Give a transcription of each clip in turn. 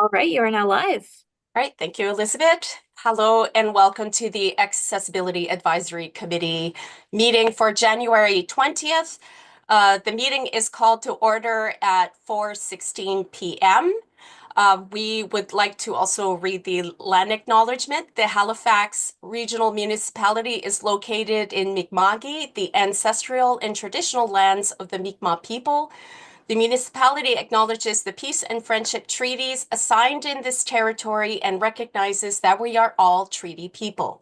All right, you are now live. All right, thank you, Elizabeth. Hello and welcome to the Accessibility Advisory Committee meeting for January 20th. The meeting is called to order at 4:16 p.m. We would like to also read the land acknowledgement. The Halifax Regional Municipality is located in Mi'kma'ki, the ancestral and traditional lands of the Mi'kmaq people. The municipality acknowledges the peace and friendship treaties assigned in this territory and recognizes that we are all treaty people.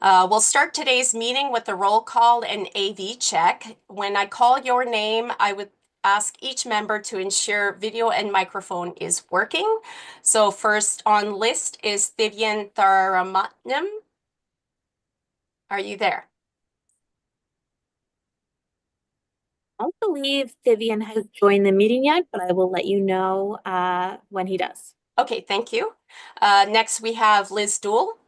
We'll start today's meeting with a roll call and AV check. When I call your name, I would ask each member to ensure video and microphone is working. So first on list is Vivian Tharamatnam. Are you there? I don't believe Vivian has joined the meeting yet, but I will let you know when he does. Okay, thank you. Next we have Liz Dool.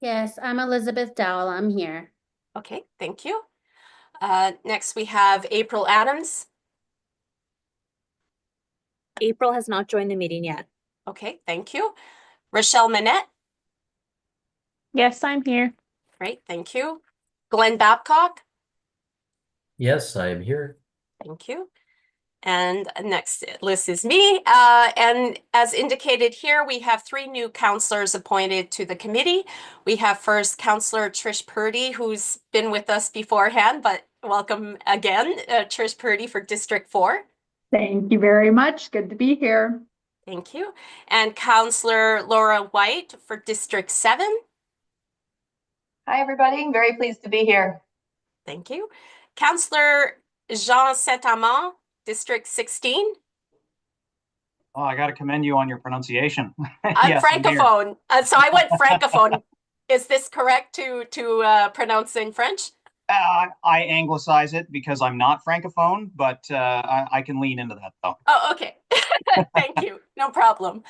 Yes, I'm Elizabeth Dowell. I'm here. Okay, thank you. Next we have April Adams. April has not joined the meeting yet. Okay, thank you. Rochelle Manette. Yes, I'm here. Great, thank you. Glenn Babcock. Yes, I am here. Thank you. And next list is me. And as indicated here, we have 3 new counselors appointed to the committee. We have first Counselor Trish Purdy, who's been with us beforehand, but welcome again, Trish Purdy for District 4. Thank you very much. Good to be here. Thank you. And Counselor Laura White for District 7. Hi, everybody. I'm very pleased to be here. Thank you. Counselor Jean Saint-Amand, District 16. Oh, I got to commend you on your pronunciation. I'm Yes, Francophone, so I went Francophone. Is this correct to pronounce in French? I anglicize it because I'm not Francophone, but I can lean into that though. Oh, okay. Thank you. No problem.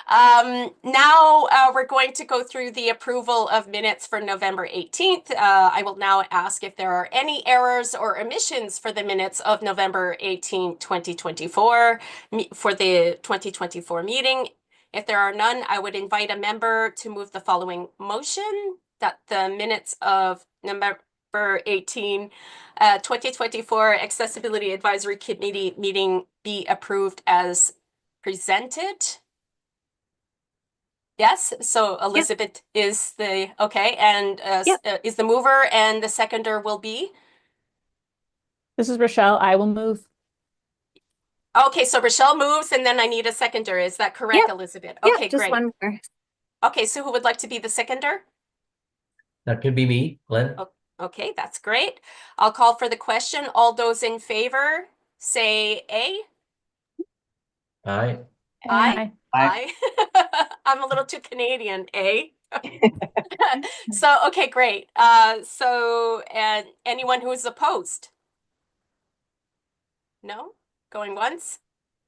Now we're going to go through the approval of minutes for November 18th. I will now ask if there are any errors or omissions for the minutes of November 18, 2024 for the 2024 meeting. If there are none, I would invite a member to move the following motion that the minutes of November 18, 2024 Accessibility Advisory Committee meeting be approved as presented. Yes, so Elizabeth is the, okay, and is the mover, and the seconder will be? This is Rochelle. I will move. Okay, so Rochelle moves, and then I need a seconder. Is that correct, Elizabeth? Okay, just great. one more. Okay, so who would like to be the seconder? That could be me, Glenn. Okay, that's great. I'll call for the question. All those in favor, say A. Aye. Aye. Aye. I'm a little too Canadian, eh? So, okay, great. And anyone who is opposed? No? Going once?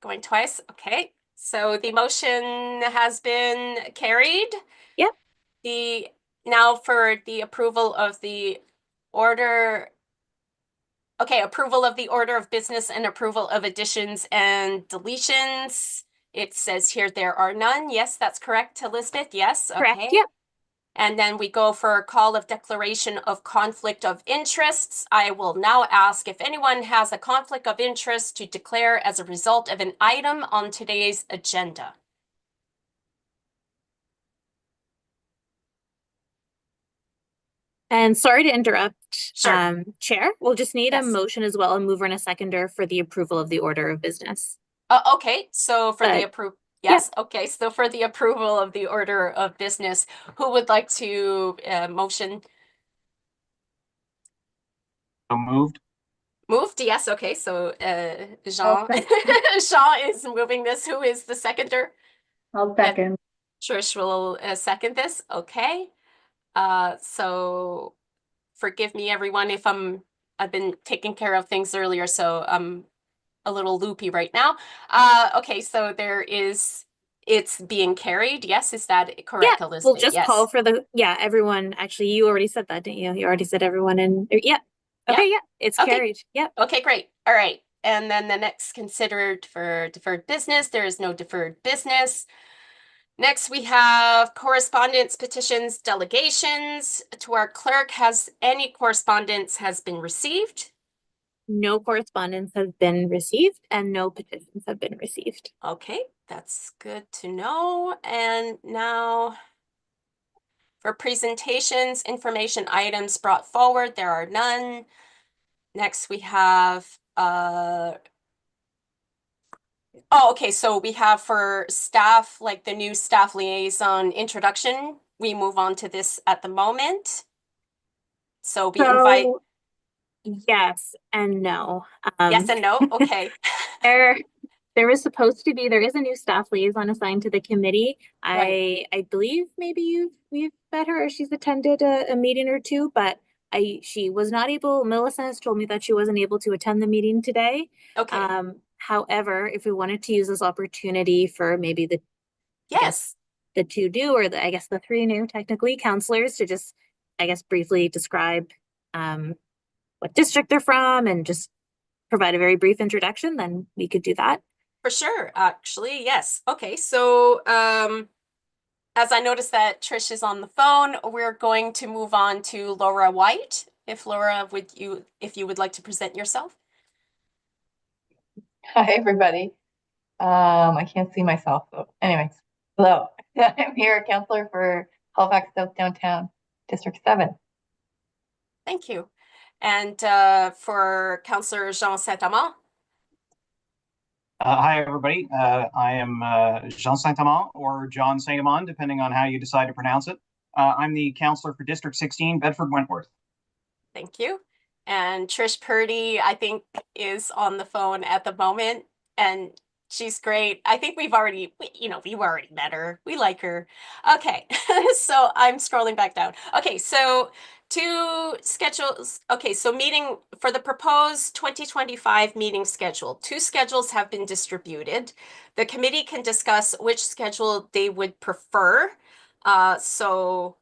Going twice? Okay. So the motion has been carried. Yep. Now for the approval of the order. Okay, approval of the order of business and approval of additions and deletions. It says here there are none. Yes, that's correct, Elizabeth. Yes, okay. Correct, yep. And then we go for a call of declaration of conflict of interests. I will now ask if anyone has a conflict of interest to declare as a result of an item on today's agenda. And sorry to interrupt, Sure. Chair. We'll just need a Yes. motion as well, a mover and a seconder for the approval of the order of business. Okay, so for the approval, yes, okay, so for the approval of the order of business, who would like to motion? So moved. Moved, yes, okay, so Jean, Jean is moving this. Who is the seconder? I'll second. Trish will second this, okay. So forgive me, everyone, if I've been taking care of things earlier, so I'm a little loopy right now. Okay, so it's being carried. Yes, is that correct, Yeah, Elizabeth? we'll just Yes. call for everyone. Actually, you already said that, didn't you? You already said everyone in, yeah. Okay, yeah, it's Okay. carried. Yep. Okay, great. All right. And then the next considered for deferred business, there is no deferred business. Next, we have correspondence, petitions, delegations. To our clerk, has any correspondence has been received? No correspondence has been received and no petitions have been received. Okay, that's good to know. And now for presentations, information items brought forward, there are none. Next, we have oh, okay, so we have for staff, like the new staff liaison introduction. We move on to this at the moment. So we invite So, yes and no. yes and no. Okay. There is supposed to be, there is a new staff liaison assigned to the committee. Right. I believe maybe we've met her or she's attended a meeting or two, but she was not able, Melissa has told me that she wasn't able to attend the meeting today. Okay. However, if we wanted to use this opportunity for maybe Yes. the two new, or I guess the three new technically counselors to just, I guess, briefly describe what district they're from and just provide a very brief introduction, then we could do that. For sure, actually, yes. Okay, so as I noticed that Trish is on the phone, we're going to move on to Laura White. If Laura, if you would like to present yourself. Hi, everybody. I can't see myself, so anyways, hello. I'm here, counselor for Halifax South Downtown, District 7. Thank you. And for Councillor Jean Saint-Amand. Hi, everybody. I am Jean Saint-Amand or John Saint-Amand, depending on how you decide to pronounce it. I'm the counselor for District 16, Bedford Wentworth. Thank you. And Trish Purdy, I think, is on the phone at the moment, and she's great. I think we've already met her. We like her. Okay, so I'm scrolling back down. Okay, so two schedules. Okay, so meeting for the proposed 2025 meeting schedule. Two schedules have been distributed. The committee can discuss which schedule they would prefer. So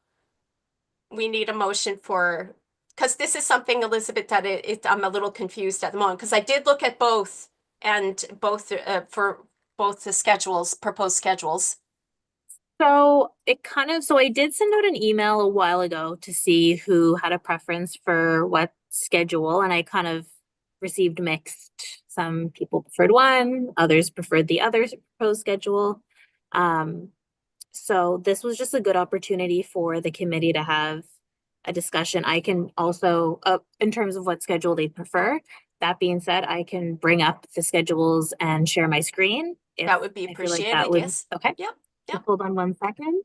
we need a motion for, because this is something, Elizabeth, that I'm a little confused at the moment, because I did look at both and both for both the schedules, proposed schedules. So I did send out an email a while ago to see who had a preference for what schedule, and I kind of received mixed. Some people preferred one, others preferred the other proposed schedule. So this was just a good opportunity for the committee to have a discussion. I can also, in terms of what schedule they prefer. That being said, I can bring up the schedules and share my screen. That would be I feel like appreciated, that would, yes. okay. Yep. Just hold on one second.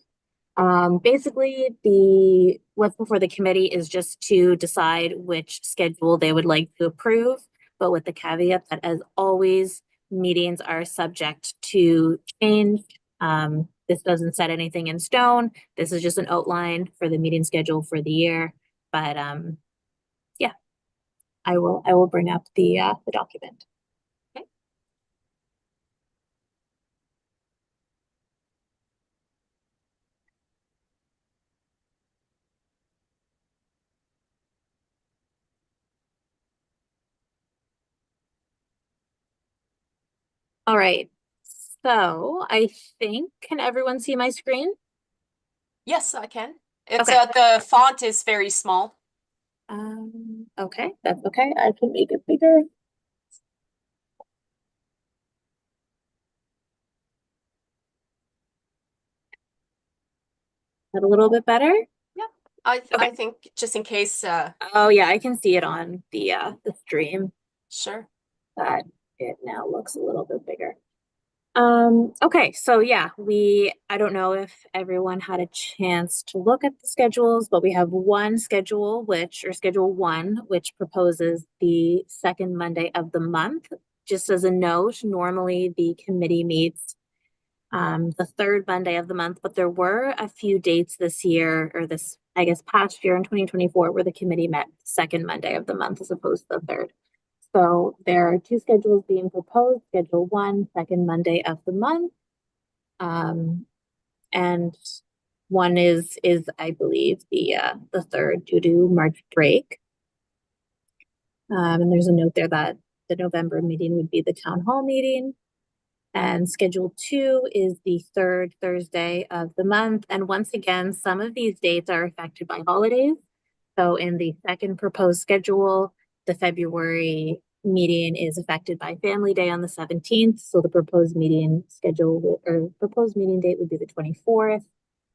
Basically, what's before the committee is just to decide which schedule they would like to approve, but with the caveat that, as always, meetings are subject to change. This doesn't set anything in stone. This is just an outline for the meeting schedule for the year. But yeah, I will bring up the document. All right. So I think, can everyone see my screen? Yes, I can. It's Okay. the font is very small. Okay, that's okay. I can make it bigger. That a little bit better? I Okay. think just in case, Oh yeah, I can see it on the stream sure. that it now looks a little bit bigger. Okay, so yeah, I don't know if everyone had a chance to look at the schedules, but we have one schedule, schedule one, which proposes the second Monday of the month. Just as a note, normally the committee meets the third Monday of the month, but there were a few dates this year, or this, I guess, past year in 2024, where the committee met the second Monday of the month as opposed to the third. So there are two schedules being proposed, schedule one, second Monday of the month. And one is I believe the third due to March break. And there's a note there that the November meeting would be the town hall meeting. And schedule 2 is the third Thursday of the month. And once again, some of these dates are affected by holidays. So in the second proposed schedule, the February meeting is affected by Family Day on the 17th. So the proposed meeting schedule or proposed meeting date would be the 24th.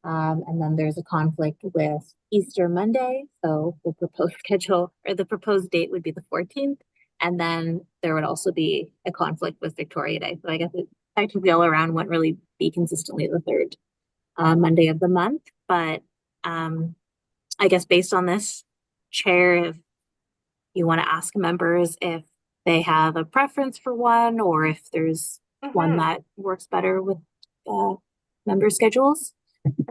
And then there's a conflict with Easter Monday. So the proposed schedule or the proposed date would be the 14th. And then there would also be a conflict with Victoria Day. So I guess it technically all around wouldn't really be consistently the third Monday of the month. But I guess based on this, Chair, if you want to ask members if they have a preference for one or if there's one that works better with member schedules.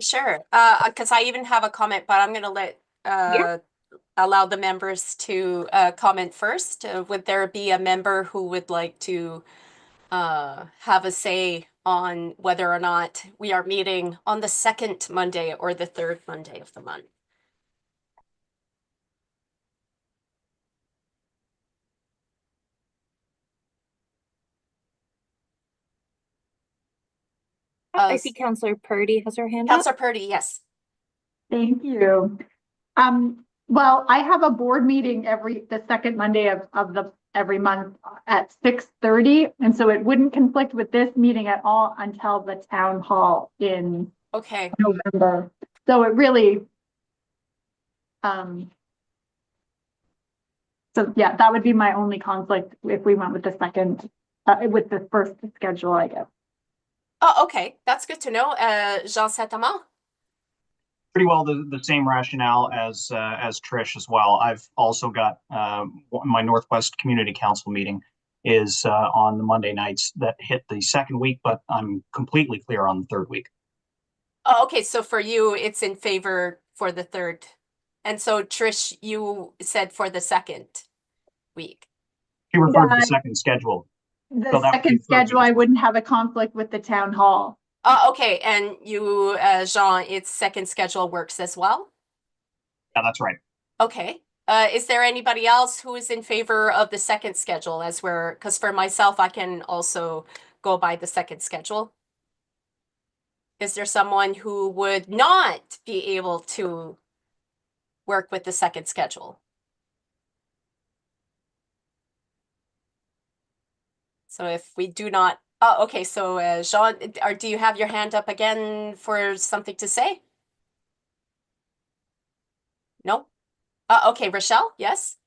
Sure, because I even have a comment, but I'm going to let allow the members to comment first. Would there be a member who would like to have a say on whether or not we are meeting on the second Monday or the third Monday of the month? I see Councillor Purdy has her hand up. Councillor Purdy, yes. Thank you. Well, I have a board meeting the second Monday of every month at 6:30. And so it wouldn't conflict with this meeting at all until the town hall in November. So it really, so yeah, that would be my only conflict if we went with the second, with the first schedule, I guess. Oh, okay. That's good to know. Jean Saint-Amand? Pretty well the same rationale as Trish as well. I've also got my Northwest Community Council meeting is on the Monday nights that hit the second week, but I'm completely clear on the third week. Oh, okay. So for you, it's in favor for the third. And so Trish, you said for the second week. She referred to the second schedule. The second schedule, I wouldn't have a conflict with the town hall. Okay, and you, Jean, its second schedule works as well? Yeah, that's right. Okay. Is there anybody else who is in favor of the second schedule because for myself, I can also go by the second schedule. Is there someone who would not be able to work with the second schedule? So if we do not, okay, so Jean, do you have your hand up again for something to say? No? Okay, Rochelle, yes?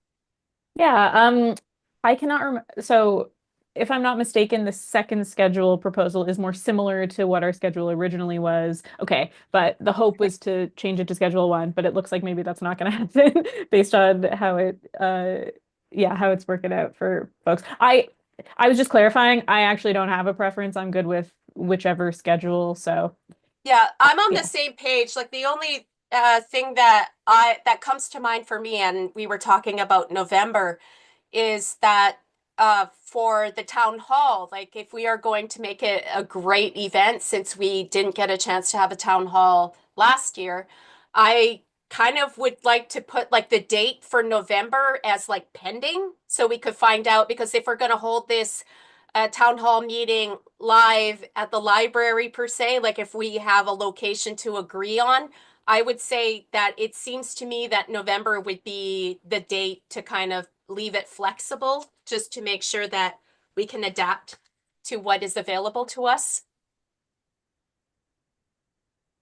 Yeah, I cannot remember. So if I'm not mistaken, the second schedule proposal is more similar to what our schedule originally was. Okay, but the hope was to change it to schedule 1, but it looks like maybe that's not going to happen based on how it, how it's working out for folks. I was just clarifying. I actually don't have a preference. I'm good with whichever schedule. So yeah, I'm on the same page. Like the only thing that comes to mind for me, and we were talking about November, is that for the town hall, like if we are going to make it a great event, since we didn't get a chance to have a town hall last year, I kind of would like to put like the date for November as like pending, so we could find out, because if we're going to hold this town hall meeting live at the library per se, like if we have a location to agree on, I would say that it seems to me that November would be the date to kind of leave it flexible, just to make sure that we can adapt to what is available to us.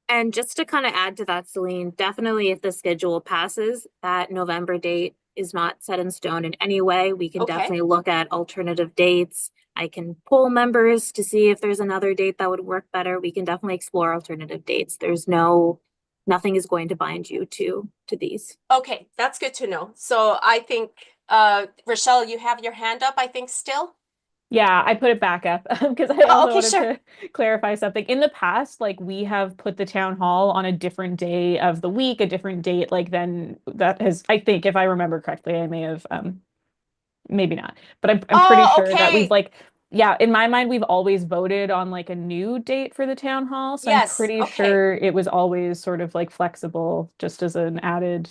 And just to kind of add to that, Celine, definitely if the schedule passes, that November date is not set in stone in any way. We can definitely look at alternative dates. I can poll members to see if there's another date that would work better. We can definitely explore alternative dates. There's nothing is going to bind you to these. Okay, that's good to know. So I think, Rochelle, you have your hand up, I think, still? Yeah, I put it back up because I also wanted to clarify something. In the past, like we have put the town hall on a different day of the week, a different date, like then that has, I think, if I remember correctly, I may have, maybe not, but I'm pretty sure that we've like, yeah, in my mind, we've always voted on like a new date for the town hall. So I'm pretty sure it was always sort of like flexible, just as an added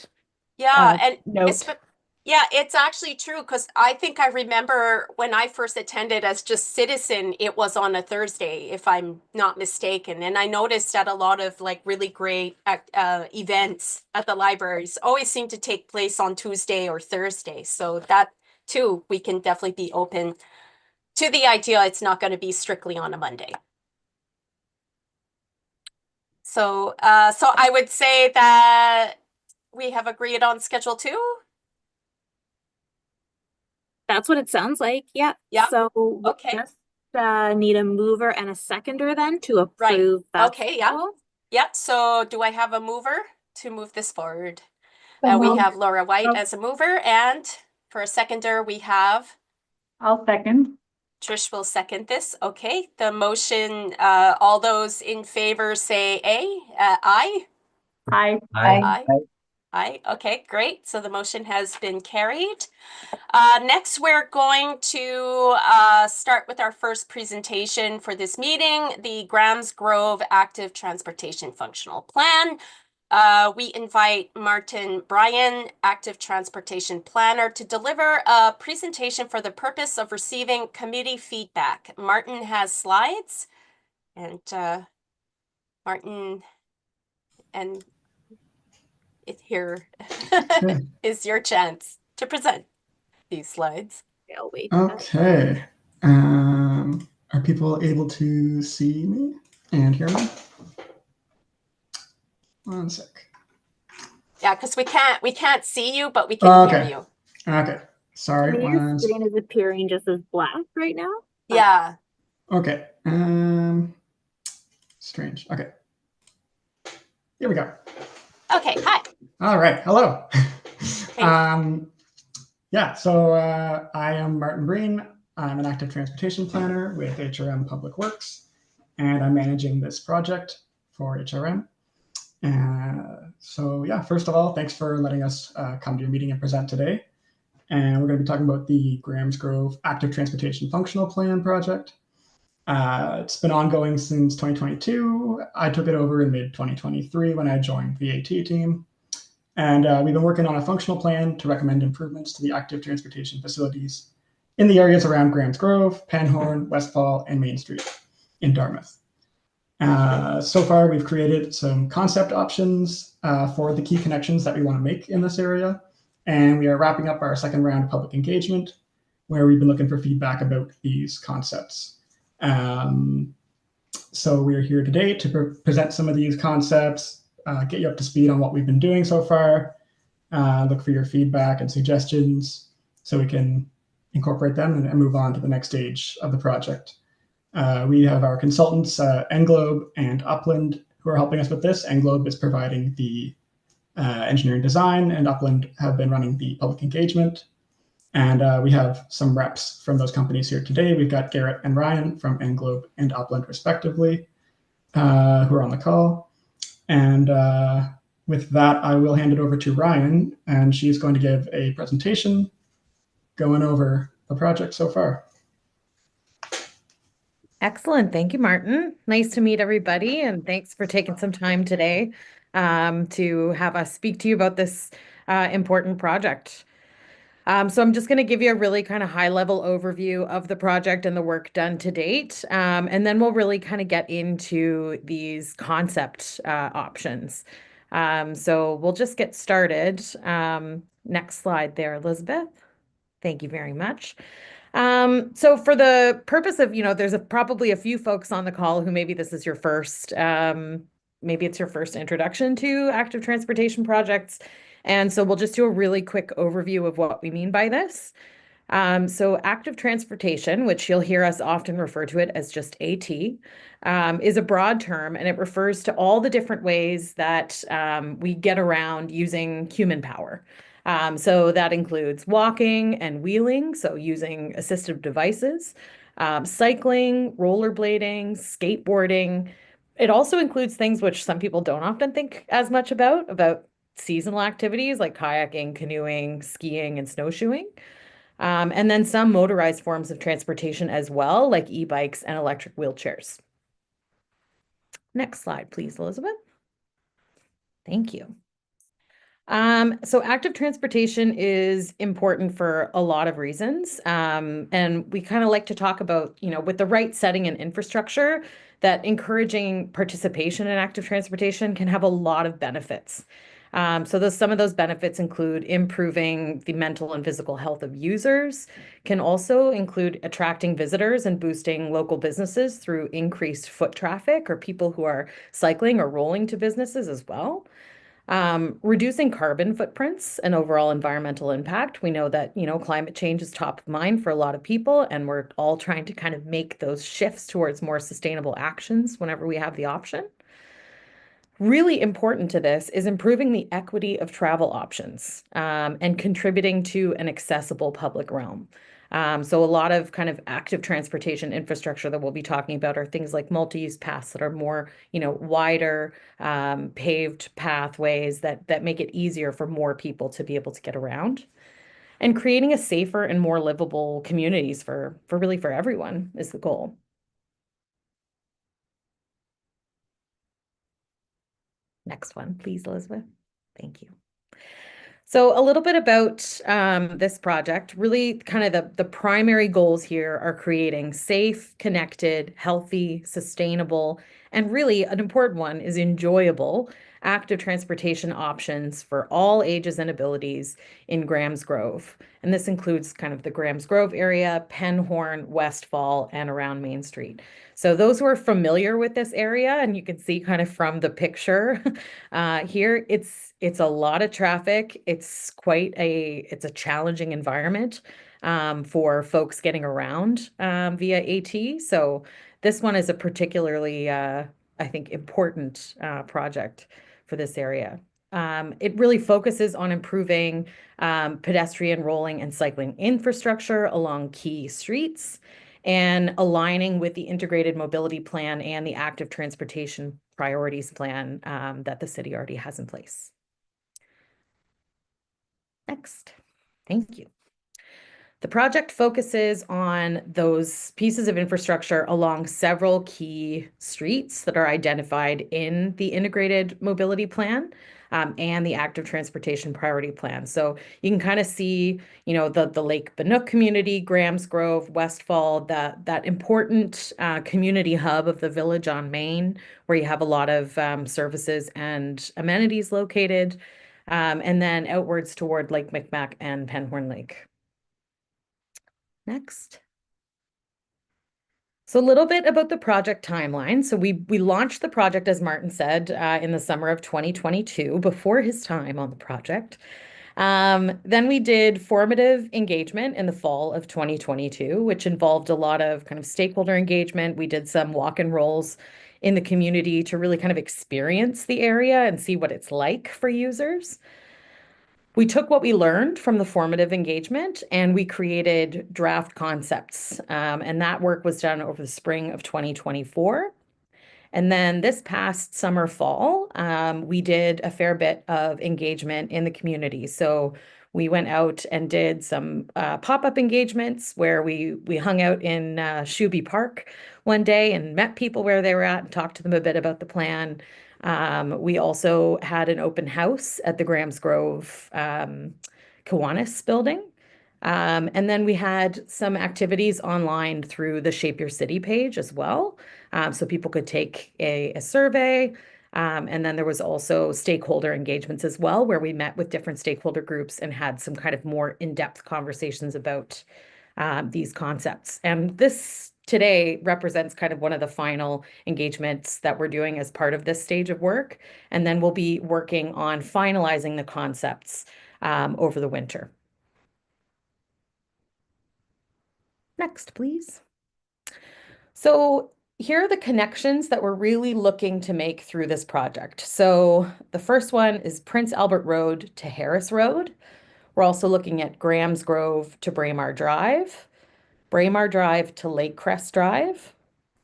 and note. Yeah, it's actually true because I think I remember when I first attended as just citizen, it was on a Thursday, if I'm not mistaken. And I noticed that a lot of like really great events at the libraries always seem to take place on Tuesday or Thursday. So that too, we can definitely be open to the idea it's not going to be strictly on a Monday. So, so I would say that we have agreed on schedule 2. That's what it sounds like. Yeah. Yeah. So we'll Okay. just need a mover and a seconder then to Right. approve that. Okay, yeah. schedule. Yep. So do I have a mover to move this forward? So We moved. have Laura White Oh. as a mover, and for a seconder, we have I'll second. Trish will second this. Okay, the motion, all those in favor say aye. Aye. Aye. Aye. Okay, great. So the motion has been carried. Next, we're going to start with our first presentation for this meeting, the Grams Grove Active Transportation Functional Plan. We invite Martin Bryan, Active Transportation Planner, to deliver a presentation for the purpose of receiving committee feedback. Martin has slides, and Martin, and here is your chance to present these slides. Yeah, I'll wait. Okay. Are people able to see me and hear me? One sec. Yeah, because we can't see you, but we can hear Okay. you. Okay. Sorry. Your One screen is appearing just as black right now. Yeah. Okay. Strange. Okay. Here we go. Okay. Hi. All right. Hello. Thank Yeah. So I am Martin Breen. I'm an active transportation planner with HRM Public Works, and I'm managing this project for HRM. So yeah, first of all, thanks for letting us come to your meeting and present today. And we're going to be talking about the Grams Grove Active Transportation Functional Plan project. It's been ongoing since 2022. I took it over in mid-2023 when I joined the AT team. And we've been working on a functional plan to recommend improvements to the active transportation facilities in the areas around Grams Grove, Panhorn, Westfall, and Main Street in Dartmouth. So far, we've created some concept options for the key connections that we want to make in this area. And we are wrapping up our second round of public engagement, where we've been looking for feedback about these concepts. So we're here today to present some of these concepts, get you up to speed on what we've been doing so far, look for your feedback and suggestions so we can incorporate them and move on to the next stage of the project. We have our consultants, Englobe and Upland, who are helping us with this. Englobe is providing the engineering design, and Upland have been running the public engagement. And we have some reps from those companies here today. We've got Garrett and Ryan from Englobe and Upland, respectively, who are on the call. And with that, I will hand it over to Ryan, and she's going to give a presentation going over the project so far. Excellent. Thank you, Martin. Nice to meet everybody, and thanks for taking some time today to have us speak to you about this important project. So I'm just going to give you a really kind of high-level overview of the project and the work done to date, and then we'll really kind of get into these concept options. So we'll just get started. Next slide there, Elizabeth. Thank you very much. So for the purpose of, there's probably a few folks on the call who maybe this is your first, maybe it's your first introduction to active transportation projects. And so we'll just do a really quick overview of what we mean by this. So active transportation, which you'll hear us often refer to it as just AT, is a broad term, and it refers to all the different ways that we get around using human power. So that includes walking and wheeling, so using assistive devices, cycling, rollerblading, skateboarding. It also includes things which some people don't often think as much about seasonal activities like kayaking, canoeing, skiing, and snowshoeing. And then some motorized forms of transportation as well, like e-bikes and electric wheelchairs. Next slide, please, Elizabeth. Thank you. So active transportation is important for a lot of reasons. And we kind of like to talk about, with the right setting and infrastructure, that encouraging participation in active transportation can have a lot of benefits. So some of those benefits include improving the mental and physical health of users, can also include attracting visitors and boosting local businesses through increased foot traffic or people who are cycling or rolling to businesses as well. Reducing carbon footprints and overall environmental impact. We know that, climate change is top of mind for a lot of people, and we're all trying to kind of make those shifts towards more sustainable actions whenever we have the option. Really important to this is improving the equity of travel options, and contributing to an accessible public realm. So a lot of kind of active transportation infrastructure that we'll be talking about are things like multi-use paths that are more, wider, paved pathways that make it easier for more people to be able to get around. And creating a safer and more livable communities for everyone is the goal. Next one, please, Elizabeth. Thank you. So a little bit about this project. Really kind of the primary goals here are creating safe, connected, healthy, sustainable, and really an important one is enjoyable active transportation options for all ages and abilities in Grahams Grove. And this includes kind of the Grahams Grove area, Penhorn, Westfall, and around Main Street. So those who are familiar with this area, and you can see kind of from the picture here, it's a lot of traffic. It's a challenging environment for folks getting around via AT. So this one is a particularly, I think, important project for this area. It really focuses on improving pedestrian rolling and cycling infrastructure along key streets and aligning with the integrated mobility plan and the active transportation priorities plan that the city already has in place. Next, thank you. The project focuses on those pieces of infrastructure along several key streets that are identified in the integrated mobility plan and the active transportation priority plan. So you can kind of see, the Lake Banook community, Grahams Grove, Westfall, that important community hub of the village on Main, where you have a lot of services and amenities located, and then outwards toward Lake Micmac and Penhorn Lake. Next. So a little bit about the project timeline. So we launched the project, as Martin said, in the summer of 2022, before his time on the project. Then we did formative engagement in the fall of 2022, which involved a lot of kind of stakeholder engagement. We did some walk and rolls in the community to really kind of experience the area and see what it's like for users. We took what we learned from the formative engagement and we created draft concepts. And that work was done over the spring of 2024. And then this past summer, fall, we did a fair bit of engagement in the community. So we went out and did some pop-up engagements where we hung out in Shuby Park one day and met people where they were at and talked to them a bit about the plan. We also had an open house at the Grahams Grove Kiwanis building. And then we had some activities online through the Shape Your City page as well. So people could take a survey. And then there was also stakeholder engagements as well, where we met with different stakeholder groups and had some kind of more in-depth conversations about these concepts. And this today represents kind of one of the final engagements that we're doing as part of this stage of work. And then we'll be working on finalizing the concepts over the winter. Next, please. So here are the connections that we're really looking to make through this project. So the first one is Prince Albert Road to Harris Road. We're also looking at Grahams Grove to Braemar Drive, Braemar Drive to Lake Crest Drive,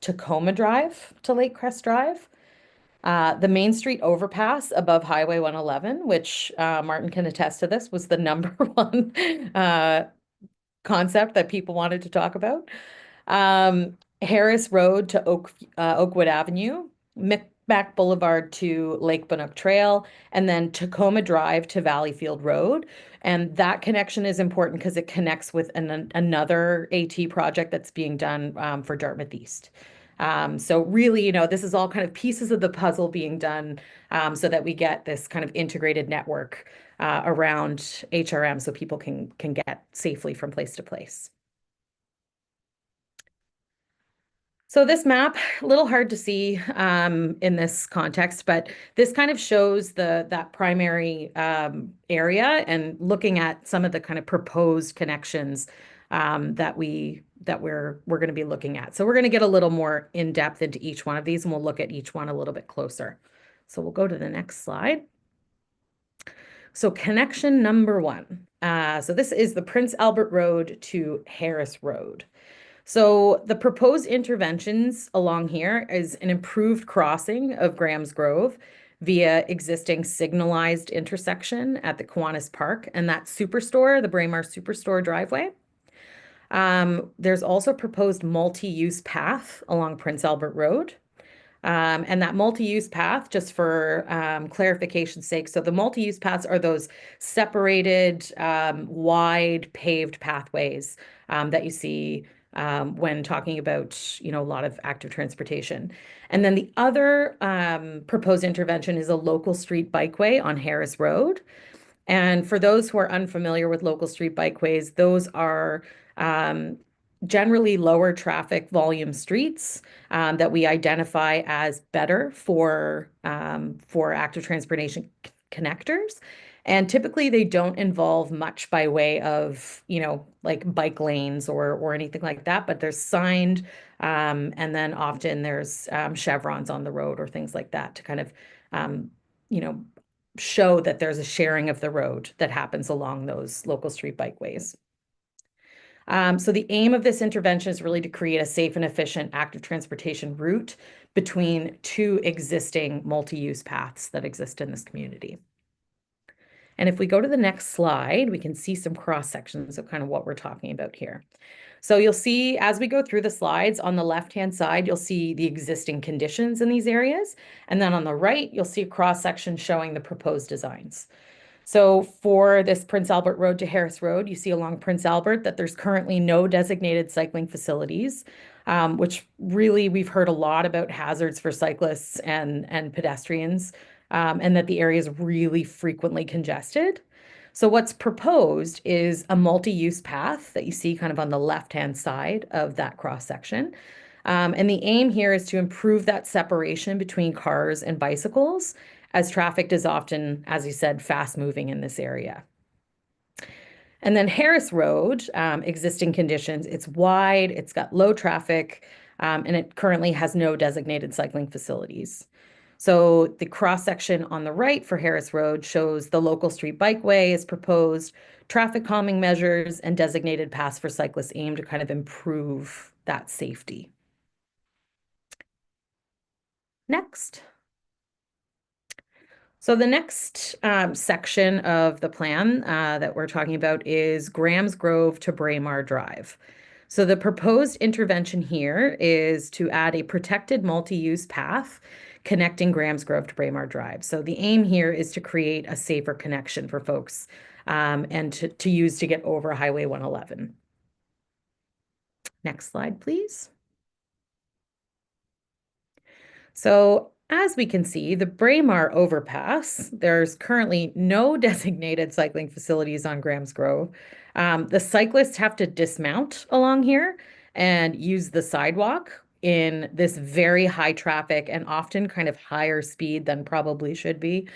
Tacoma Drive to Lake Crest Drive, the Main Street overpass above Highway 111, which Martin can attest to this, was the number one concept that people wanted to talk about. Harris Road to Oakwood Avenue, Back Boulevard to Lake Bannock Trail, and then Tacoma Drive to Valleyfield Road. And that connection is important because it connects with another AT project that's being done for Dartmouth East. So really, you know, this is all kind of pieces of the puzzle being done so that we get this kind of integrated network around HRM so people can get safely from place to place. So this map, a little hard to see in this context, but this kind of shows that primary area and looking at some of the kind of proposed connections that we're going to be looking at. So we're going to get a little more in depth into each one of these, and we'll look at each one a little bit closer. So we'll go to the next slide. So connection number one. So this is the Prince Albert Road to Harris Road. So the proposed interventions along here is an improved crossing of Grahams Grove via existing signalized intersection at the Kiwanis Park and that superstore, the Braemar Superstore driveway. There's also proposed multi-use path along Prince Albert Road. And that multi-use path, just for clarification's sake, so the multi-use paths are those separated, wide paved pathways that you see when talking about, you know, a lot of active transportation. And then the other proposed intervention is a local street bikeway on Harris Road. And for those who are unfamiliar with local street bikeways, those are generally lower traffic volume streets that we identify as better for active transportation connectors. And typically they don't involve much by way of, you know, like bike lanes or anything like that, but they're signed. And then often there's chevrons on the road or things like that to kind of, you know, show that there's a sharing of the road that happens along those local street bikeways. So the aim of this intervention is really to create a safe and efficient active transportation route between two existing multi-use paths that exist in this community. And if we go to the next slide, we can see some cross sections of kind of what we're talking about here. So you'll see as we go through the slides on the left-hand side, you'll see the existing conditions in these areas. And then on the right, you'll see a cross section showing the proposed designs. So for this Prince Albert Road to Harris Road, you see along Prince Albert that there's currently no designated cycling facilities, which really we've heard a lot about hazards for cyclists and pedestrians, and that the area is really frequently congested. So what's proposed is a multi-use path that you see kind of on the left-hand side of that cross section. And the aim here is to improve that separation between cars and bicycles, as traffic is often, as you said, fast moving in this area. And then Harris Road, existing conditions, it's wide, it's got low traffic, and it currently has no designated cycling facilities. So the cross section on the right for Harris Road shows the local street bikeway is proposed, traffic calming measures, and designated paths for cyclists aimed to kind of improve that safety. Next. So the next section of the plan that we're talking about is Grahams Grove to Braemar Drive. So the proposed intervention here is to add a protected multi-use path connecting Grahams Grove to Braemar Drive. So the aim here is to create a safer connection for folks and to use to get over Highway 111. Next slide, please. So as we can see, the Braemar overpass, there's currently no designated cycling facilities on Grahams Grove. The cyclists have to dismount along here and use the sidewalk in this very high traffic and often kind of higher speed than probably should be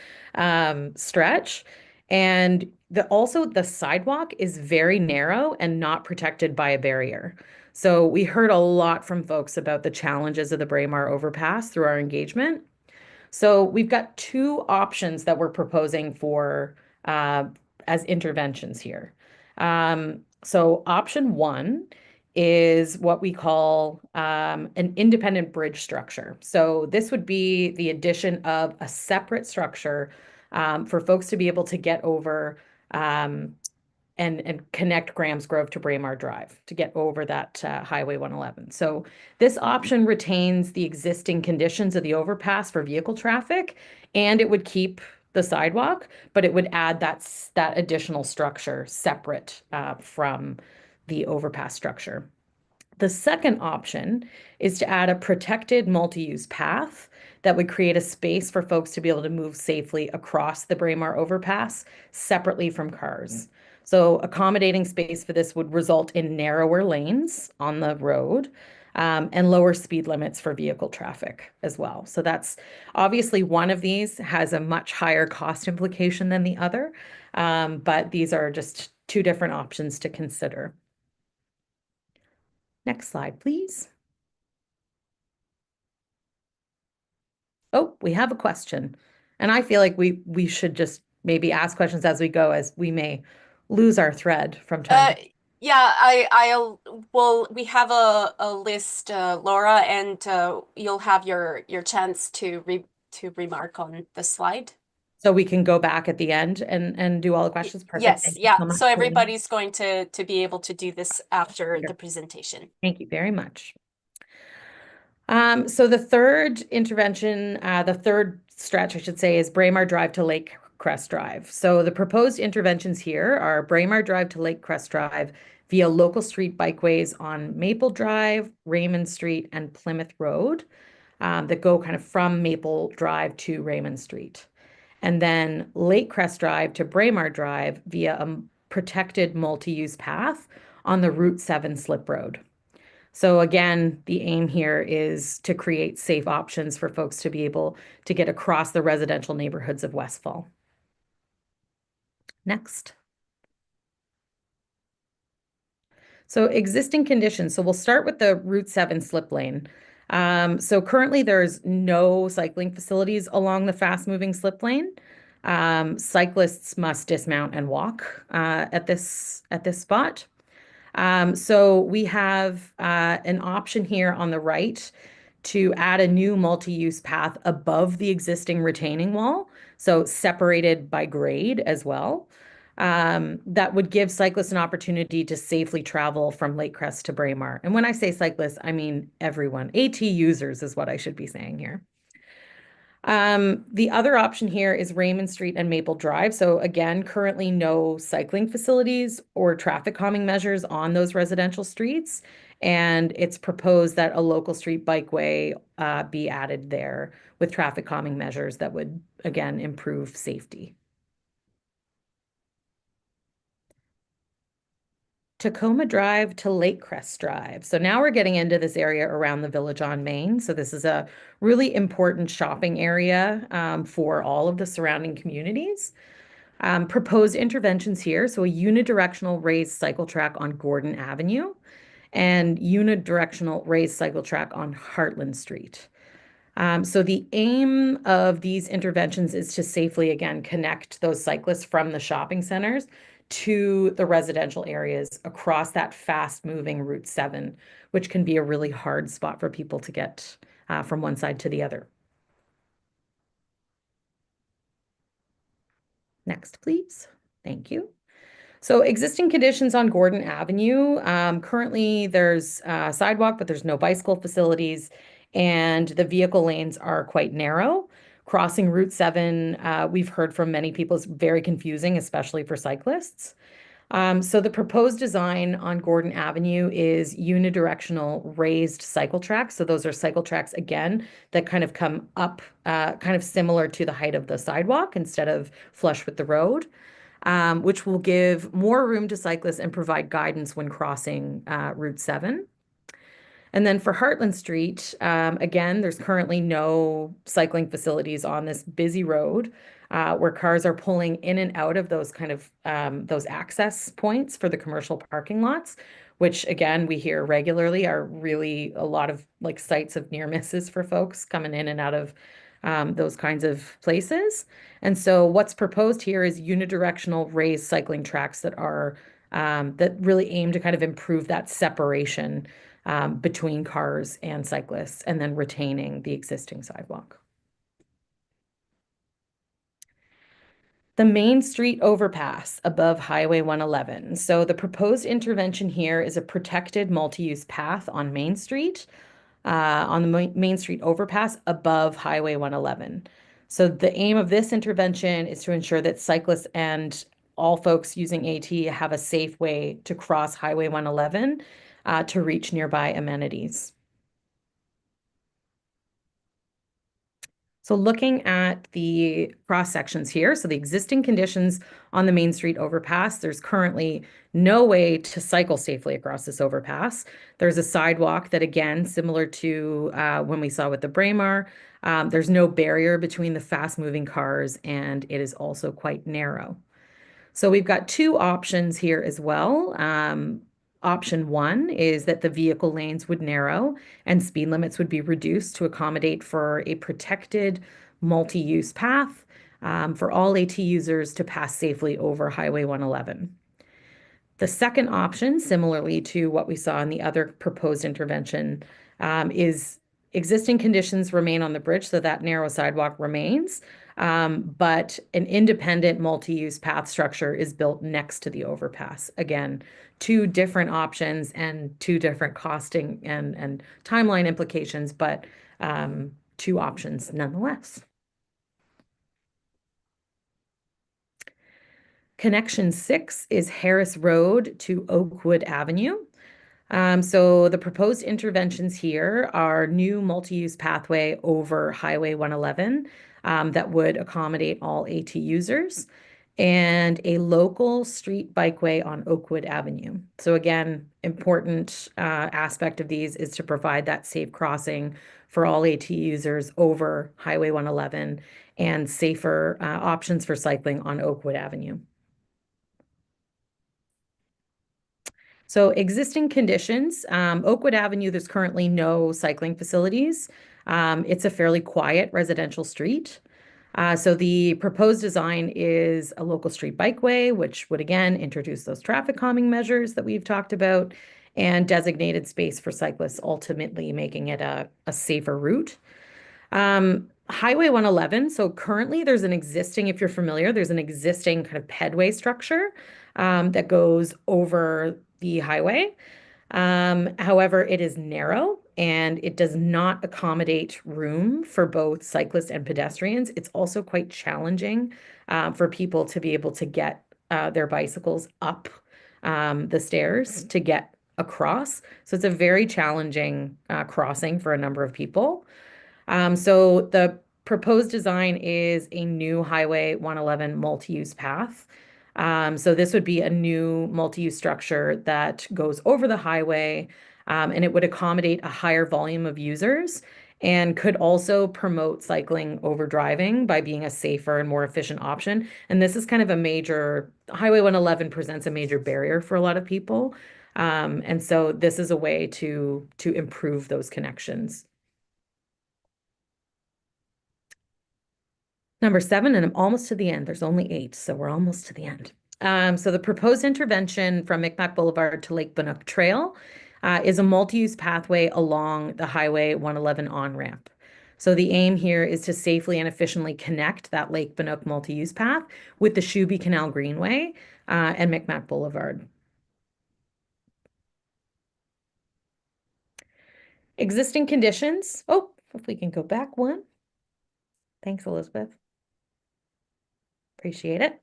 stretch. And also the sidewalk is very narrow and not protected by a barrier. So we heard a lot from folks about the challenges of the Braemar overpass through our engagement. So we've got two options that we're proposing for as interventions here. So option one is what we call an independent bridge structure. So this would be the addition of a separate structure for folks to be able to get over and connect Grahams Grove to Braemar Drive to get over that Highway 111. So this option retains the existing conditions of the overpass for vehicle traffic, and it would keep the sidewalk, but it would add that additional structure separate from the overpass structure. The second option is to add a protected multi-use path that would create a space for folks to be able to move safely across the Braemar overpass separately from cars. So accommodating space for this would result in narrower lanes on the road and lower speed limits for vehicle traffic as well. So that's obviously one of these has a much higher cost implication than the other, but these are just two different options to consider. Next slide, please. Oh, we have a question. And I feel like we should just maybe ask questions as we go, as we may lose our thread from time to Yeah, well, we have a list, Laura, and you'll have your chance to remark on the slide. So we can go back at the end and do all the questions. Perfect. Yes, Thank you yeah. so much, So Lynn. everybody's going to be able to do this after the presentation. Thank you very much. So the third intervention, the third stretch, I should say, is Braemar Drive to Lake Crest Drive. So the proposed interventions here are Braemar Drive to Lake Crest Drive via local street bikeways on Maple Drive, Raymond Street, and Plymouth Road that go kind of from Maple Drive to Raymond Street. And then Lake Crest Drive to Braemar Drive via a protected multi-use path on the Route 7 slip road. So again, the aim here is to create safe options for folks to be able to get across the residential neighborhoods of Westfall. Next. So existing conditions. So we'll start with the Route 7 slip lane. So currently there's no cycling facilities along the fast-moving slip lane. Cyclists must dismount and walk at this spot. So we have an option here on the right to add a new multi-use path above the existing retaining wall, so separated by grade as well. That would give cyclists an opportunity to safely travel from Lake Crest to Braemar. And when I say cyclists, I mean everyone. AT users is what I should be saying here. The other option here is Raymond Street and Maple Drive. So again, currently no cycling facilities or traffic calming measures on those residential streets. And it's proposed that a local street bikeway be added there with traffic calming measures that would, again, improve safety. Tacoma Drive to Lake Crest Drive. So now we're getting into this area around the Village on Main. So this is a really important shopping area for all of the surrounding communities. Proposed interventions here. So a unidirectional raised cycle track on Gordon Avenue and unidirectional raised cycle track on Heartland Street. So the aim of these interventions is to safely, again, connect those cyclists from the shopping centers to the residential areas across that fast-moving Route 7, which can be a really hard spot for people to get from one side to the other. Next, please. Thank you. So existing conditions on Gordon Avenue. Currently, there's a sidewalk, but there's no bicycle facilities, and the vehicle lanes are quite narrow. Crossing Route 7, we've heard from many people, is very confusing, especially for cyclists. So the proposed design on Gordon Avenue is unidirectional raised cycle tracks. So those are cycle tracks, again, that kind of come up, kind of similar to the height of the sidewalk instead of flush with the road, which will give more room to cyclists and provide guidance when crossing Route 7. And then for Heartland Street, again, there's currently no cycling facilities on this busy road where cars are pulling in and out of those kind of those access points for the commercial parking lots, which again, we hear regularly are really a lot of like sites of near misses for folks coming in and out of those kinds of places. And so what's proposed here is unidirectional raised cycling tracks that are that really aim to kind of improve that separation between cars and cyclists, and then retaining the existing sidewalk. the Main Street overpass above Highway 111. So the proposed intervention here is a protected multi-use path on Main Street, on the Main Street overpass above Highway 111. So the aim of this intervention is to ensure that cyclists and all folks using AT have a safe way to cross Highway 111 to reach nearby amenities. So looking at the cross sections here, so the existing conditions on the Main Street overpass, there's currently no way to cycle safely across this overpass. There's a sidewalk that, again, similar to when we saw with the Braemar, there's no barrier between the fast-moving cars, and it is also quite narrow. So we've got two options here as well. Option one is that the vehicle lanes would narrow and speed limits would be reduced to accommodate for a protected multi-use path for all AT users to pass safely over Highway 111. The second option, similarly to what we saw in the other proposed intervention, is existing conditions remain on the bridge, so that narrow sidewalk remains, but an independent multi-use path structure is built next to the overpass. Again, two different options and two different costing and timeline implications, but two options nonetheless. Connection 6 is Harris Road to Oakwood Avenue. So the proposed interventions here are new multi-use pathway over Highway 111 that would accommodate all AT users, and a local street bikeway on Oakwood Avenue. So again, important aspect of these is to provide that safe crossing for all AT users over Highway 111 and safer options for cycling on Oakwood Avenue. So existing conditions, Oakwood Avenue, there's currently no cycling facilities. It's a fairly quiet residential street. So the proposed design is a local street bikeway, which would again introduce those traffic calming measures that we've talked about, and designated space for cyclists, ultimately making it a safer route. Highway 111, so currently there's an existing, if you're familiar, there's an existing kind of pedway structure that goes over the highway. However, it is narrow and it does not accommodate room for both cyclists and pedestrians. It's also quite challenging for people to be able to get their bicycles up the stairs to get across. So it's a very challenging crossing for a number of people. So the proposed design is a new Highway 111 multi-use path. So this would be a new multi-use structure that goes over the highway, and it would accommodate a higher volume of users and could also promote cycling over driving by being a safer and more efficient option. And this is kind of a major, Highway 111 presents a major barrier for a lot of people. And so this is a way to improve those connections. Number 7, and I'm almost to the end. There's only 8, so we're almost to the end. So the proposed intervention from Micmac Boulevard to Lake Banook Trail is a multi-use pathway along the Highway 111 on-ramp. So the aim here is to safely and efficiently connect that Lake Banook multi-use path with the Shuby Canal Greenway and Micmac Boulevard. Existing conditions. Oh, if we can go back one. Thanks, Elizabeth. Appreciate it.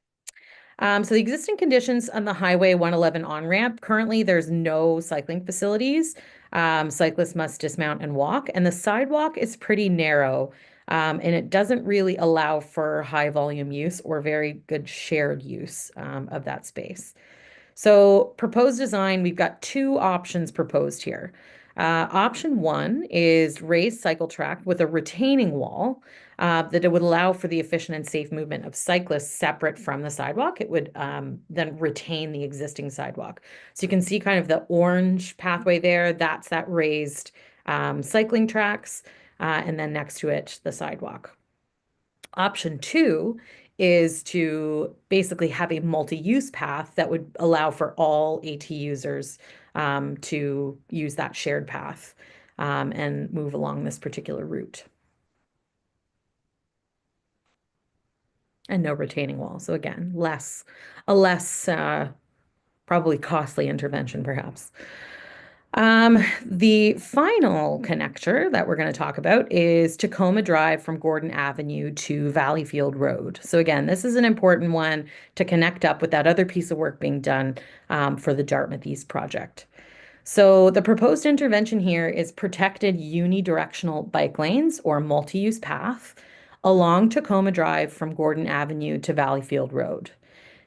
So the existing conditions on the Highway 111 on-ramp, currently there's no cycling facilities. Cyclists must dismount and walk, and the sidewalk is pretty narrow, and it doesn't really allow for high volume use or very good shared use of that space. So proposed design, we've got two options proposed here. Option 1 is raised cycle track with a retaining wall that it would allow for the efficient and safe movement of cyclists separate from the sidewalk. It would then retain the existing sidewalk. So you can see kind of the orange pathway there. That's that raised cycling tracks, and then next to it, the sidewalk. Option 2 is to basically have a multi-use path that would allow for all AT users to use that shared path and move along this particular route. and no retaining wall. So again, a less probably costly intervention perhaps. The final connector that we're going to talk about is Tacoma Drive from Gordon Avenue to Valleyfield Road. So again, this is an important one to connect up with that other piece of work being done for the Dartmouth East project. So the proposed intervention here is protected unidirectional bike lanes or multi-use path along Tacoma Drive from Gordon Avenue to Valleyfield Road.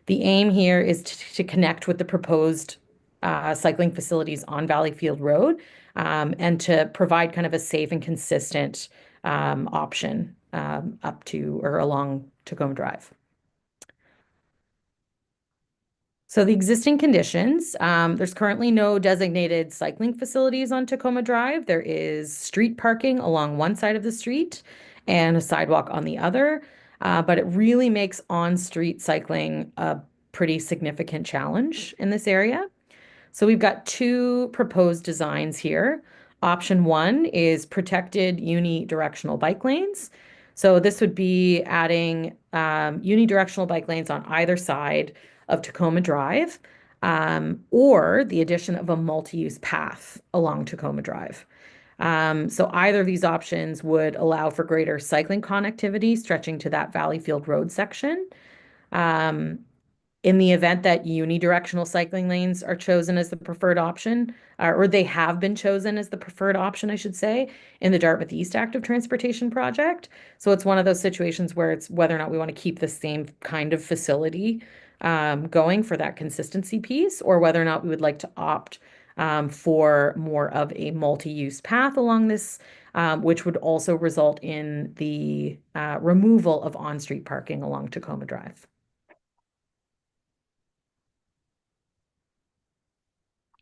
The aim here is to connect with the proposed cycling facilities on Valleyfield Road and to provide kind of a safe and consistent option up to or along Tacoma Drive. So the existing conditions, there's currently no designated cycling facilities on Tacoma Drive. There is street parking along one side of the street and a sidewalk on the other, but it really makes on-street cycling a pretty significant challenge in this area. So we've got two proposed designs here. Option one is protected unidirectional bike lanes. So this would be adding unidirectional bike lanes on either side of Tacoma Drive, or the addition of a multi-use path along Tacoma Drive. So either of these options would allow for greater cycling connectivity stretching to that Valleyfield Road section. In the event that unidirectional cycling lanes are chosen as the preferred option, or they have been chosen as the preferred option, I should say, in the Dartmouth East Active Transportation Project. So it's one of those situations where it's whether or not we want to keep the same kind of facility going for that consistency piece, or whether or not we would like to opt for more of a multi-use path along this, which would also result in the removal of on-street parking along Tacoma Drive.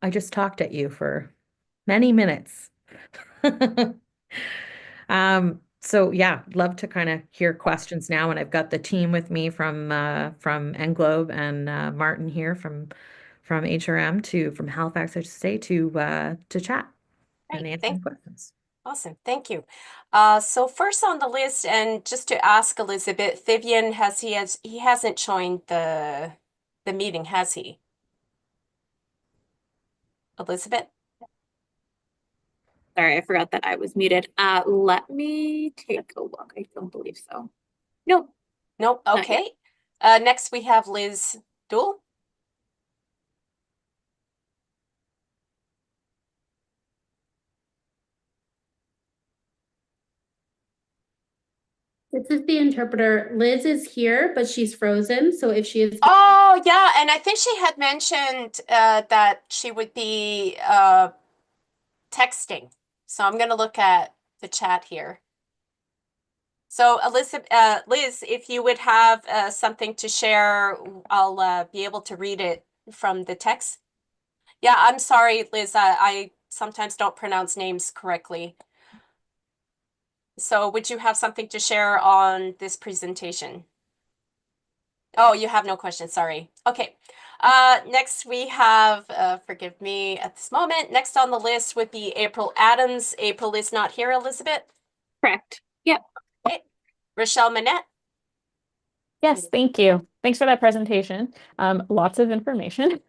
I just talked at you for many minutes. So yeah, love to kind of hear questions now. And I've got the team with me from Englobe and Martin here from HRM from Halifax, I should say, to chat and answer any questions. Awesome, thank you. So first on the list, and just to ask Elizabeth, Vivian he hasn't joined the meeting, has he? Elizabeth? Sorry, I forgot that I was muted. Let me take a look. I don't believe so. Nope. Nope, Not okay. Next we have Liz Dool. This is the interpreter. Liz is here, but she's frozen. So if she is. Oh, yeah. And I think she had mentioned that she would be texting. So I'm going to look at the chat here. So Elizabeth, Liz, if you would have something to share, I'll be able to read it from the text. Yeah, I'm sorry, Liz. I sometimes don't pronounce names correctly. So would you have something to share on this presentation? Oh, you have no questions, sorry. Okay. Next we have, forgive me at this moment, next on the list would be April Adams. April is not here, Elizabeth? Correct. Yep. Okay. Rochelle Manette? Yes, thank you. Thanks for that presentation. Lots of information.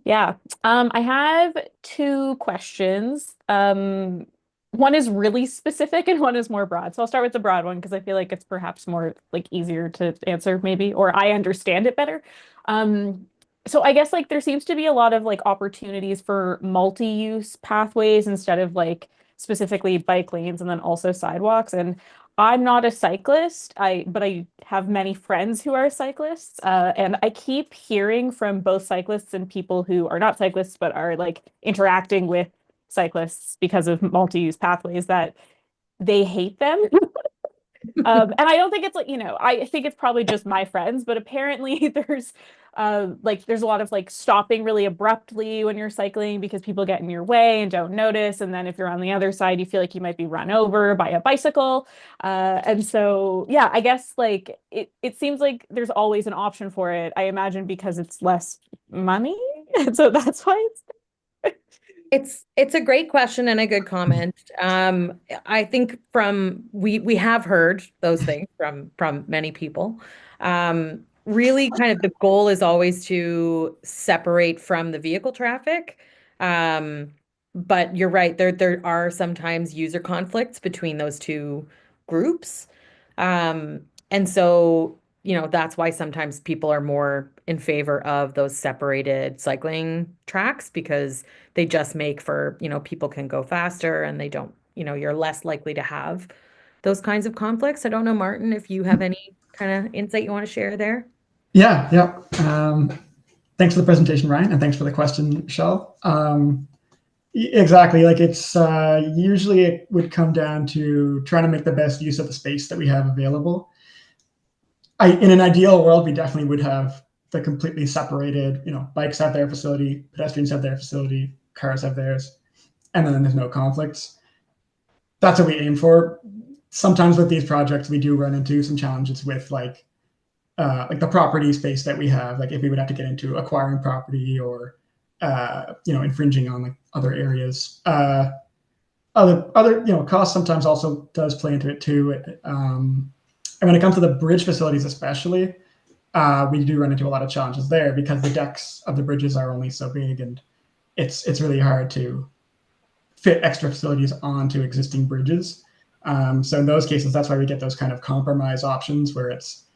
Yeah. I have two questions. One is really specific and one is more broad. So I'll start with the broad one because I feel like it's perhaps more like easier to answer maybe, or I understand it better. So I guess like there seems to be a lot of like opportunities for multi-use pathways instead of like specifically bike lanes and then also sidewalks. And I'm not a cyclist, but I have many friends who are cyclists, and I keep hearing from both cyclists and people who are not cyclists but are like interacting with cyclists because of multi-use pathways that they hate them. And I don't think it's like, I think it's probably just my friends, but apparently there's there's a lot of like stopping really abruptly when you're cycling because people get in your way and don't notice. And then if you're on the other side, you feel like you might be run over by a bicycle. And so, yeah, I guess like it seems like there's always an option for it. I imagine because it's less money. And so that's why It's a great question and a good comment. I think we have heard those things from many people. Really kind of the goal is always to separate from the vehicle traffic. But you're right, there are sometimes user conflicts between those two groups. And so, that's why sometimes people are more in favor of those separated cycling tracks because they just make for, people can go faster and they don't, you're less likely to have those kinds of conflicts. I don't know, Martin, if you have any kind of insight you want to share there. Yeah. Thanks for the presentation, Ryan, and thanks for the question, Michelle. Exactly. Like it's usually it would come down to trying to make the best use of the space that we have available. In an ideal world, we definitely would have the completely separated, bikes have their facility, pedestrians have their facility, cars have theirs, and then there's no conflicts. That's what we aim for. Sometimes with these projects, we do run into some challenges with like the property space that we have, like if we would have to get into acquiring property or infringing on like other areas. Other costs sometimes also does play into it too. And when it comes to the bridge facilities, especially, we do run into a lot of challenges there because the decks of the bridges are only so big, and it's really hard to fit extra facilities onto existing bridges. So in those cases, that's why we get those kind of compromise options where it's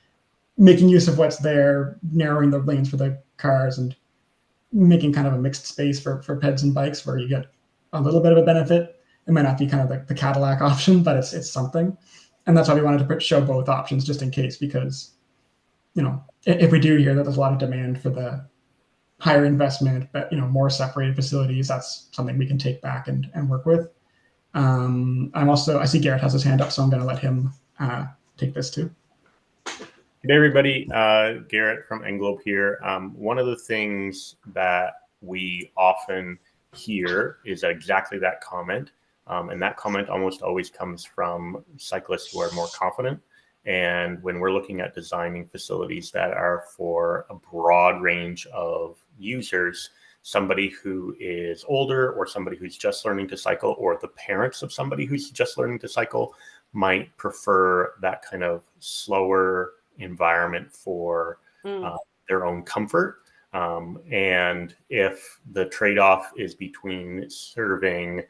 making use of what's there, narrowing the lanes for the cars, and making kind of a mixed space for peds and bikes where you get a little bit of a benefit. It might not be kind of the Cadillac option, but it's something. And that's why we wanted to show both options just in case, because, if we do hear that there's a lot of demand for the higher investment, but, more separated facilities, that's something we can take back and work with. I see Garrett has his hand up, so I'm going to let him take this too. Hey everybody, Garrett from Englobe here. One of the things that we often hear is exactly that comment. And that comment almost always comes from cyclists who are more confident. And when we're looking at designing facilities that are for a broad range of users, somebody who is older or somebody who's just learning to cycle or the parents of somebody who's just learning to cycle might prefer that kind of slower environment for their own comfort. And if the trade-off is between serving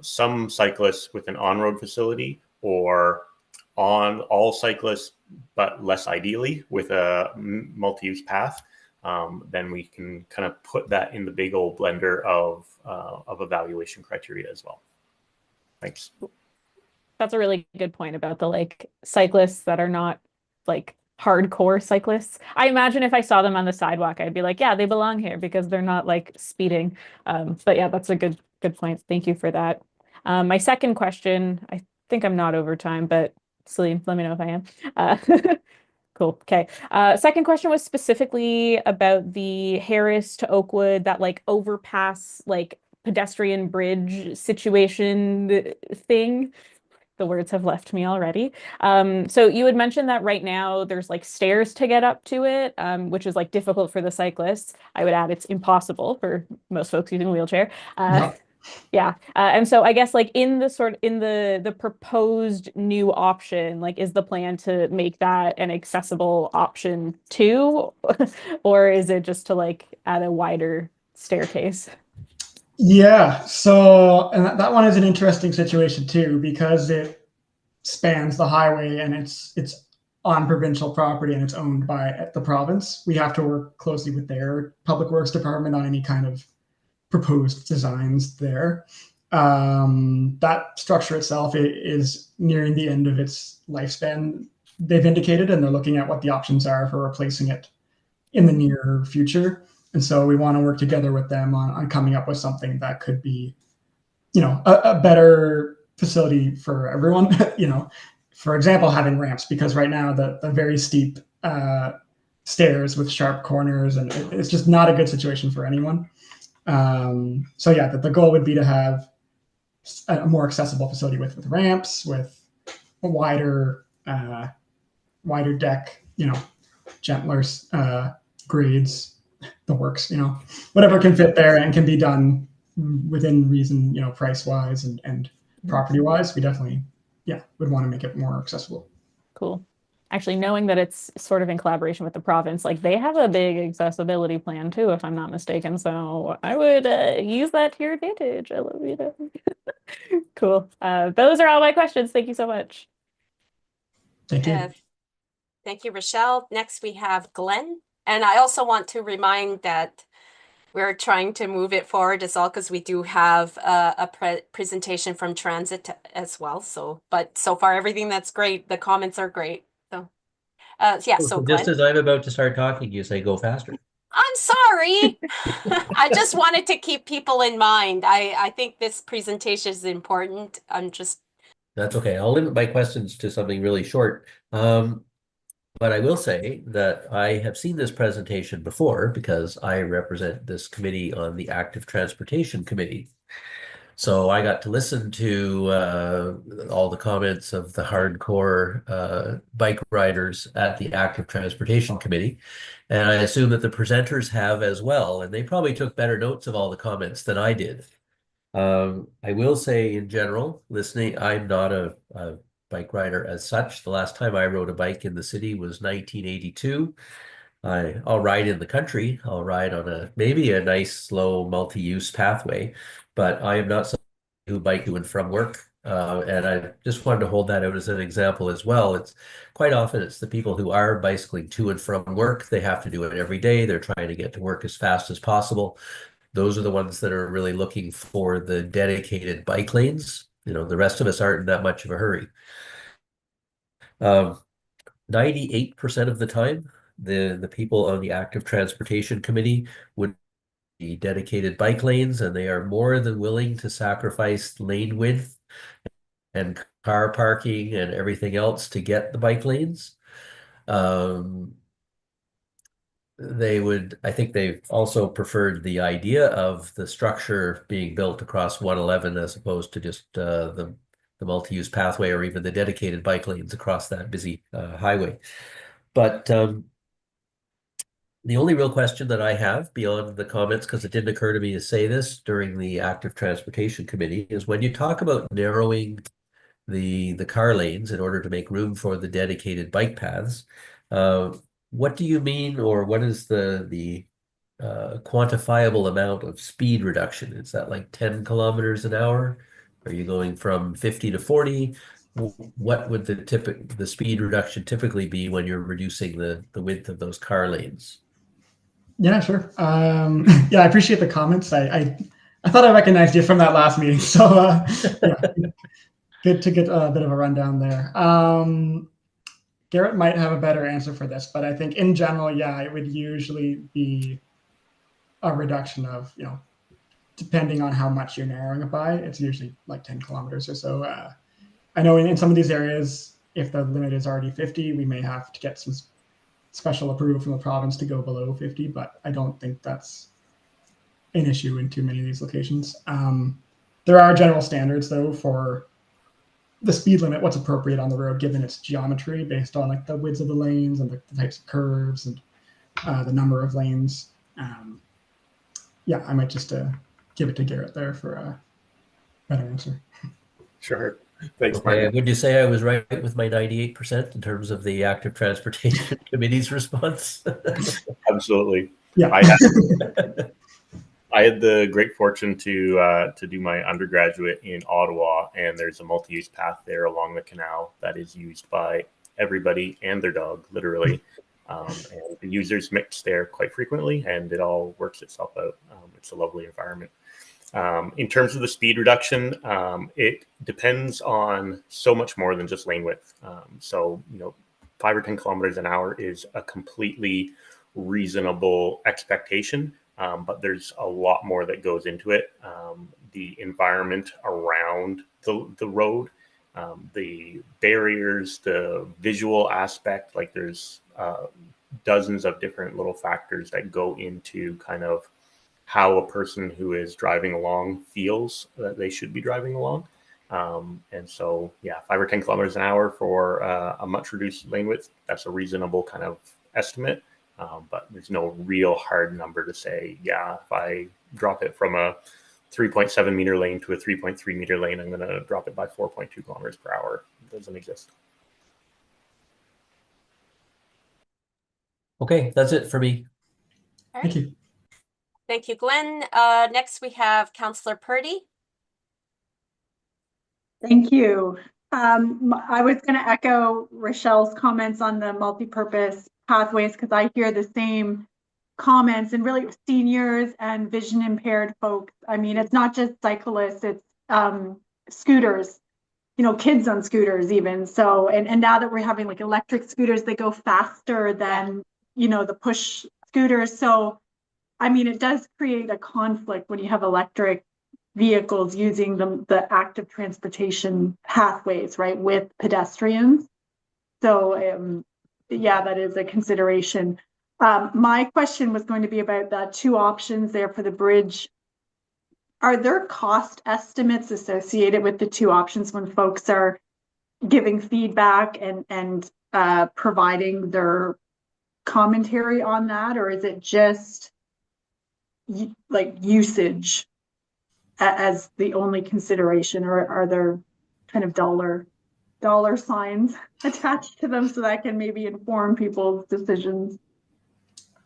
some cyclists with an on-road facility or on all cyclists, but less ideally with a multi-use path, then we can kind of put that in the big old blender of evaluation criteria as well. Thanks. That's a really good point about the cyclists that are not hardcore cyclists. I imagine if I saw them on the sidewalk, I'd be like, yeah, they belong here because they're not speeding. But yeah, that's a good point. Thank you for that. My second question, I think I'm not over time, but Celine, let me know if I am. Cool. Okay. Second question was specifically about the Harris to Oakwood, that overpass, pedestrian bridge situation thing. The words have left me already. So you had mentioned that right now there's stairs to get up to it, which is difficult for the cyclists. I would add it's impossible for most folks using a wheelchair. Yep. Yeah. And so I guess in the proposed new option, is the plan to make that an accessible option too? Or is it just to add a wider staircase? Yeah, so and that one is an interesting situation too because it spans the highway and it's on provincial property and it's owned by the province. We have to work closely with their public works department on any kind of proposed designs there. That structure itself is nearing the end of its lifespan, they've indicated, and they're looking at what the options are for replacing it in the near future. And so we want to work together with them on coming up with something that could be, a better facility for everyone. For example, having ramps, because right now the very steep stairs with sharp corners, and it's just not a good situation for anyone. So yeah, the goal would be to have a more accessible facility with ramps, with a wider deck, gentler grades, the works, whatever can fit there and can be done within reason, price wise and property wise, we definitely, would want to make it more accessible. Cool. Actually, knowing that it's sort of in collaboration with the province, like they have a big accessibility plan too, if I'm not mistaken. So I would use that to your advantage. I love you. Cool. Those are all my questions. Thank you so much. Thank you. Thank you, Rochelle. Next, we have Glenn. And I also want to remind that we're trying to move it forward as well because we do have a presentation from Transit as well. So, but so far, everything that's great. The comments are great. So, yeah, so just Glenn. as I'm about to start talking, you say go faster. I'm sorry. I just wanted to keep people in mind. I think this presentation is important. That's okay. I'll limit my questions to something really short. But I will say that I have seen this presentation before because I represent this committee on the Active Transportation Committee. So I got to listen to all the comments of the hardcore bike riders at the Active Transportation Committee. And I assume that the presenters have as well. And they probably took better notes of all the comments than I did. I will say in general, listening, I'm not a bike rider as such. The last time I rode a bike in the city was 1982. I'll ride in the country. I'll ride on maybe a nice slow multi-use pathway, but I am not someone who bike to and from work. And I just wanted to hold that out as an example as well. It's quite often it's the people who are bicycling to and from work. They have to do it every day. They're trying to get to work as fast as possible. Those are the ones that are really looking for the dedicated bike lanes. The rest of us aren't in that much of a hurry. 98% of the time, the people on the Active Transportation Committee would be dedicated bike lanes, and they are more than willing to sacrifice lane width and car parking and everything else to get the bike lanes. I think they've also preferred the idea of the structure being built across 111 as opposed to just the multi-use pathway or even the dedicated bike lanes across that busy highway. But the only real question that I have beyond the comments, because it didn't occur to me to say this during the Active Transportation Committee, is when you talk about narrowing the car lanes in order to make room for the dedicated bike paths, what do you mean, or what is the quantifiable amount of speed reduction? Is that like 10 kilometers an hour? Are you going from 50 to 40? What would the speed reduction typically be when you're reducing the width of those car lanes? Yeah, sure. I appreciate the comments. I thought I recognized you from that last meeting, so good to get a bit of a rundown there. Garrett might have a better answer for this, but I think in general, it would usually be a reduction of, depending on how much you're narrowing it by, it's usually like 10 kilometers or so. I know in some of these areas, if the limit is already 50, we may have to get some special approval from the province to go below 50, but I don't think that's an issue in too many of these locations. There are general standards, though, for the speed limit, what's appropriate on the road, given its geometry, based on like the widths of the lanes and the types of curves and the number of lanes. I might just give it to Garrett there for a better answer. Sure. Thanks, Okay. Martin. Would you say I was right with my 98% in terms of the Active Transportation Committee's response? Absolutely. Yeah. I had the great fortune to do my undergraduate in Ottawa, and there's a multi-use path there along the canal that is used by everybody and their dog, literally. And the users mix there quite frequently, and it all works itself out. It's a lovely environment. In terms of the speed reduction, it depends on so much more than just lane width. 5 or 10 kilometers an hour is a completely reasonable expectation. But there's a lot more that goes into it. The environment around the road, the barriers, the visual aspect, like there's dozens of different little factors that go into kind of how a person who is driving along feels that they should be driving along. 5 or 10 kilometers an hour for a much reduced lane width, that's a reasonable kind of estimate. But there's no real hard number to say, if I drop it from a 3.7 meter lane to a 3.3 meter lane, I'm going to drop it by 4.2 kilometers per hour. It doesn't exist. Okay, that's it for me. All Thank right. you. Thank you, Glenn. Next we have Councillor Purdy. Thank you. I was going to echo Rochelle's comments on the multi-purpose pathways because I hear the same comments, and really seniors and vision impaired folks. I mean, it's not just cyclists, it's scooters, you know, kids on scooters even. So, and now that we're having like electric scooters, they go faster than, you know, the push scooters. So, I mean, it does create a conflict when you have electric vehicles using the active transportation pathways, right, with pedestrians. So, yeah, that is a consideration. My question was going to be about the two options there for the bridge. Are there cost estimates associated with the two options when folks are giving feedback and providing their commentary on that, or is it just like usage as the only consideration, or are there kind of dollar signs attached to them so that can maybe inform people's decisions?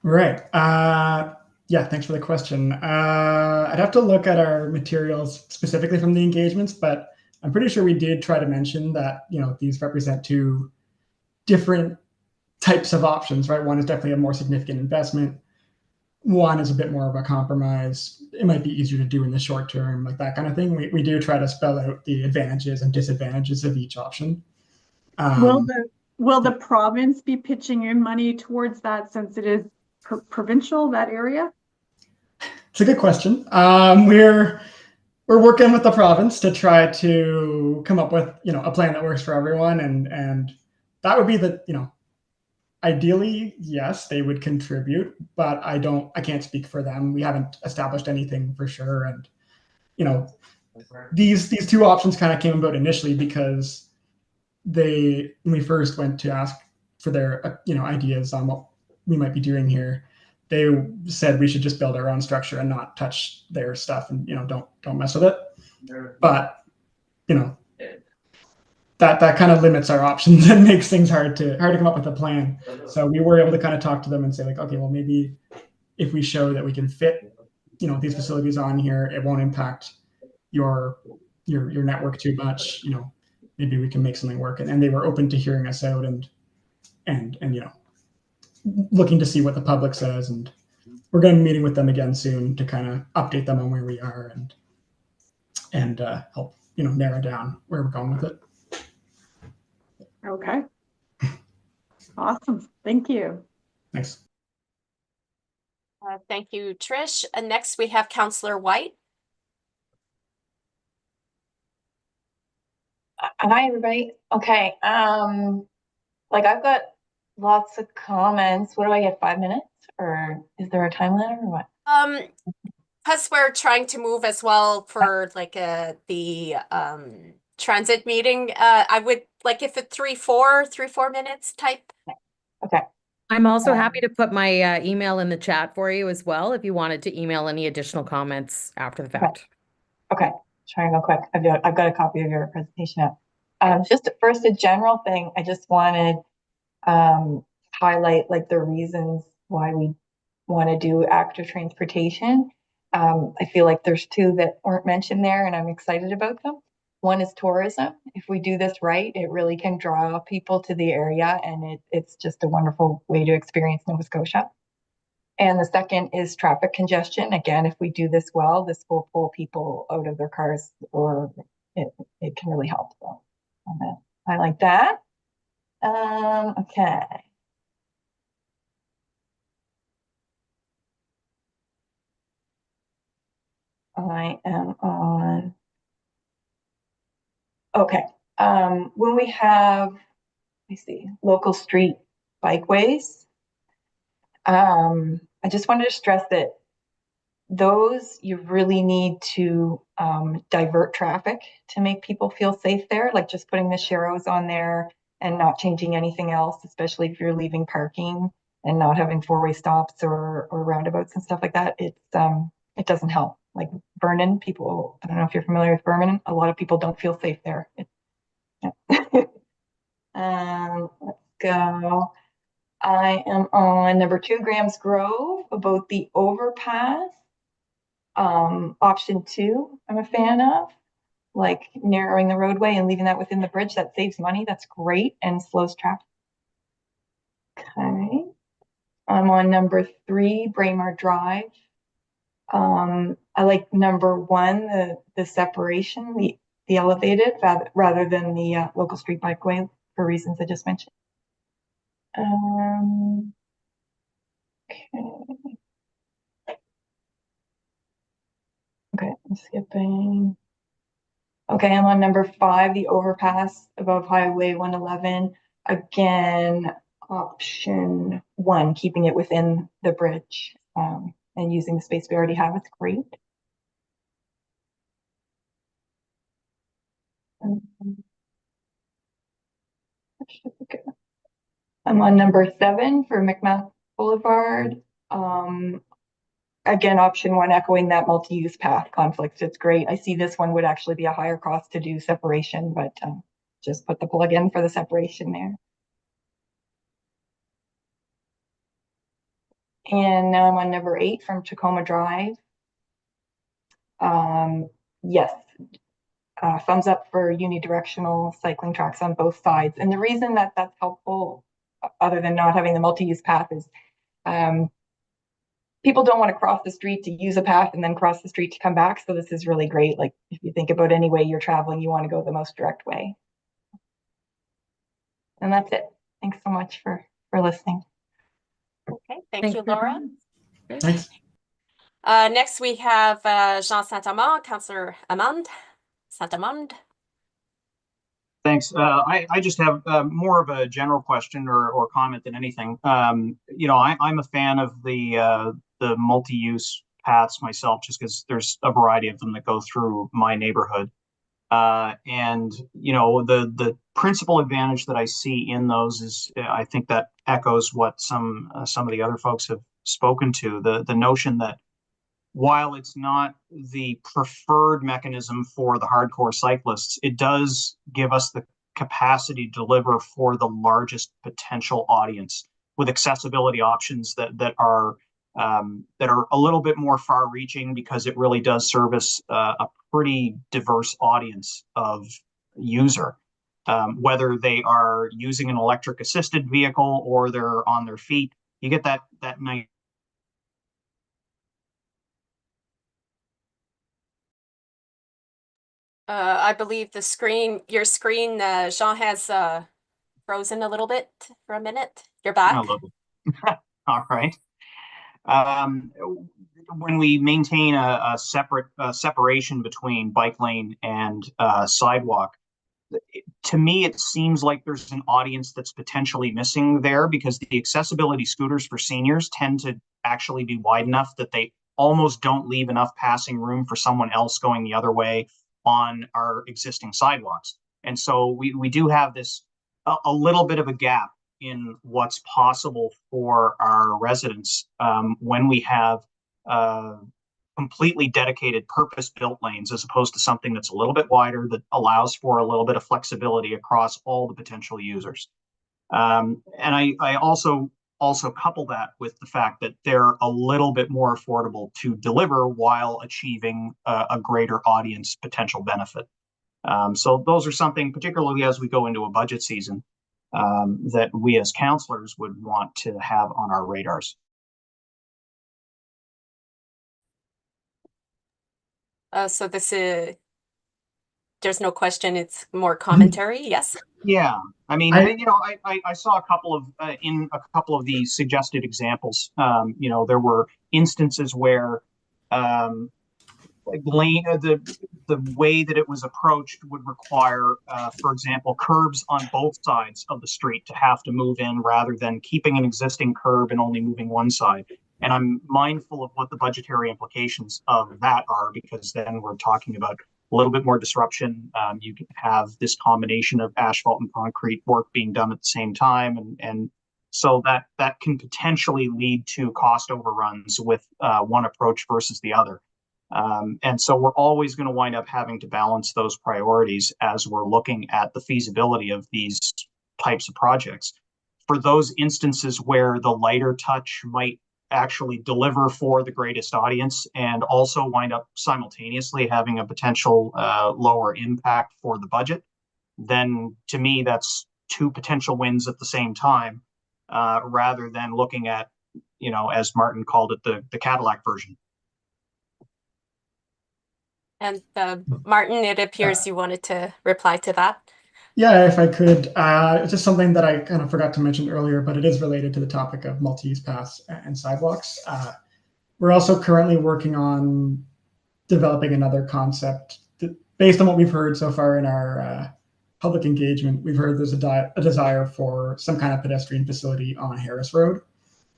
Right. Yeah, thanks for the question. I'd have to look at our materials specifically from the engagements, but I'm pretty sure we did try to mention that, you know, these represent two different types of options, right? One is definitely a more significant investment. One is a bit more of a compromise. It might be easier to do in the short term, like that kind of thing. We do try to spell out the advantages and disadvantages of each option. Will the province be pitching in money towards that since it is provincial, that area? It's a good question. We're working with the province to try to come up with, you know, a plan that works for everyone, and that would be the, you know, ideally, yes, they would contribute, but I can't speak for them. We haven't established anything for sure, and you know, these two options kind of came about initially because when we first went to ask for their you know, ideas on what we might be doing here, they said we should just build our own structure and not touch their stuff, and you know, don't mess with it. But you know, that kind of limits our options and makes things hard to come up with a plan. So we were able to kind of talk to them and say like, okay, well, maybe if we show that we can fit, you know, these facilities on here, it won't impact your network too much. You know, maybe we can make something work. And they were open to hearing us out and you know, looking to see what the public says. And we're going to be meeting with them again soon to kind of update them on where we are and help, you know, narrow down where we're going with it. Okay. Awesome. Thank you. Thanks. Thank you, Trish. And next we have Councillor White. Hi, everybody. Okay. Like I've got lots of comments. What do I get? 5 minutes, or is there a time limit, or what? Because we're trying to move as well for like the transit meeting. I would like if it's 3-4 minutes type. Okay. I'm also happy to put my email in the chat for you as well if you wanted to email any additional comments after the fact. Okay. Try and go quick. I've got a copy of your presentation now. Just first, a general thing. I just wanted highlight like the reasons why we want to do active transportation. I feel like there's two that weren't mentioned there, and I'm excited about them. One is tourism. If we do this right, it really can draw people to the area, and it's just a wonderful way to experience Nova Scotia. And the second is traffic congestion. Again, if we do this well, this will pull people out of their cars, or it can really help. So I like that. Okay. I am on. Okay. When we have, let me see, local street bikeways, I just wanted to stress that those you really need to divert traffic to make people feel safe there, like just putting the sharrows on there and not changing anything else, especially if you're leaving parking and not having four-way stops or roundabouts and stuff like that. It doesn't help. like Vernon, people, I don't know if you're familiar with Vernon, a lot of people don't feel safe there. Let's go. I am on number 2, Grams Grove, about the overpass. Option 2, I'm a fan of, like narrowing the roadway and leaving that within the bridge. That saves money. That's great and slows traffic. Okay. I'm on number 3, Braemar Drive. I like number 1, the separation, the elevated rather than the local street bikeway for reasons I just mentioned. Okay, I'm skipping. Okay, I'm on number 5, the overpass above Highway 111. Again, option 1, keeping it within the bridge and using the space we already have. It's great. I'm on number 7 for McMath Boulevard. Again, option 1, echoing that multi-use path conflict. It's great. I see this one would actually be a higher cost to do separation, but just put the plug in for the separation there. And now I'm on number 8 from Tacoma Drive. Yes, thumbs up for unidirectional cycling tracks on both sides. And the reason that that's helpful, other than not having the multi-use path, is people don't want to cross the street to use a path and then cross the street to come back. So this is really great. Like if you think about any way you're traveling, you want to go the most direct way. And that's it. Thanks so much for listening. Okay, thank you, Laura. Thanks. Next, we have Jean Saint-Amand, Councillor Amand. Saint-Amand. Thanks. I just have more of a general question or comment than anything. You know, I'm a fan of the multi-use paths myself, just because there's a variety of them that go through my neighborhood. And you know, the principal advantage that I see in those is, I think that echoes what some of the other folks have spoken to, the notion that while it's not the preferred mechanism for the hardcore cyclists, it does give us the capacity to deliver for the largest potential audience with accessibility options that are a little bit more far-reaching, because it really does service a pretty diverse audience of user, whether they are using an electric assisted vehicle or they're on their feet. You get that nice. I believe your screen, Jean, has frozen a little bit for a minute. You're back. All right. When we maintain a separation between bike lane and sidewalk, to me, it seems like there's an audience that's potentially missing there, because the accessibility scooters for seniors tend to actually be wide enough that they almost don't leave enough passing room for someone else going the other way on our existing sidewalks. And so we do have this a little bit of a gap in what's possible for our residents when we have completely dedicated purpose-built lanes, as opposed to something that's a little bit wider that allows for a little bit of flexibility across all the potential users. And I also couple that with the fact that they're a little bit more affordable to deliver while achieving a greater audience potential benefit. So those are something, particularly as we go into a budget season, that we as councillors would want to have on our radars. So there's no question, it's more commentary, yes? Yeah, I mean, you know, I saw a couple of the suggested examples. You know, there were instances where the way that it was approached would require, for example, curbs on both sides of the street to have to move in, rather than keeping an existing curb and only moving one side. And I'm mindful of what the budgetary implications of that are, because then we're talking about a little bit more disruption. You can have this combination of asphalt and concrete work being done at the same time, and so that can potentially lead to cost overruns with one approach versus the other. And so we're always going to wind up having to balance those priorities as we're looking at the feasibility of these types of projects. For those instances where the lighter touch might actually deliver for the greatest audience and also wind up simultaneously having a potential lower impact for the budget, then to me, that's two potential wins at the same time, rather than looking at, as Martin called it, the Cadillac version. And Martin, it appears you wanted to reply to that. Yeah, if I could, it's just something that I kind of forgot to mention earlier, but it is related to the topic of multi-use paths and sidewalks. We're also currently working on developing another concept that, based on what we've heard so far in our public engagement. We've heard there's a desire for some kind of pedestrian facility on Harris Road.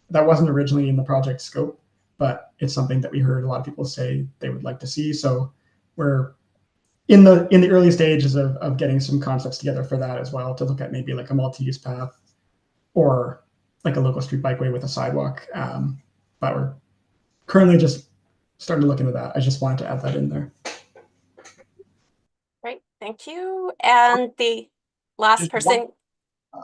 That wasn't originally in the project scope, but it's something that we heard a lot of people say they would like to see. So we're in the early stages of getting some concepts together for that as well, to look at maybe like a multi-use path or like a local street bikeway with a sidewalk. But we're currently just starting to look into that. I just wanted to add that in there. Great, thank you. And the last person.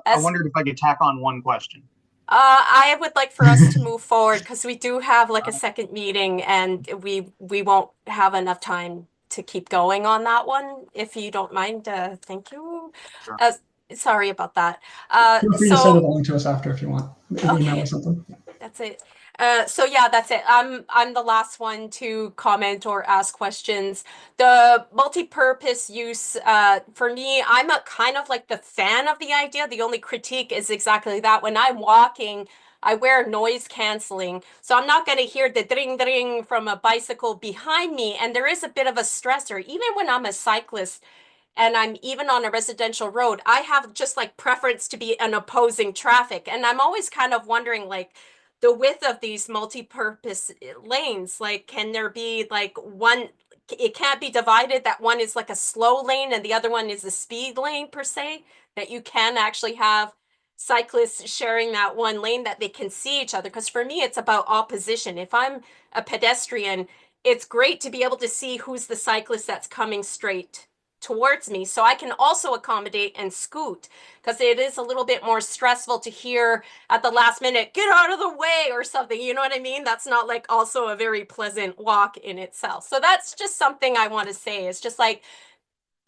I wondered if I could tack on one question. I would like for us to move forward because we do have like a second meeting and we won't have enough time to keep going on that one. If you don't mind, thank you. Sure. Sorry about that. Feel free to send it along to us after if you want, an email or something. That's it. So yeah, that's it. I'm the last one to comment or ask questions. The multi-purpose use, for me, I'm a kind of like the fan of the idea. The only critique is exactly that. When I'm walking, I wear noise canceling, so I'm not going to hear the dring dring from a bicycle behind me. And there is a bit of a stressor, even when I'm a cyclist and I'm even on a residential road, I have just like preference to be an opposing traffic. And I'm always kind of wondering, like, the width of these multi-purpose lanes, like, can there be like one, it can't be divided that one is like a slow lane and the other one is a speed lane per se, that you can actually have cyclists sharing that one lane that they can see each other. Because for me, it's about opposition. If I'm a pedestrian, it's great to be able to see who's the cyclist that's coming straight towards me, so I can also accommodate and scoot, because it is a little bit more stressful to hear at the last minute, get out of the way or something, you know what I mean? That's not like also a very pleasant walk in itself. So that's just something I want to say. It's just like,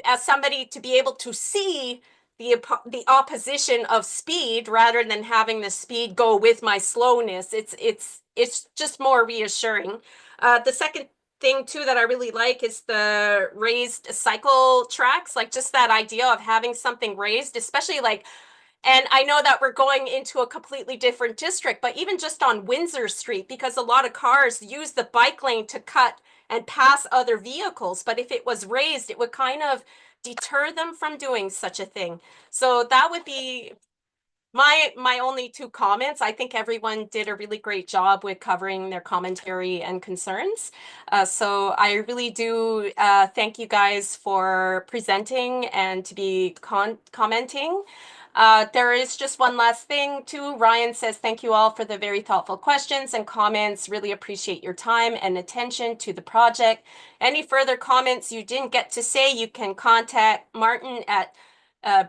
as somebody, to be able to see the opposition of speed rather than having the speed go with my slowness, it's just more reassuring. The second thing too that I really like is the raised cycle tracks, like just that idea of having something raised, especially like, and I know that we're going into a completely different district, but even just on Windsor Street, because a lot of cars use the bike lane to cut and pass other vehicles. But if it was raised, it would kind of deter them from doing such a thing. So that would be my only two comments. I think everyone did a really great job with covering their commentary and concerns. So I really do thank you guys for presenting and to be commenting. There is just one last thing too. Ryan says, thank you all for the very thoughtful questions and comments. Really appreciate your time and attention to the project. Any further comments you didn't get to say, you can contact Martin at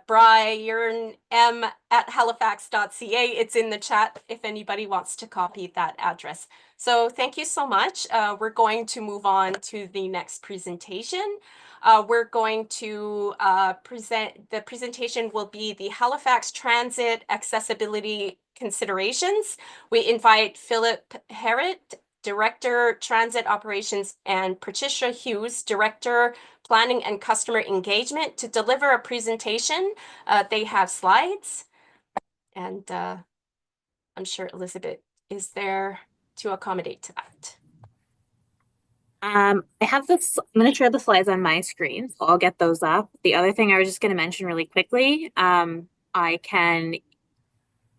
briarm@halifax.ca. It's in the chat if anybody wants to copy that address. So thank you so much. We're going to move on to the next presentation. We're going to the presentation will be the Halifax Transit Accessibility Considerations. We invite Philip Herritt, Director, Transit Operations, and Patricia Hughes, Director, Planning and Customer Engagement, to deliver a presentation. They have slides, and I'm sure Elizabeth is there to accommodate to that. I have this, I'm going to share the slides on my screen, so I'll get those up. The other thing I was just going to mention really quickly, I can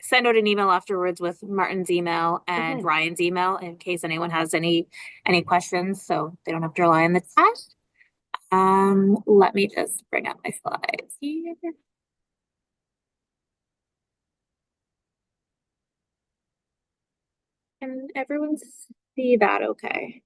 send out an email afterwards with Martin's email and Ryan's email in case anyone has any questions, so they don't have to rely on the chat. Let me just bring up my slides here. Can everyone see that okay?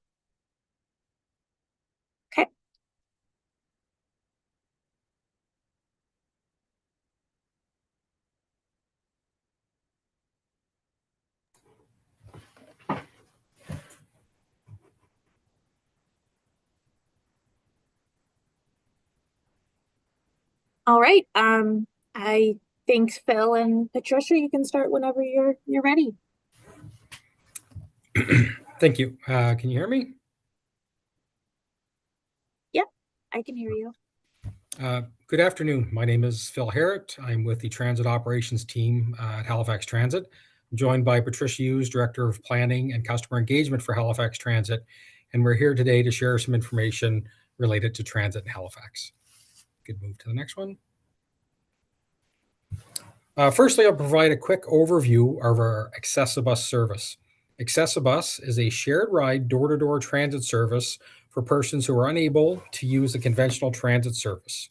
All right. I think Phil and Patricia, you can start whenever you're ready. Thank you. Can you hear me? Yep, I can hear you. Good afternoon. My name is Phil Harrett. I'm with the Transit Operations team at Halifax Transit. I'm joined by Patricia Hughes, Director of Planning and Customer Engagement for Halifax Transit. And we're here today to share some information related to transit in Halifax. Could move to the next one. Firstly, I'll provide a quick overview of our Accessibus service. Accessibus is a shared ride door-to-door transit service for persons who are unable to use the conventional transit service.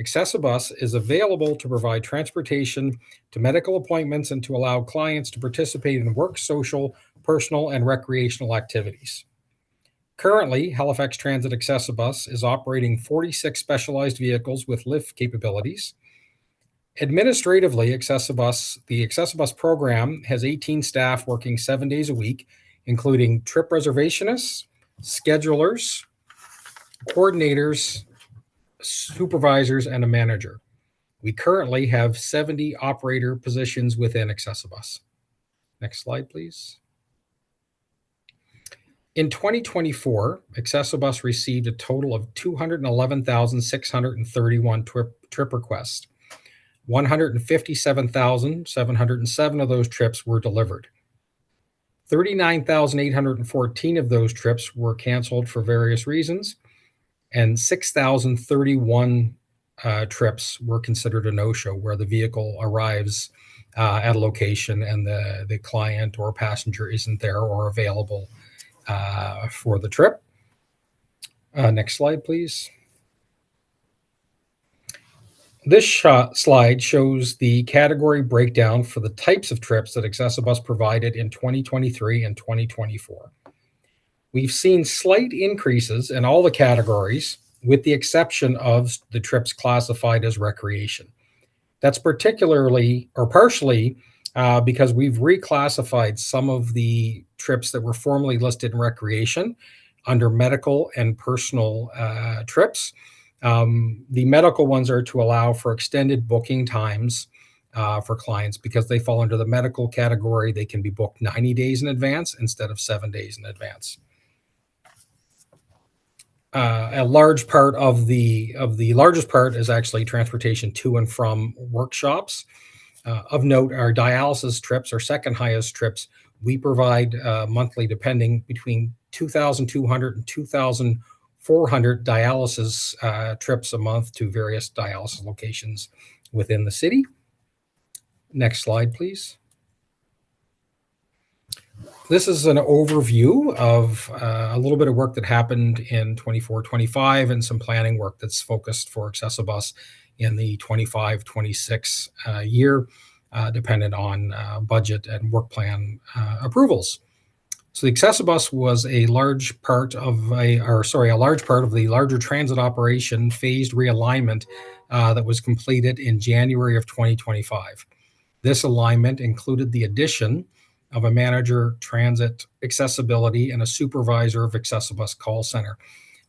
Accessibus is available to provide transportation to medical appointments and to allow clients to participate in work, social, personal, and recreational activities. Currently, Halifax Transit Accessibus is operating 46 specialized vehicles with lift capabilities. Administratively, the Accessibus program has 18 staff working 7 days a week, including trip reservationists, schedulers, coordinators, supervisors, and a manager. We currently have 70 operator positions within Accessibus. Next slide, please. In 2024, Accessibus received a total of 211,631 trip requests. 157,707 of those trips were delivered. 39,814 of those trips were canceled for various reasons, and 6,031 trips were considered a no-show, where the vehicle arrives at a location and the client or passenger isn't there or available for the trip. Next slide, please. This slide shows the category breakdown for the types of trips that Accessibus provided in 2023 and 2024. We've seen slight increases in all the categories, with the exception of the trips classified as recreation. That's particularly or partially because we've reclassified some of the trips that were formerly listed in recreation under medical and personal trips. The medical ones are to allow for extended booking times for clients because they fall under the medical category. They can be booked 90 days in advance instead of 7 days in advance. A large part of the largest part is actually transportation to and from workshops. Of note, our dialysis trips, our second highest trips, we provide monthly, depending between 2,200 and 2,400 dialysis trips a month to various dialysis locations within the city. Next slide, please. This is an overview of a little bit of work that happened in 24-25 and some planning work that's focused for Accessibus in the 25-26 year, dependent on budget and work plan approvals. So the Accessibus was a large part of the larger transit operation phased realignment that was completed in January of 2025. This alignment included the addition of a manager, transit accessibility, and a supervisor of Accessibus call center.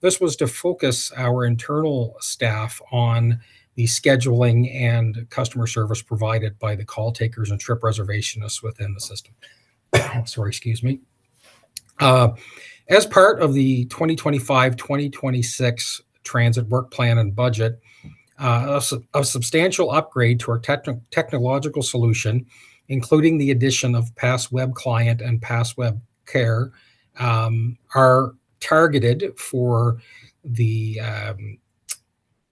This was to focus our internal staff on the scheduling and customer service provided by the call takers and trip reservationists within the system. Sorry, excuse me. As part of the 2025-2026 transit work plan and budget, a substantial upgrade to our technological solution, including the addition of PassWeb Client and PassWeb Care, are targeted for the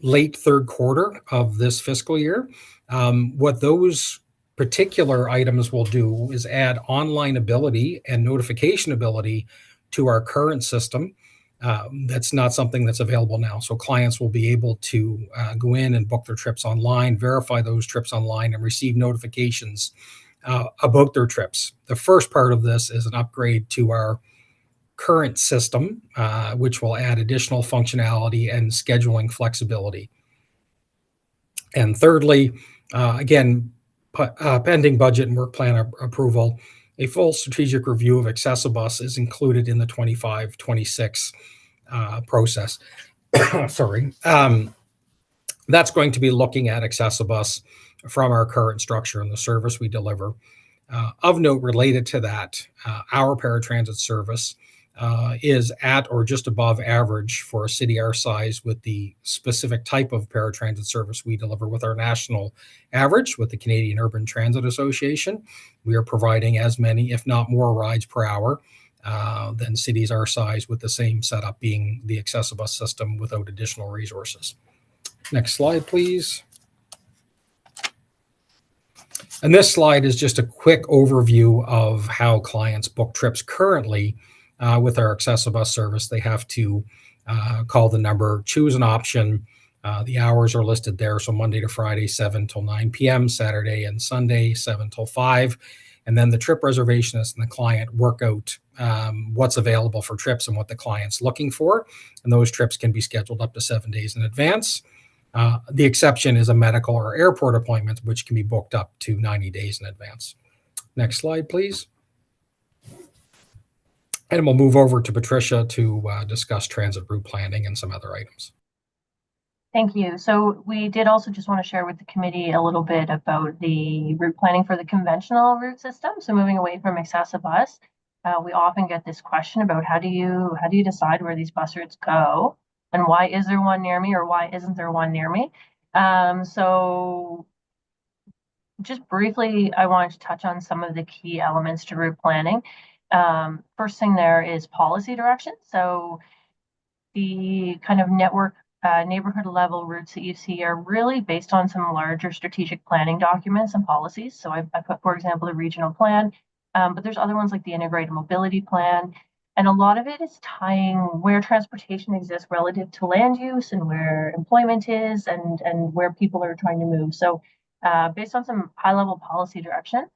late third quarter of this fiscal year. What those particular items will do is add online ability and notification ability to our current system. That's not something that's available now. So clients will be able to go in and book their trips online, verify those trips online, and receive notifications about their trips. The first part of this is an upgrade to our current system, which will add additional functionality and scheduling flexibility. And thirdly, again, pending budget and work plan approval, a full strategic review of Accessibus is included in the 25-26 process. Sorry. That's going to be looking at Accessibus from our current structure and the service we deliver. Of note related to that, our paratransit service is at or just above average for a city our size with the specific type of paratransit service we deliver with our national average with the Canadian Urban Transit Association. We are providing as many, if not more, rides per hour than cities our size with the same setup being the Accessibus system without additional resources. Next slide, please. And this slide is just a quick overview of how clients book trips currently with our Accessibus service. They have to call the number, choose an option. The hours are listed there. So Monday to Friday, 7 till 9 p.m., Saturday and Sunday, 7 till 5. And then the trip reservationist and the client work out what's available for trips and what the client's looking for. And those trips can be scheduled up to 7 days in advance. The exception is a medical or airport appointment, which can be booked up to 90 days in advance. Next slide, please. And we'll move over to Patricia to discuss transit route planning and some other items. Thank you. So we did also just want to share with the committee a little bit about the route planning for the conventional route system. So moving away from Accessibus, we often get this question about how do you decide where these bus routes go? And why is there one near me or why isn't there one near me? So just briefly, I wanted to touch on some of the key elements to route planning. First thing there is policy direction. So the kind of network neighborhood level routes that you see are really based on some larger strategic planning documents and policies. So I put, for example, the regional plan, but there's other ones like the integrated mobility plan. And a lot of it is tying where transportation exists relative to land use and where employment is and where people are trying to move. So based on some high level policy direction.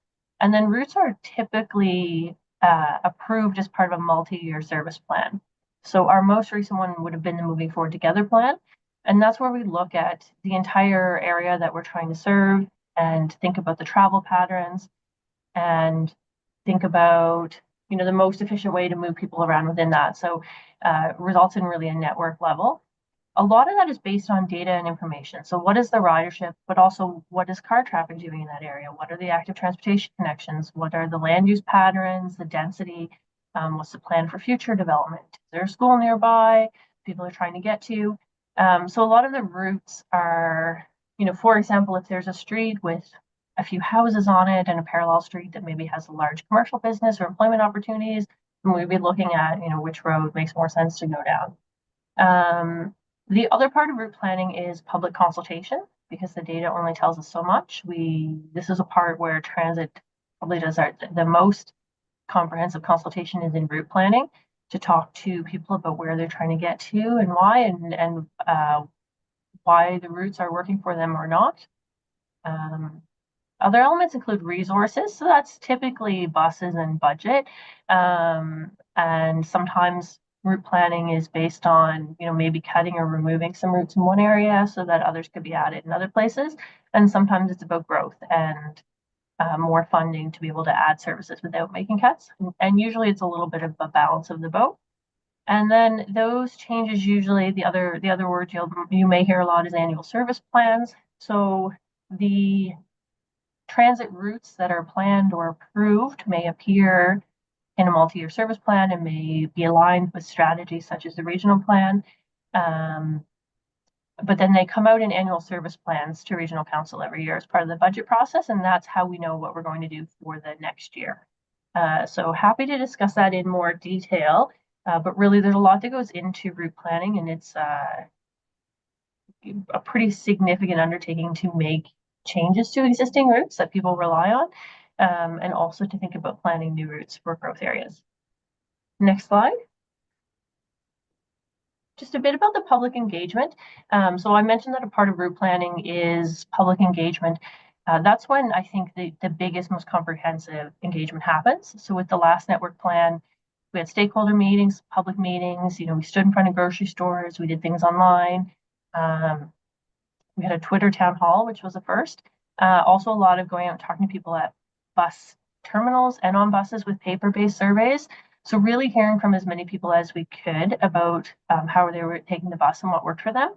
And then routes are typically approved as part of a multi-year service plan. So our most recent one would have been the Moving Forward Together plan. And that's where we look at the entire area that we're trying to serve and think about the travel patterns and think about the most efficient way to move people around within that. So results in really a network level. A lot of that is based on data and information. So what is the ridership, but also what is car traffic doing in that area? What are the active transportation connections? What are the land use patterns, the density? What's the plan for future development? Is there a school nearby people are trying to get to? So a lot of the routes are, for example, if there's a street with a few houses on it and a parallel street that maybe has a large commercial business or employment opportunities, then we'd be looking at, which road makes more sense to go down. The other part of route planning is public consultation, because the data only tells us so much. This is a part where transit probably does the most comprehensive consultation is in route planning to talk to people about where they're trying to get to and why, and why the routes are working for them or not. Other elements include resources. So that's typically buses and budget. And sometimes route planning is based on, maybe cutting or removing some routes in one area so that others could be added in other places. And sometimes it's about growth and more funding to be able to add services without making cuts. And usually it's a little bit of a balance of the both. And then those changes, usually the other word you may hear a lot is annual service plans. So the transit routes that are planned or approved may appear in a multi-year service plan and may be aligned with strategies such as the regional plan. But then they come out in annual service plans to regional council every year as part of the budget process. And that's how we know what we're going to do for the next year. So happy to discuss that in more detail. But really, there's a lot that goes into route planning, and it's a pretty significant undertaking to make changes to existing routes that people rely on, and also to think about planning new routes for growth areas. Next slide. Just a bit about the public engagement. So I mentioned that a part of route planning is public engagement. That's when I think the biggest, most comprehensive engagement happens. So with the last network plan, we had stakeholder meetings, public meetings, we stood in front of grocery stores, we did things online. We had a Twitter town hall, which was a first. Also a lot of going out and talking to people at bus terminals and on buses with paper-based surveys. So really hearing from as many people as we could about how they were taking the bus and what worked for them.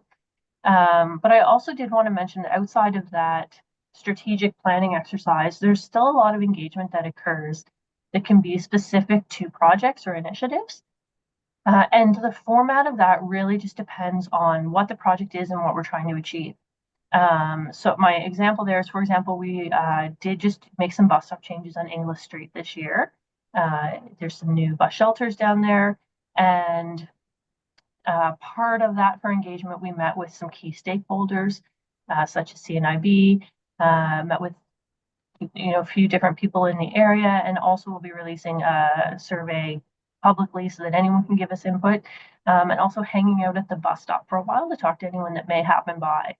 But I also did want to mention that outside of that strategic planning exercise, there's still a lot of engagement that occurs that can be specific to projects or initiatives. And the format of that really just depends on what the project is and what we're trying to achieve. So my example there is, for example, we did just make some bus stop changes on Inglis Street this year. There's some new bus shelters down there, and part of that for engagement, we met with some key stakeholders, such as CNIB, met with a few different people in the area, and also we'll be releasing a survey publicly so that anyone can give us input, and also hanging out at the bus stop for a while to talk to anyone that may happen by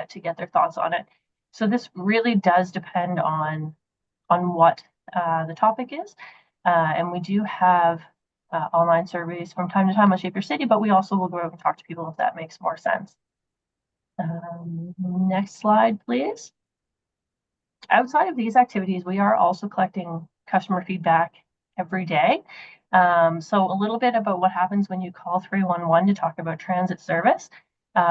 to get their thoughts on it. So this really does depend on what the topic is, and we do have online surveys from time to time on Shape Your City, but we also will go out and talk to people if that makes more sense. Next slide, please. Outside of these activities, we are also collecting customer feedback every day. So a little bit about what happens when you call 311 to talk about transit service.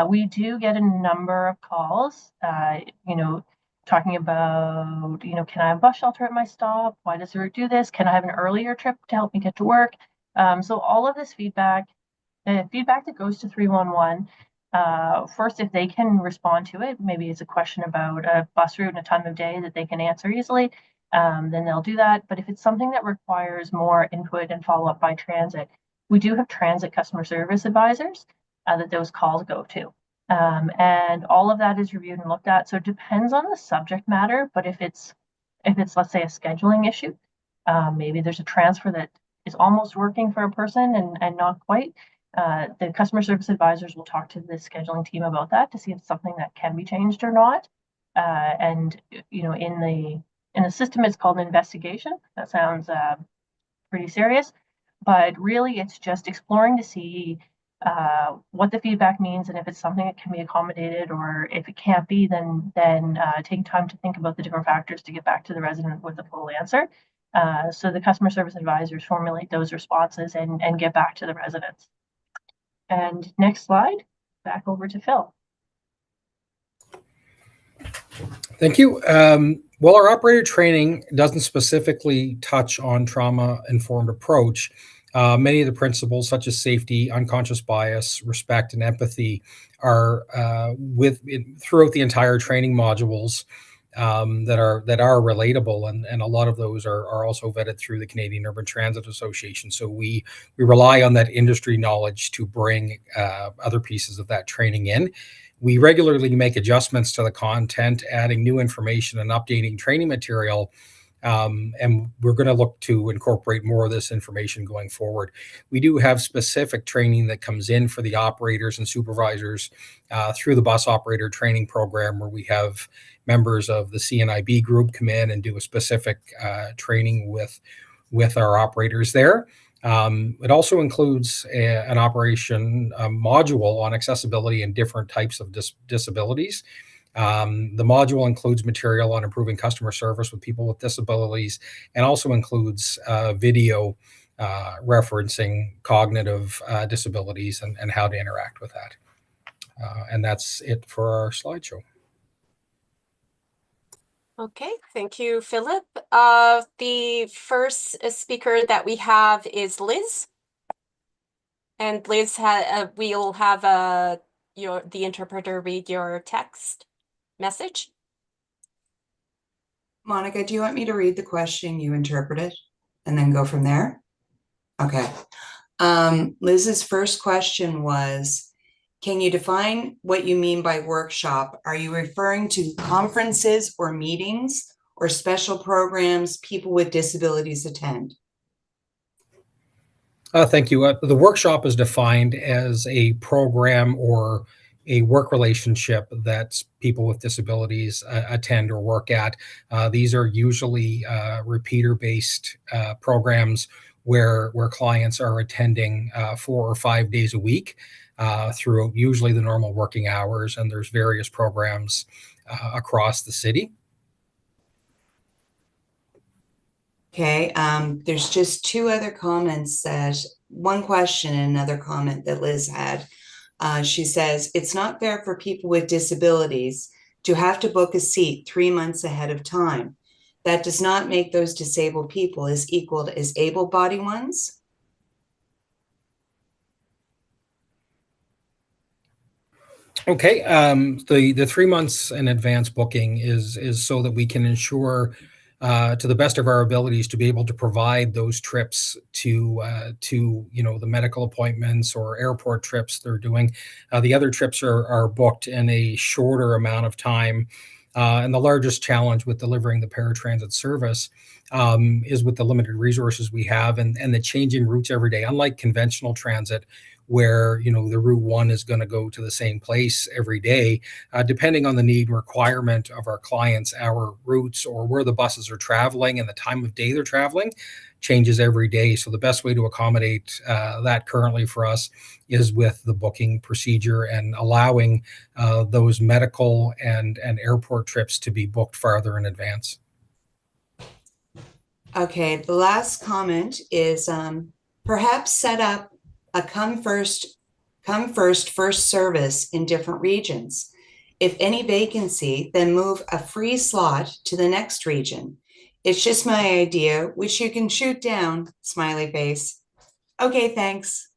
We do get a number of calls, talking about, can I have a bus shelter at my stop? Why does the route do this? Can I have an earlier trip to help me get to work? So all of this feedback that goes to 311, first, if they can respond to it, maybe it's a question about a bus route and a time of day that they can answer easily, then they'll do that. But if it's something that requires more input and follow-up by transit, we do have transit customer service advisors that those calls go to. And all of that is reviewed and looked at. So it depends on the subject matter, but if it's, let's say, a scheduling issue, maybe there's a transfer that is almost working for a person and not quite, the customer service advisors will talk to the scheduling team about that to see if it's something that can be changed or not. And in the system, it's called an investigation. That sounds pretty serious, but really it's just exploring to see what the feedback means, and if it's something that can be accommodated, or if it can't be, then taking time to think about the different factors to get back to the resident with a full answer. So the customer service advisors formulate those responses and get back to the residents. And next slide, back over to Phil. Thank you. While our operator training doesn't specifically touch on trauma-informed approach, many of the principles such as safety, unconscious bias, respect, and empathy are throughout the entire training modules that are relatable, and a lot of those are also vetted through the Canadian Urban Transit Association. So we rely on that industry knowledge to bring other pieces of that training in. We regularly make adjustments to the content, adding new information and updating training material. And we're going to look to incorporate more of this information going forward. We do have specific training that comes in for the operators and supervisors through the bus operator training program, where we have members of the CNIB group come in and do a specific training with our operators there. It also includes an operation module on accessibility and different types of disabilities. The module includes material on improving customer service with people with disabilities, and also includes video referencing cognitive disabilities and how to interact with that. And that's it for our slideshow. Okay, thank you, Philip. The first speaker that we have is Liz. And Liz, we'll have the interpreter read your text message. Monica, do you want me to read the question you interpreted and then go from there? Okay. Liz's first question was, can you define what you mean by workshop? Are you referring to conferences or meetings or special programs people with disabilities attend? Thank you. The workshop is defined as a program or a work relationship that people with disabilities attend or work at. These are usually repeater-based programs where clients are attending 4 or 5 days a week through usually the normal working hours, and there's various programs across the city. Okay, there's just 2 other comments, one question and another comment that Liz had. She says, it's not fair for people with disabilities to have to book a seat 3 months ahead of time. That does not make those disabled people as equal as able-bodied ones. Okay, the 3 months in advance booking is so that we can ensure to the best of our abilities to be able to provide those trips to the medical appointments or airport trips they're doing. The other trips are booked in a shorter amount of time. And the largest challenge with delivering the paratransit service is with the limited resources we have and the changing routes every day. Unlike conventional transit, where the Route 1 is going to go to the same place every day, depending on the need and requirement of our clients, our routes or where the buses are traveling and the time of day they're traveling changes every day. So the best way to accommodate that currently for us is with the booking procedure and allowing those medical and airport trips to be booked farther in advance. Okay, the last comment is perhaps set up a come first, first service in different regions. If any vacancy, then move a free slot to the next region. It's just my idea, which you can shoot down, smiley face. Okay, thanks.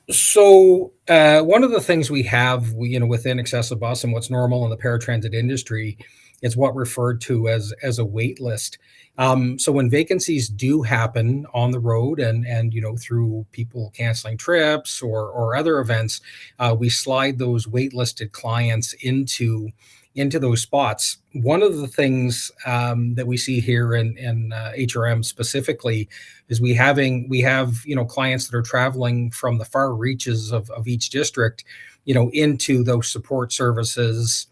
So one of the things we have, within Accessibus and what's normal in the paratransit industry is what referred to as a wait list. So when vacancies do happen on the road and through people canceling trips or other events, we slide those waitlisted clients into those spots. One of the things that we see here in HRM specifically is we have clients that are traveling from the far reaches of each district, into those support services,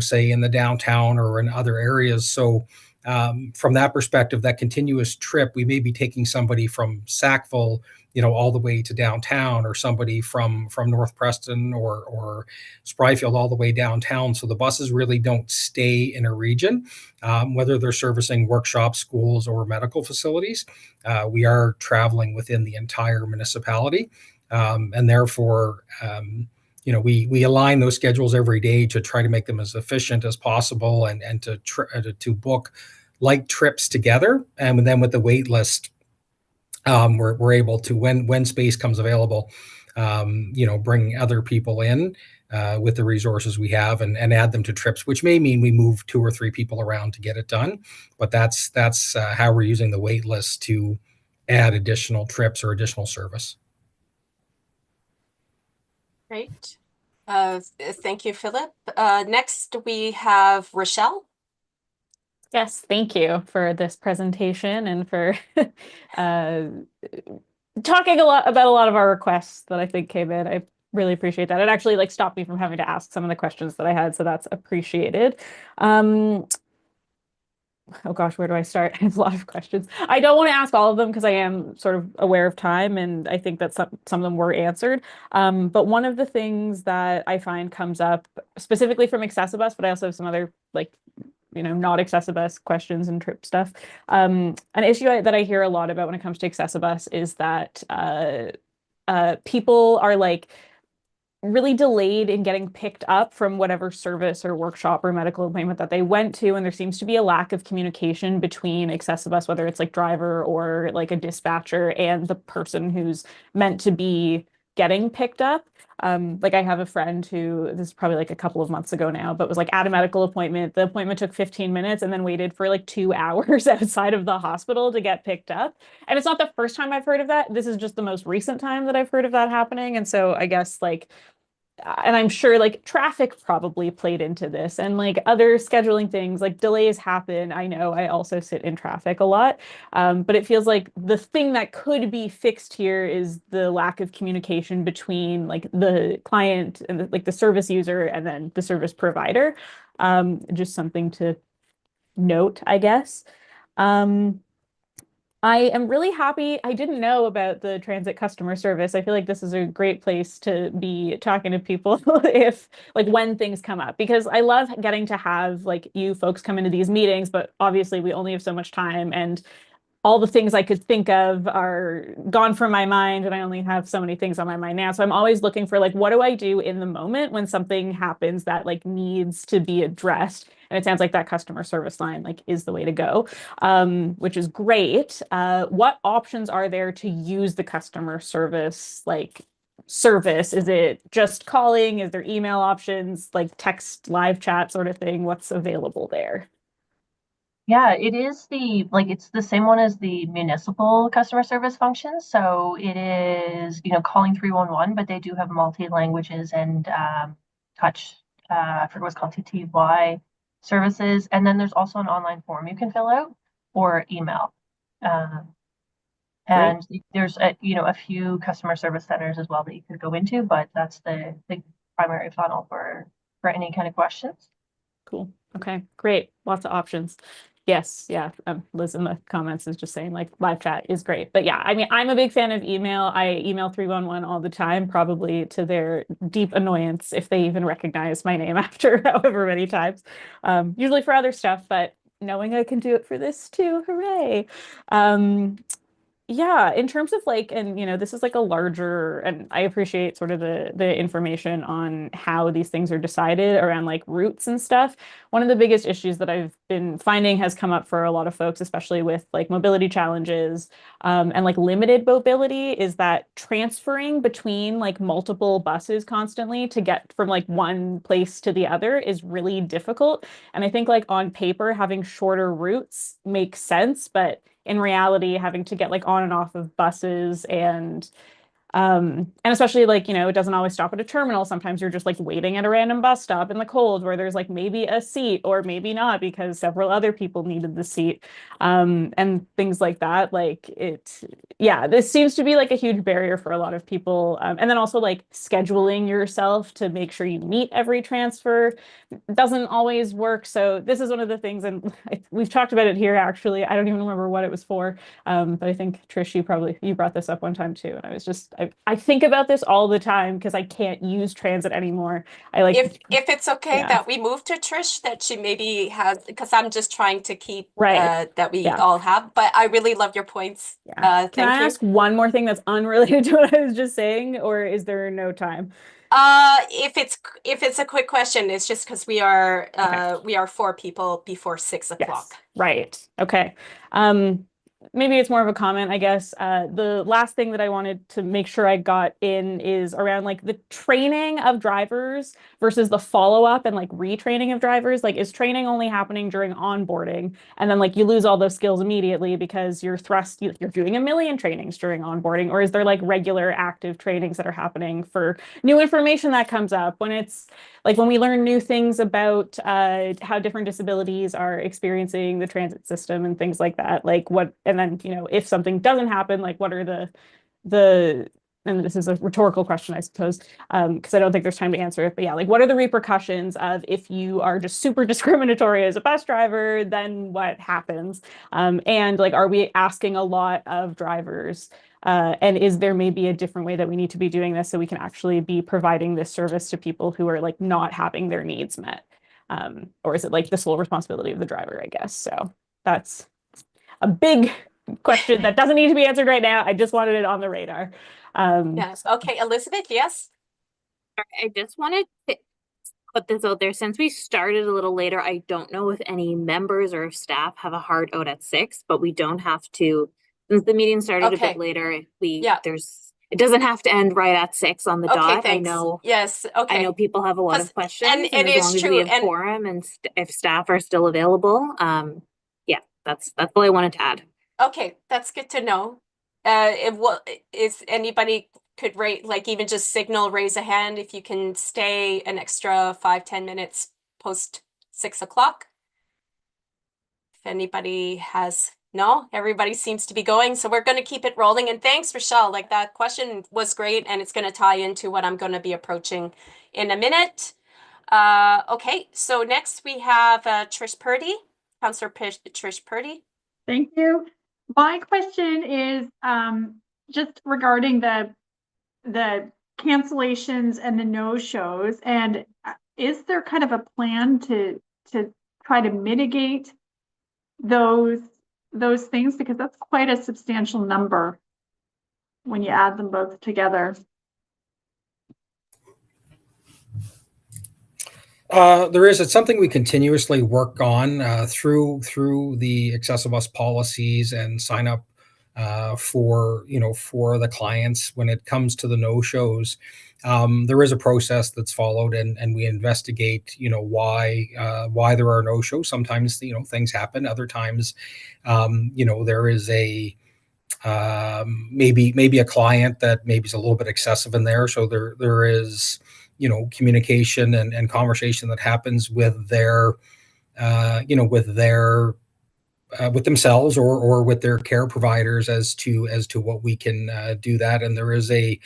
say in the downtown or in other areas. So from that perspective, that continuous trip, we may be taking somebody from Sackville, all the way to downtown, or somebody from North Preston or Spryfield all the way downtown. So the buses really don't stay in a region, whether they're servicing workshops, schools, or medical facilities. We are traveling within the entire municipality, and therefore, we align those schedules every day to try to make them as efficient as possible and to book like trips together. And then with the wait list, we're able to, when space comes available, bring other people in with the resources we have and add them to trips, which may mean we move 2 or 3 people around to get it done. But that's how we're using the wait list to add additional trips or additional service. Great. Thank you, Philip. Next, we have Rochelle. Yes, thank you for this presentation and for talking about a lot of our requests that I think came in. I really appreciate that. It actually stopped me from having to ask some of the questions that I had, so that's appreciated. Oh gosh, where do I start? I have a lot of questions. I don't want to ask all of them because I am sort of aware of time, and I think that some of them were answered. But one of the things that I find comes up specifically from Accessibus, but I also have some other not Accessibus questions and trip stuff. An issue that I hear a lot about when it comes to Accessibus is that people are really delayed in getting picked up from whatever service or workshop or medical appointment that they went to, and there seems to be a lack of communication between Accessibus, whether it's driver or a dispatcher, and the person who's meant to be getting picked up. I have a friend who, this is probably a couple of months ago now, but was at a medical appointment. The appointment took 15 minutes and then waited for 2 hours outside of the hospital to get picked up. And it's not the first time I've heard of that. This is just the most recent time that I've heard of that happening. And so I guess and I'm sure traffic probably played into this, and other scheduling things, delays happen. I know I also sit in traffic a lot, but it feels like the thing that could be fixed here is the lack of communication between the client and the service user and then the service provider. Just something to note, I guess. I am really happy. I didn't know about the transit customer service. I feel like this is a great place to be talking to people if when things come up, because I love getting to have you folks come into these meetings, but obviously we only have so much time, and all the things I could think of are gone from my mind, and I only have so many things on my mind now. So I'm always looking for like, what do I do in the moment when something happens that like needs to be addressed? And it sounds like that customer service line like is the way to go, which is great. What options are there to use the customer service service? Is it just calling? Is there email options, like text, live chat sort of thing? What's available there? Yeah, it is it's the same one as the municipal customer service function. So it is, calling 311, but they do have multi languages and touch, I forget what's called TTY services. And then there's also an online form you can fill out or email. And there's a few customer service centers as well that you could go into, but that's the primary funnel for any kind of questions. Cool. Okay, great. Lots of options. Yes, yeah. Liz in the comments is just saying like live chat is great. But yeah, I mean, I'm a big fan of email. I email 311 all the time, probably to their deep annoyance if they even recognize my name after however many times. Usually for other stuff, but knowing I can do it for this too, hooray. Yeah, in terms of like, and this is like a larger, and I appreciate sort of the information on how these things are decided around like routes and stuff. One of the biggest issues that I've been finding has come up for a lot of folks, especially with like mobility challenges, and like limited mobility, is that transferring between like multiple buses constantly to get from like one place to the other is really difficult. And I think like on paper, having shorter routes makes sense, but in reality, having to get like on and off of buses and especially like, it doesn't always stop at a terminal. Sometimes you're just like waiting at a random bus stop in the cold where there's like maybe a seat or maybe not because several other people needed the seat, and things like that. This seems to be like a huge barrier for a lot of people. And then also like scheduling yourself to make sure you meet every transfer doesn't always work. So this is one of the things, and we've talked about it here actually. I don't even remember what it was for, but I think Trish, you brought this up one time too, and I was just I think about this all the time because I can't use transit anymore. If it's okay Yeah. that we move to Trish, that she maybe has, because I'm just trying to keep Right. that we Yeah. all have. But I really love your points. Can Thank I you. ask one more thing that's unrelated to what I was just saying, or is there no time? If it's a quick question, it's just because we are 4 people before 6 o'clock. Yes. Right. Okay. Maybe it's more of a comment, I guess. The last thing that I wanted to make sure I got in is around like the training of drivers versus the follow-up and like retraining of drivers. Like, is training only happening during onboarding? And then like you lose all those skills immediately because you're doing a million trainings during onboarding, or is there like regular active trainings that are happening for new information that comes up when it's like when we learn new things about how different disabilities are experiencing the transit system and things like that, like what, and then, if something doesn't happen, like what are the, and this is a rhetorical question, I suppose, because I don't think there's time to answer it, but yeah, like what are the repercussions of if you are just super discriminatory as a bus driver, then what happens? And like, are we asking a lot of drivers? And is there maybe a different way that we need to be doing this so we can actually be providing this service to people who are like not having their needs met? Or is it like the sole responsibility of the driver, I guess? So that's a big question that doesn't need to be answered right now. I just wanted it on the radar. Yes. Okay, Elizabeth, yes. I just wanted to put this out there. Since we started a little later, I don't know if any members or staff have a hard out at 6, but we don't have to, since the meeting started a bit later, it doesn't have to end right at 6 on the Okay, dot. thanks. I know. Yes. Okay. I know people have a lot of questions, and and it as is long as true, we have and- quorum and if staff are still available, that's all I wanted to add. Okay, that's good to know. If anybody could rate, like even just raise a hand if you can stay an extra 5-10 minutes post 6 o'clock. If anybody has, no, everybody seems to be going, so we're going to keep it rolling. And thanks, Rochelle. Like that question was great, and it's going to tie into what I'm going to be approaching in a minute. Okay, so next we have Trish Purdy, Councillor Trish Purdy. Thank you. My question is just regarding the cancellations and the no-shows, and is there kind of a plan to try to mitigate those those things? Because that's quite a substantial number when you add them both together. It's something we continuously work on through the Excessive Bus policies and sign up for the clients when it comes to the no-shows. There is a process that's followed, and we investigate why there are no-shows. Sometimes things happen. Other times there is a maybe a client that maybe is a little bit excessive in there, so there is communication and conversation that happens with their with themselves or with their care providers as to what we can do that. And there is a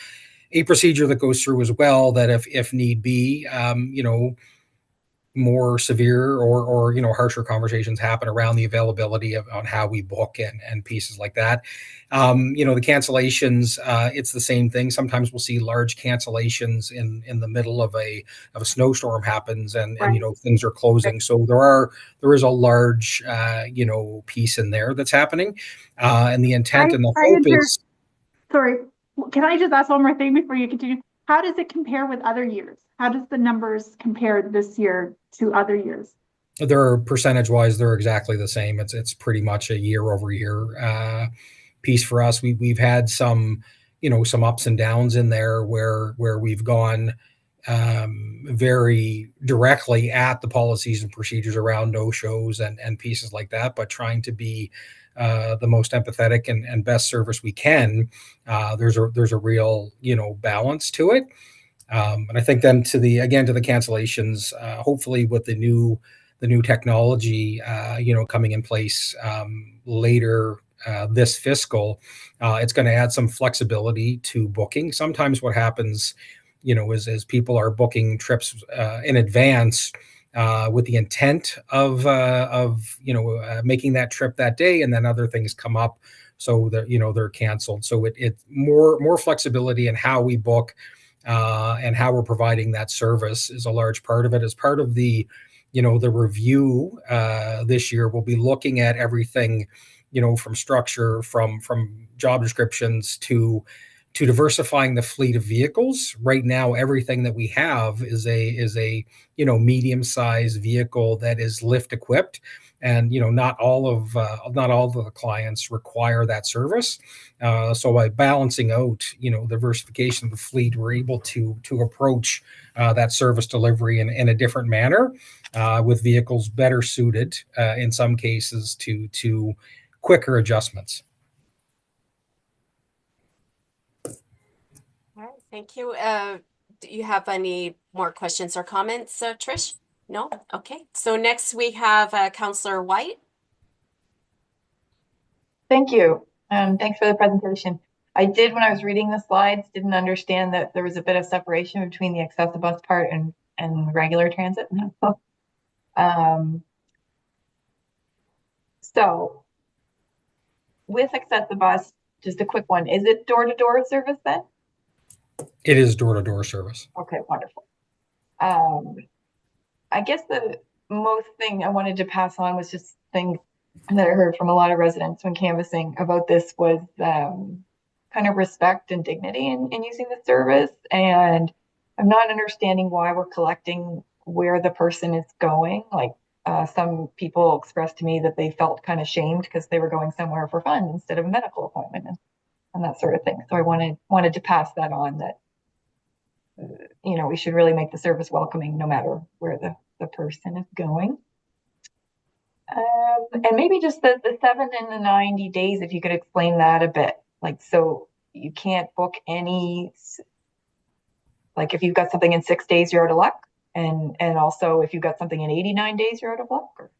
procedure that goes through as well, that if need be, more severe or harsher conversations happen around the availability on how we book and pieces like that. The cancellations, it's the same thing. Sometimes we'll see large cancellations in the middle of a snowstorm happens and things are closing. So there is a large piece in there that's happening, and the intent and the hope is. Sorry, can I just ask one more thing before you continue? How does it compare with other years? How does the numbers compare this year to other years? They're percentage-wise, they're exactly the same. It's pretty much a year-over-year piece for us. We've had some ups and downs in there where we've gone very directly at the policies and procedures around no-shows and pieces like that, but trying to be the most empathetic and best service we can. There's a real balance to it. And I think then to the cancellations, hopefully with the new technology, coming in place later this fiscal, it's going to add some flexibility to booking. Sometimes what happens, is people are booking trips in advance with the intent of making that trip that day, and then other things come up, so that they're canceled. So it more flexibility in how we book. And how we're providing that service is a large part of it. As part of the review this year, we'll be looking at everything, from structure, from job descriptions to diversifying the fleet of vehicles. Right now, everything that we have is a medium-sized vehicle that is lift equipped, and not all of the clients require that service. So by balancing out diversification of the fleet, we're able to approach that service delivery in a different manner, with vehicles better suited in some cases to quicker adjustments. All right, thank you. Do you have any more questions or comments, Trish? No? Okay. So next we have Councillor White. Thank you. Thanks for the presentation. I did, when I was reading the slides, didn't understand that there was a bit of separation between the excessive bus part and regular transit. So with excessive bus, just a quick one, is it door-to-door service then? It is door-to-door service. Okay, wonderful. I guess the most thing I wanted to pass on was just things that I heard from a lot of residents when canvassing about this was kind of respect and dignity in using the service. And I'm not understanding why we're collecting where the person is going. Like some people expressed to me that they felt kind of shamed because they were going somewhere for fun instead of a medical appointment and that sort of thing. So I wanted to pass that on, that we should really make the service welcoming no matter where the person is going. And maybe just the 7 and the 90 days, if you could explain that a bit. Like, so you can't book any, like if you've got something in 6 days, you're out of luck. And also if you've got something in 89 days, you're out of luck. Or...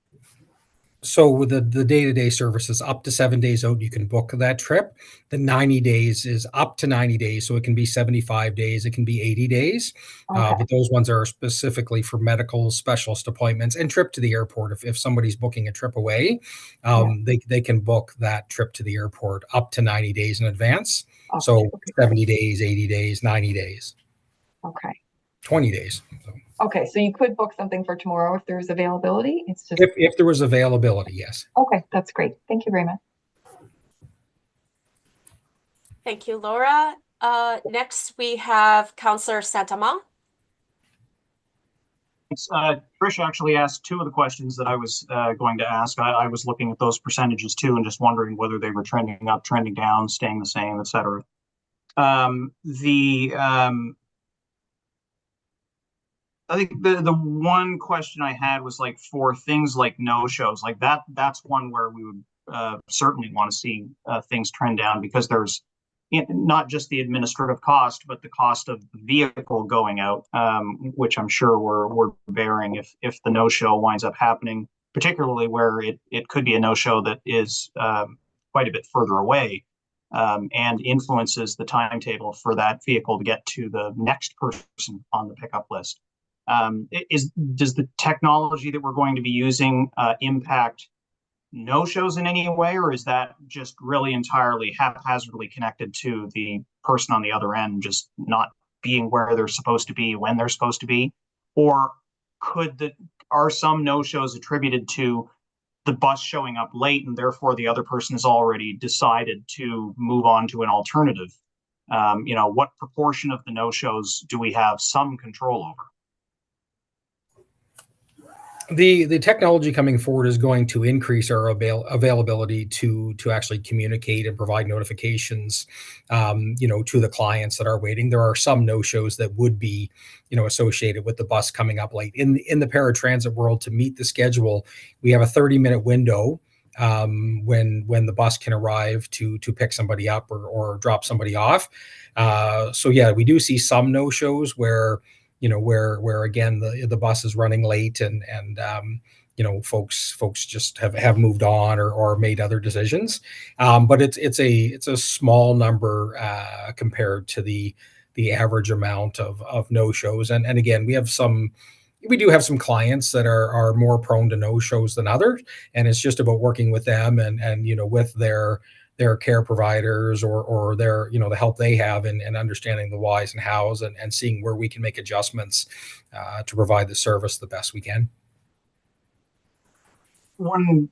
So with the day-to-day services, up to 7 days out, you can book that trip. The 90 days is up to 90 days. So it can be 75 days, it can be 80 days. Okay. But those ones are specifically for medical specialist appointments and trip to the airport. If somebody's booking a trip away, they can book that trip to the airport up to 90 days in advance. Okay. So 70 days, 80 days, 90 days. Okay. 20 days. So Okay, so you could book something for tomorrow if there's availability. It's just, if there was availability, yes. okay, that's great. Thank you very much. Thank you, Laura. Next, we have Councillor Santama. Trish actually asked two of the questions that I was going to ask. I was looking at those percentages too and just wondering whether they were trending up, trending down, staying the same, et cetera. I think the one question I had was like for things like no-shows, like that's one where we would certainly want to see things trend down, because there's not just the administrative cost, but the cost of the vehicle going out, which I'm sure we're bearing if the no-show winds up happening, particularly where it could be a no-show that is quite a bit further away, and influences the timetable for that vehicle to get to the next person on the pickup list. Does the technology that we're going to be using impact no-shows in any way, or is that just really entirely haphazardly connected to the person on the other end just not being where they're supposed to be when they're supposed to be? Or are some no-shows attributed to the bus showing up late and therefore the other person has already decided to move on to an alternative? What proportion of the no-shows do we have some control over? The technology coming forward is going to increase our availability to actually communicate and provide notifications, to the clients that are waiting. There are some no-shows that would be, associated with the bus coming up late. In the paratransit world, to meet the schedule, we have a 30-minute window when the bus can arrive to pick somebody up or drop somebody off. So yeah, we do see some no-shows where again the bus is running late and folks just have moved on or made other decisions. But it's a small number compared to the average amount of no-shows. And again, we do have some clients that are more prone to no-shows than others, and it's just about working with them and with their care providers or their the help they have and understanding the whys and hows and seeing where we can make adjustments to provide the service the best we can. One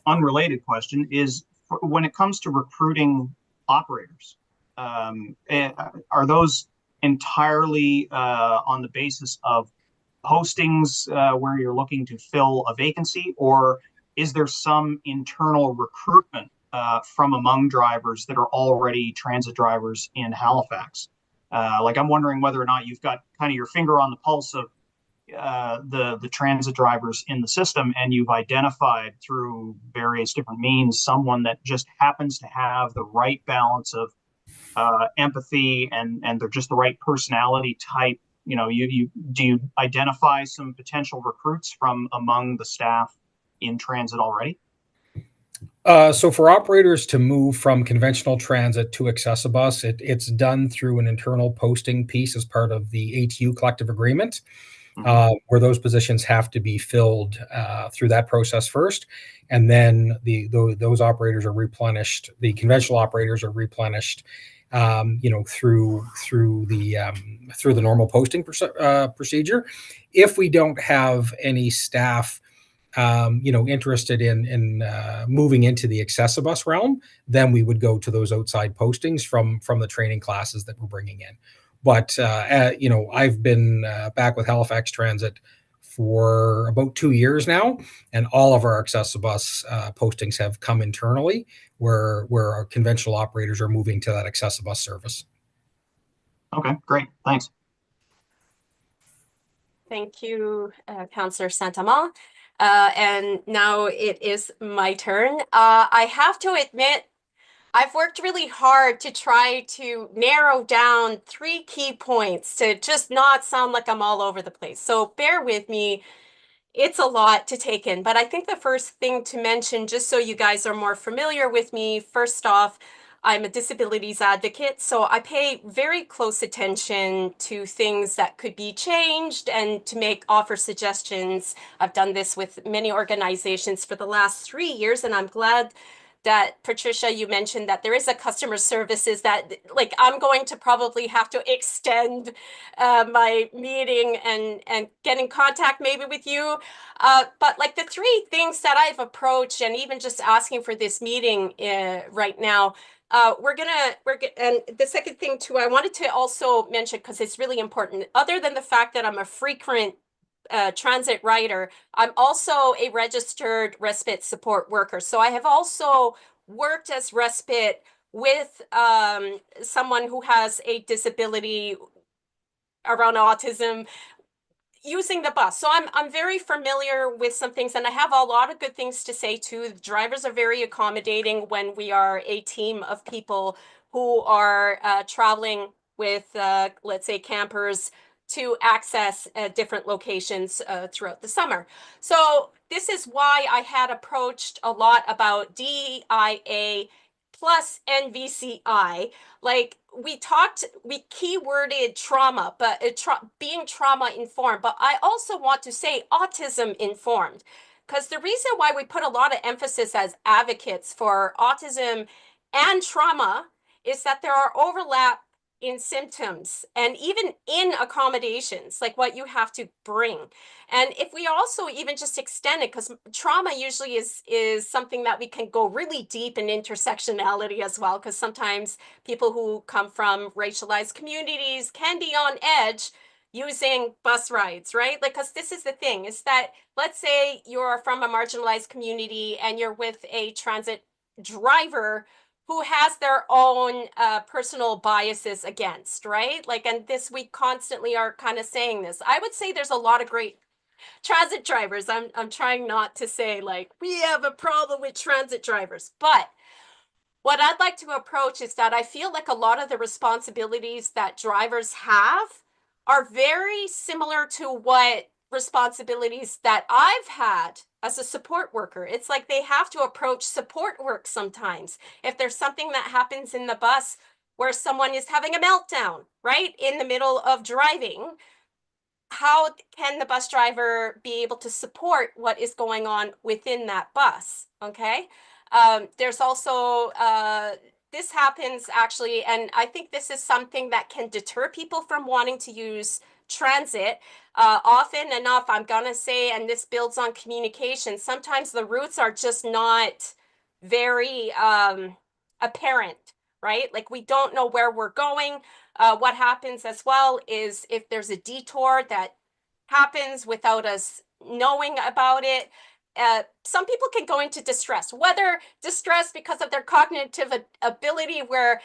unrelated question is, when it comes to recruiting operators, are those entirely on the basis of postings where you're looking to fill a vacancy, or is there some internal recruitment from among drivers that are already transit drivers in Halifax? I'm wondering whether or not you've got kind of your finger on the pulse of the transit drivers in the system, and you've identified through various different means someone that just happens to have the right balance of empathy and they're just the right personality type. Do you identify some potential recruits from among the staff in transit already? So for operators to move from conventional transit to Accessibus, it's done through an internal posting piece as part of the ATU collective agreement, where those positions have to be filled through that process first, and then those operators are replenished. The conventional operators are replenished, through the normal posting procedure. If we don't have any staff interested in moving into the Accessibus realm, then we would go to those outside postings from the training classes that we're bringing in. But I've been back with Halifax Transit for about 2 years now, and all of our Accessibus postings have come internally, where our conventional operators are moving to that Accessibus service. Okay, great, thanks. Thank you, Councillor Santama. And now it is my turn. I have to admit, I've worked really hard to try to narrow down 3 key points to just not sound like I'm all over the place. So bear with me. It's a lot to take in, but I think the first thing to mention, just so you guys are more familiar with me, first off, I'm a disabilities advocate, so I pay very close attention to things that could be changed and to offer suggestions. I've done this with many organizations for the last 3 years, and I'm glad that Patricia, you mentioned that there is a customer services that like I'm going to probably have to extend my meeting and get in contact maybe with you. But like the three things that I've approached and even just asking for this meeting right now, and the second thing too, I wanted to also mention, because it's really important, other than the fact that I'm a frequent transit rider, I'm also a registered respite support worker. So I have also worked as respite with someone who has a disability around autism using the bus. So I'm very familiar with some things, and I have a lot of good things to say too. The drivers are very accommodating when we are a team of people who are traveling with, let's say, campers to access different locations throughout the summer. So this is why I had approached a lot about DIA plus NVCI. Like we keyworded trauma, but being trauma informed, but I also want to say autism informed, because the reason why we put a lot of emphasis as advocates for autism and trauma is that there are overlap in symptoms and even in accommodations, like what you have to bring. And if we also even just extend it, because trauma usually is something that we can go really deep in intersectionality as well, because sometimes people who come from racialized communities can be on edge using bus rides, right? Like, because this is the thing, is that let's say you're from a marginalized community and you're with a transit driver who has their own personal biases against, right? Like, and this, we constantly are kind of saying this. I would say there's a lot of great transit drivers. I'm trying not to say like, we have a problem with transit drivers, but what I'd like to approach is that I feel like a lot of the responsibilities that drivers have are very similar to what responsibilities that I've had as a support worker. It's like they have to approach support work sometimes. If there's something that happens in the bus where someone is having a meltdown, right, in the middle of driving, how can the bus driver be able to support what is going on within that bus? Okay. There's also, this happens actually, and I think this is something that can deter people from wanting to use transit. Often enough, I'm gonna say, and this builds on communication, sometimes the routes are just not very apparent, right? Like we don't know where we're going. What happens as well is if there's a detour that happens without us knowing about it, some people can go into distress, whether distress because of their cognitive ability, where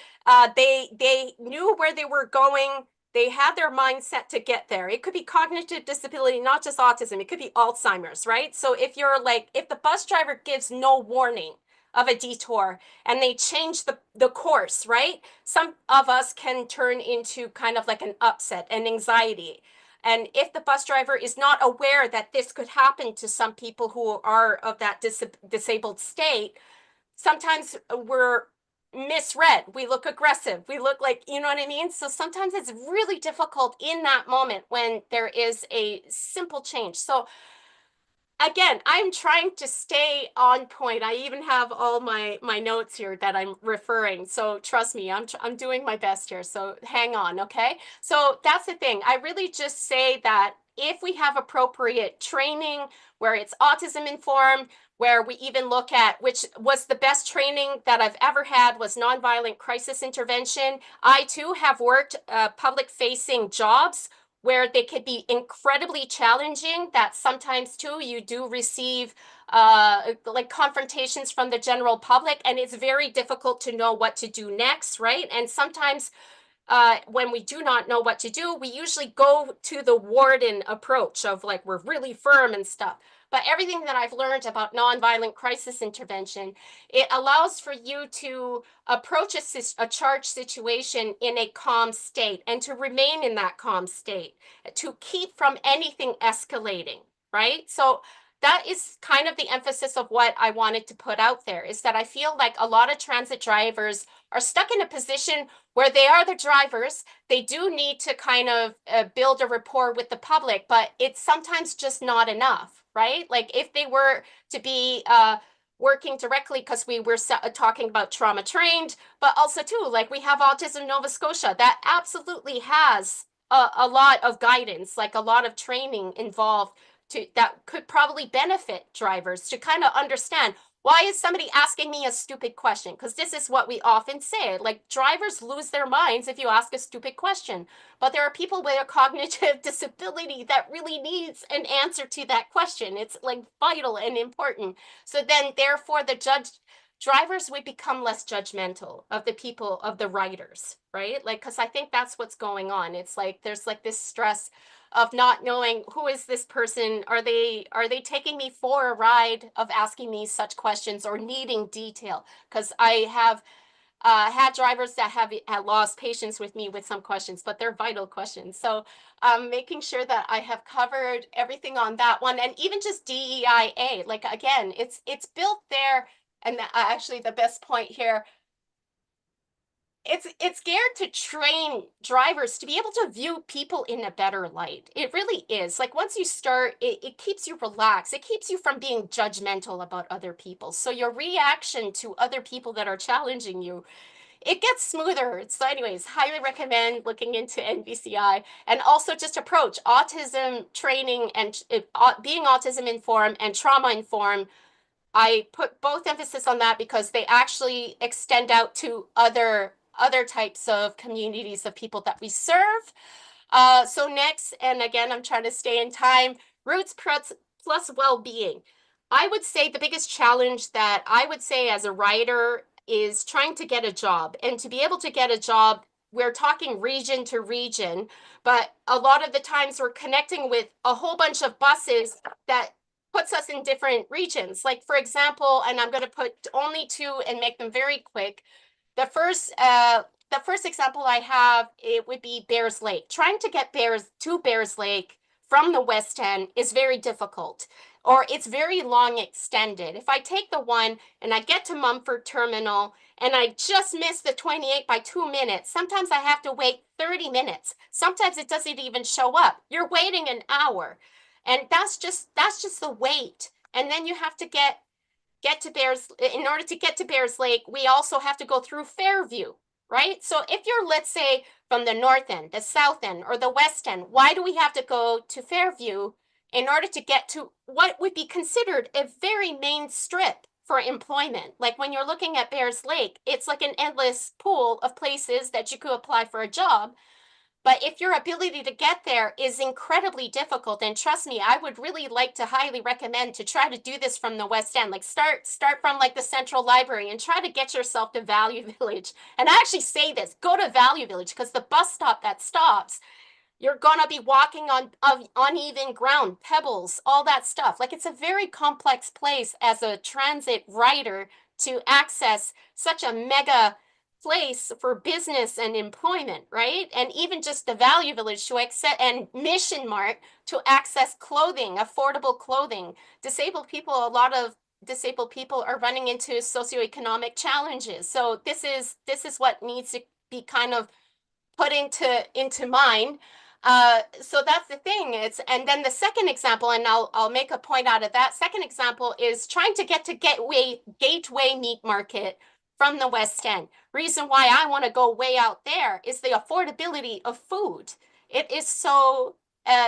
they knew where they were going, they had their mindset to get there. It could be cognitive disability, not just autism. It could be Alzheimer's, right? So if you're like, if the bus driver gives no warning of a detour and they change the course, right? Some of us can turn into kind of like an upset and anxiety. And if the bus driver is not aware that this could happen to some people who are of that disabled state, sometimes we're misread. We look aggressive. We look like, you know what I mean? So sometimes it's really difficult in that moment when there is a simple change. So again, I'm trying to stay on point. I even have all my notes here that I'm referring. So trust me, I'm doing my best here. So hang on, okay? So that's the thing. I really just say that if we have appropriate training where it's autism informed, where we even look at, which was the best training that I've ever had, was nonviolent crisis intervention. I too have worked public facing jobs where they could be incredibly challenging, that sometimes too you do receive like confrontations from the general public, and it's very difficult to know what to do next, right? And sometimes when we do not know what to do, we usually go to the warden approach of like, we're really firm and stuff. But everything that I've learned about nonviolent crisis intervention, it allows for you to approach a charged situation in a calm state and to remain in that calm state, to keep from anything escalating, right? So that is kind of the emphasis of what I wanted to put out there, is that I feel like a lot of transit drivers are stuck in a position where they are the drivers. They do need to kind of build a rapport with the public, but it's sometimes just not enough, right? Like if they were to be working directly because we were talking about trauma trained, but also too, like we have Autism Nova Scotia that absolutely has a lot of guidance, like a lot of training involved that could probably benefit drivers to kind of understand, why is somebody asking me a stupid question? Because this is what we often say, like drivers lose their minds if you ask a stupid question. But there are people with a cognitive disability that really needs an answer to that question. It's like vital and important. So then therefore drivers would become less judgmental of the people, of the riders, right? Like, because I think that's what's going on. It's like there's like this stress of not knowing, who is this person? Are they taking me for a ride, of asking me such questions or needing detail? Because I have had drivers that have lost patience with me with some questions, but they're vital questions. So making sure that I have covered everything on that one, and even just DEIA, like again, it's built there. And actually the best point here, it's geared to train drivers to be able to view people in a better light. It really is. Like once you start, it keeps you relaxed. It keeps you from being judgmental about other people. So your reaction to other people that are challenging you, it gets smoother. So anyways, highly recommend looking into NVCI, and also just approach autism training and being autism informed and trauma informed. I put both emphasis on that because they actually extend out to other types of communities of people that we serve. So next, and again, I'm trying to stay in time, Roots plus well-being. I would say the biggest challenge that I would say as a writer is trying to get a job. And to be able to get a job, we're talking region to region, but a lot of the times we're connecting with a whole bunch of buses that puts us in different regions. Like for example, and I'm going to put only two and make them very quick. The first example I have, it would be Bears Lake. Trying to get to Bears Lake from the West End is very difficult, or it's very long extended. If I take the one and I get to Mumford Terminal and I just miss the 28 by 2 minutes, sometimes I have to wait 30 minutes. Sometimes it doesn't even show up. You're waiting an hour. And that's just the wait. And then you have to get to Bears. In order to get to Bears Lake, we also have to go through Fairview, right? So if you're, let's say, from the north end, the south end, or the west end, why do we have to go to Fairview in order to get to what would be considered a very main strip for employment? Like when you're looking at Bears Lake, it's like an endless pool of places that you could apply for a job. But if your ability to get there is incredibly difficult, and trust me, I would really like to highly recommend to try to do this from the West End. Like start from like the Central Library and try to get yourself to Value Village. And I actually say this, go to Value Village, because the bus stop that stops, you're gonna be walking on uneven ground, pebbles, all that stuff. Like it's a very complex place as a transit writer to access such a mega place for business and employment, right? And even just the Value Village to accept, and Mission Mart to access clothing, affordable clothing. A lot of disabled people are running into socioeconomic challenges. So this is what needs to be kind of put into mind. So that's the thing. And then the second example, and I'll make a point out of that. Second example is trying to get to Gateway Meat Market from the West End. Reason why I want to go way out there is the affordability of food. It is so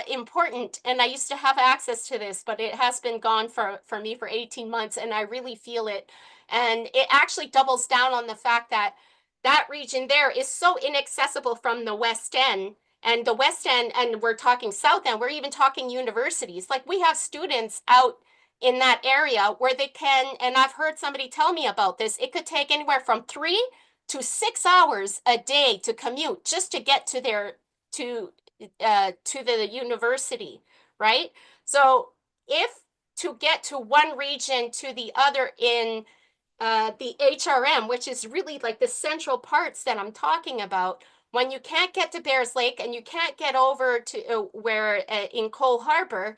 important, and I used to have access to this, but it has been gone for me for 18 months, and I really feel it. And it actually doubles down on the fact that that region there is so inaccessible from the West End. And the West End, and we're talking South End, we're even talking universities. Like we have students out in that area where they can, and I've heard somebody tell me about this, it could take anywhere from 3 to 6 hours a day to commute just to get to the university, right? So if to get to one region to the other in the HRM, which is really like the central parts that I'm talking about, when you can't get to Bears Lake and you can't get over to in Cole Harbour,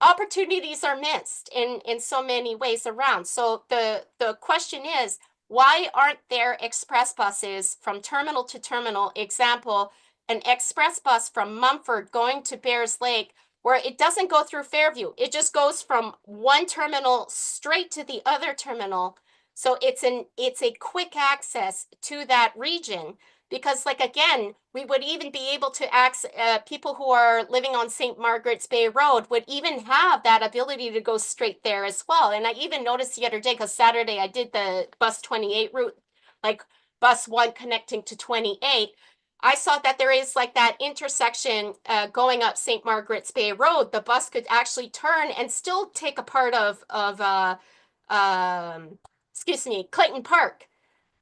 opportunities are missed in so many ways around. So the question is, why aren't there express buses from terminal to terminal? Example, an express bus from Mumford going to Bears Lake where it doesn't go through Fairview. It just goes from one terminal straight to the other terminal. So it's a quick access to that region, because like, again, we would even be able to access, people who are living on St. Margaret's Bay Road would even have that ability to go straight there as well. And I even noticed the other day, because Saturday I did the bus 28 route, like bus 1 connecting to 28. I saw that there is like that intersection going up St. Margaret's Bay Road. The bus could actually turn and still take a part of excuse me, Clayton Park,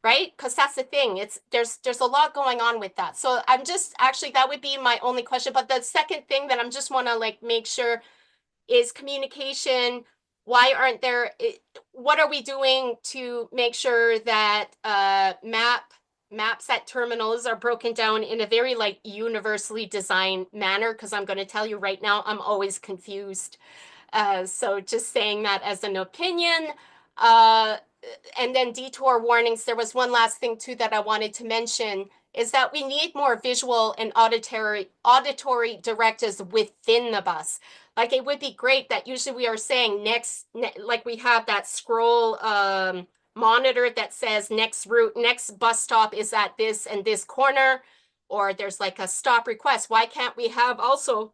right? Because that's the thing. There's a lot going on with that. So I'm just actually, that would be my only question. But the second thing that I'm just want to like make sure is communication. Why aren't there? What are we doing to make sure that maps at terminals are broken down in a very like universally designed manner? Because I'm going to tell you right now, I'm always confused. So just saying that as an opinion. And then detour warnings. There was one last thing too that I wanted to mention, is that we need more visual and auditory directives within the bus. Like, it would be great that usually we are saying like we have that scroll monitor that says next route, next bus stop is at this and this corner, or there's like a stop request. Why can't we have also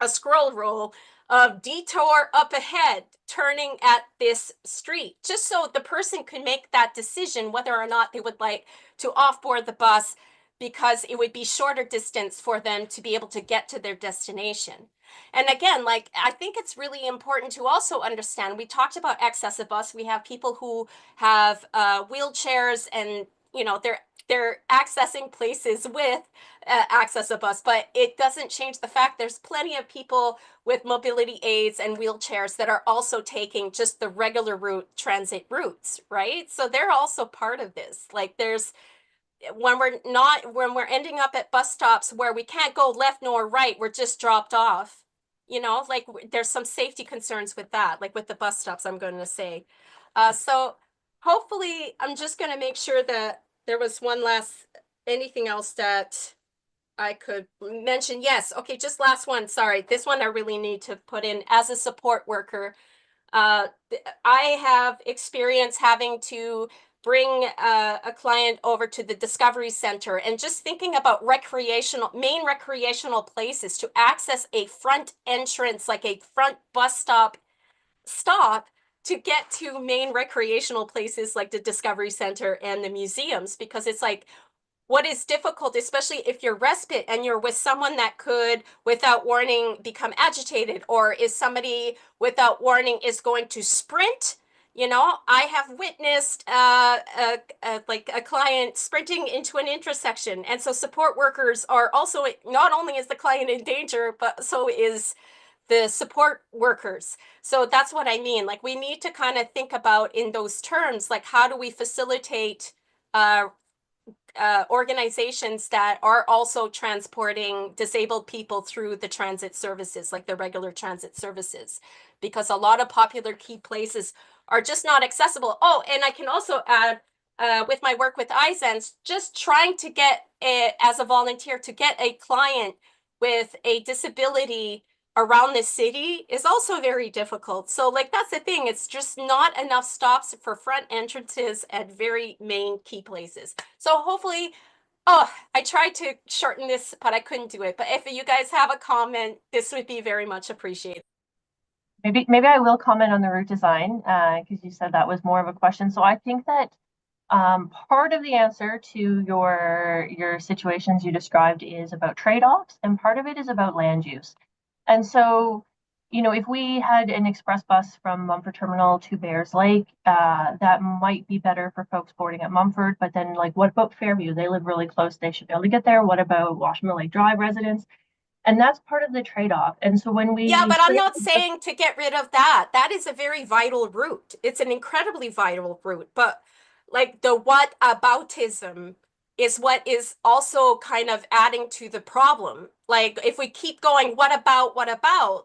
a scroll roll of detour up ahead, turning at this street, just so the person could make that decision whether or not they would like to offboard the bus, because it would be shorter distance for them to be able to get to their destination. And again, like, I think it's really important to also understand, we talked about accessible bus. We have people who have wheelchairs, and you know, they're accessing places with accessible bus, but it doesn't change the fact there's plenty of people with mobility aids and wheelchairs that are also taking just the regular transit routes, right? So they're also part of this. Like, when we're ending up at bus stops where we can't go left nor right, we're just dropped off, you know, like there's some safety concerns with that, like with the bus stops, I'm going to say. So hopefully, I'm just going to make sure that there was anything else that I could mention. Yes. Okay. Just last one. Sorry. This one I really need to put in. As a support worker, I have experience having to bring a client over to the Discovery Center, and just thinking about main recreational places to access a front entrance, like a front bus stop to get to main recreational places like the Discovery Center and the museums, because it's like, what is difficult, especially if you're respite and you're with someone that could, without warning, become agitated, or is somebody without warning is going to sprint. You know, I have witnessed like a client sprinting into an intersection. And so support workers are also, not only is the client in danger, but so is the support workers. So that's what I mean. Like, we need to kind of think about in those terms, like, how do we facilitate organizations that are also transporting disabled people through the transit services, like the regular transit services, because a lot of popular key places are just not accessible. Oh, and I can also add, with my work with iSense, just trying to get as a volunteer to get a client with a disability around the city is also very difficult. So like, that's the thing, it's just not enough stops for front entrances at very main key places. So hopefully, I tried to shorten this, but I couldn't do it. But if you guys have a comment, this would be very much appreciated. Maybe I will comment on the route design, because you said that was more of a question. So I think that part of the answer to your situations you described is about trade-offs, and part of it is about land use. And so, you know, if we had an express bus from Mumford Terminal to Bayers Lake, that might be better for folks boarding at Mumford. But then, like, what about Fairview? They live really close. They should be able to get there. What about Washington Lake Drive residents? And that's part of the trade-off. And so when we... Yeah, but I'm not saying to get rid of that. That is a very vital route. It's an incredibly vital route. But like, the what aboutism is what is also kind of adding to the problem. Like, if we keep going, what about,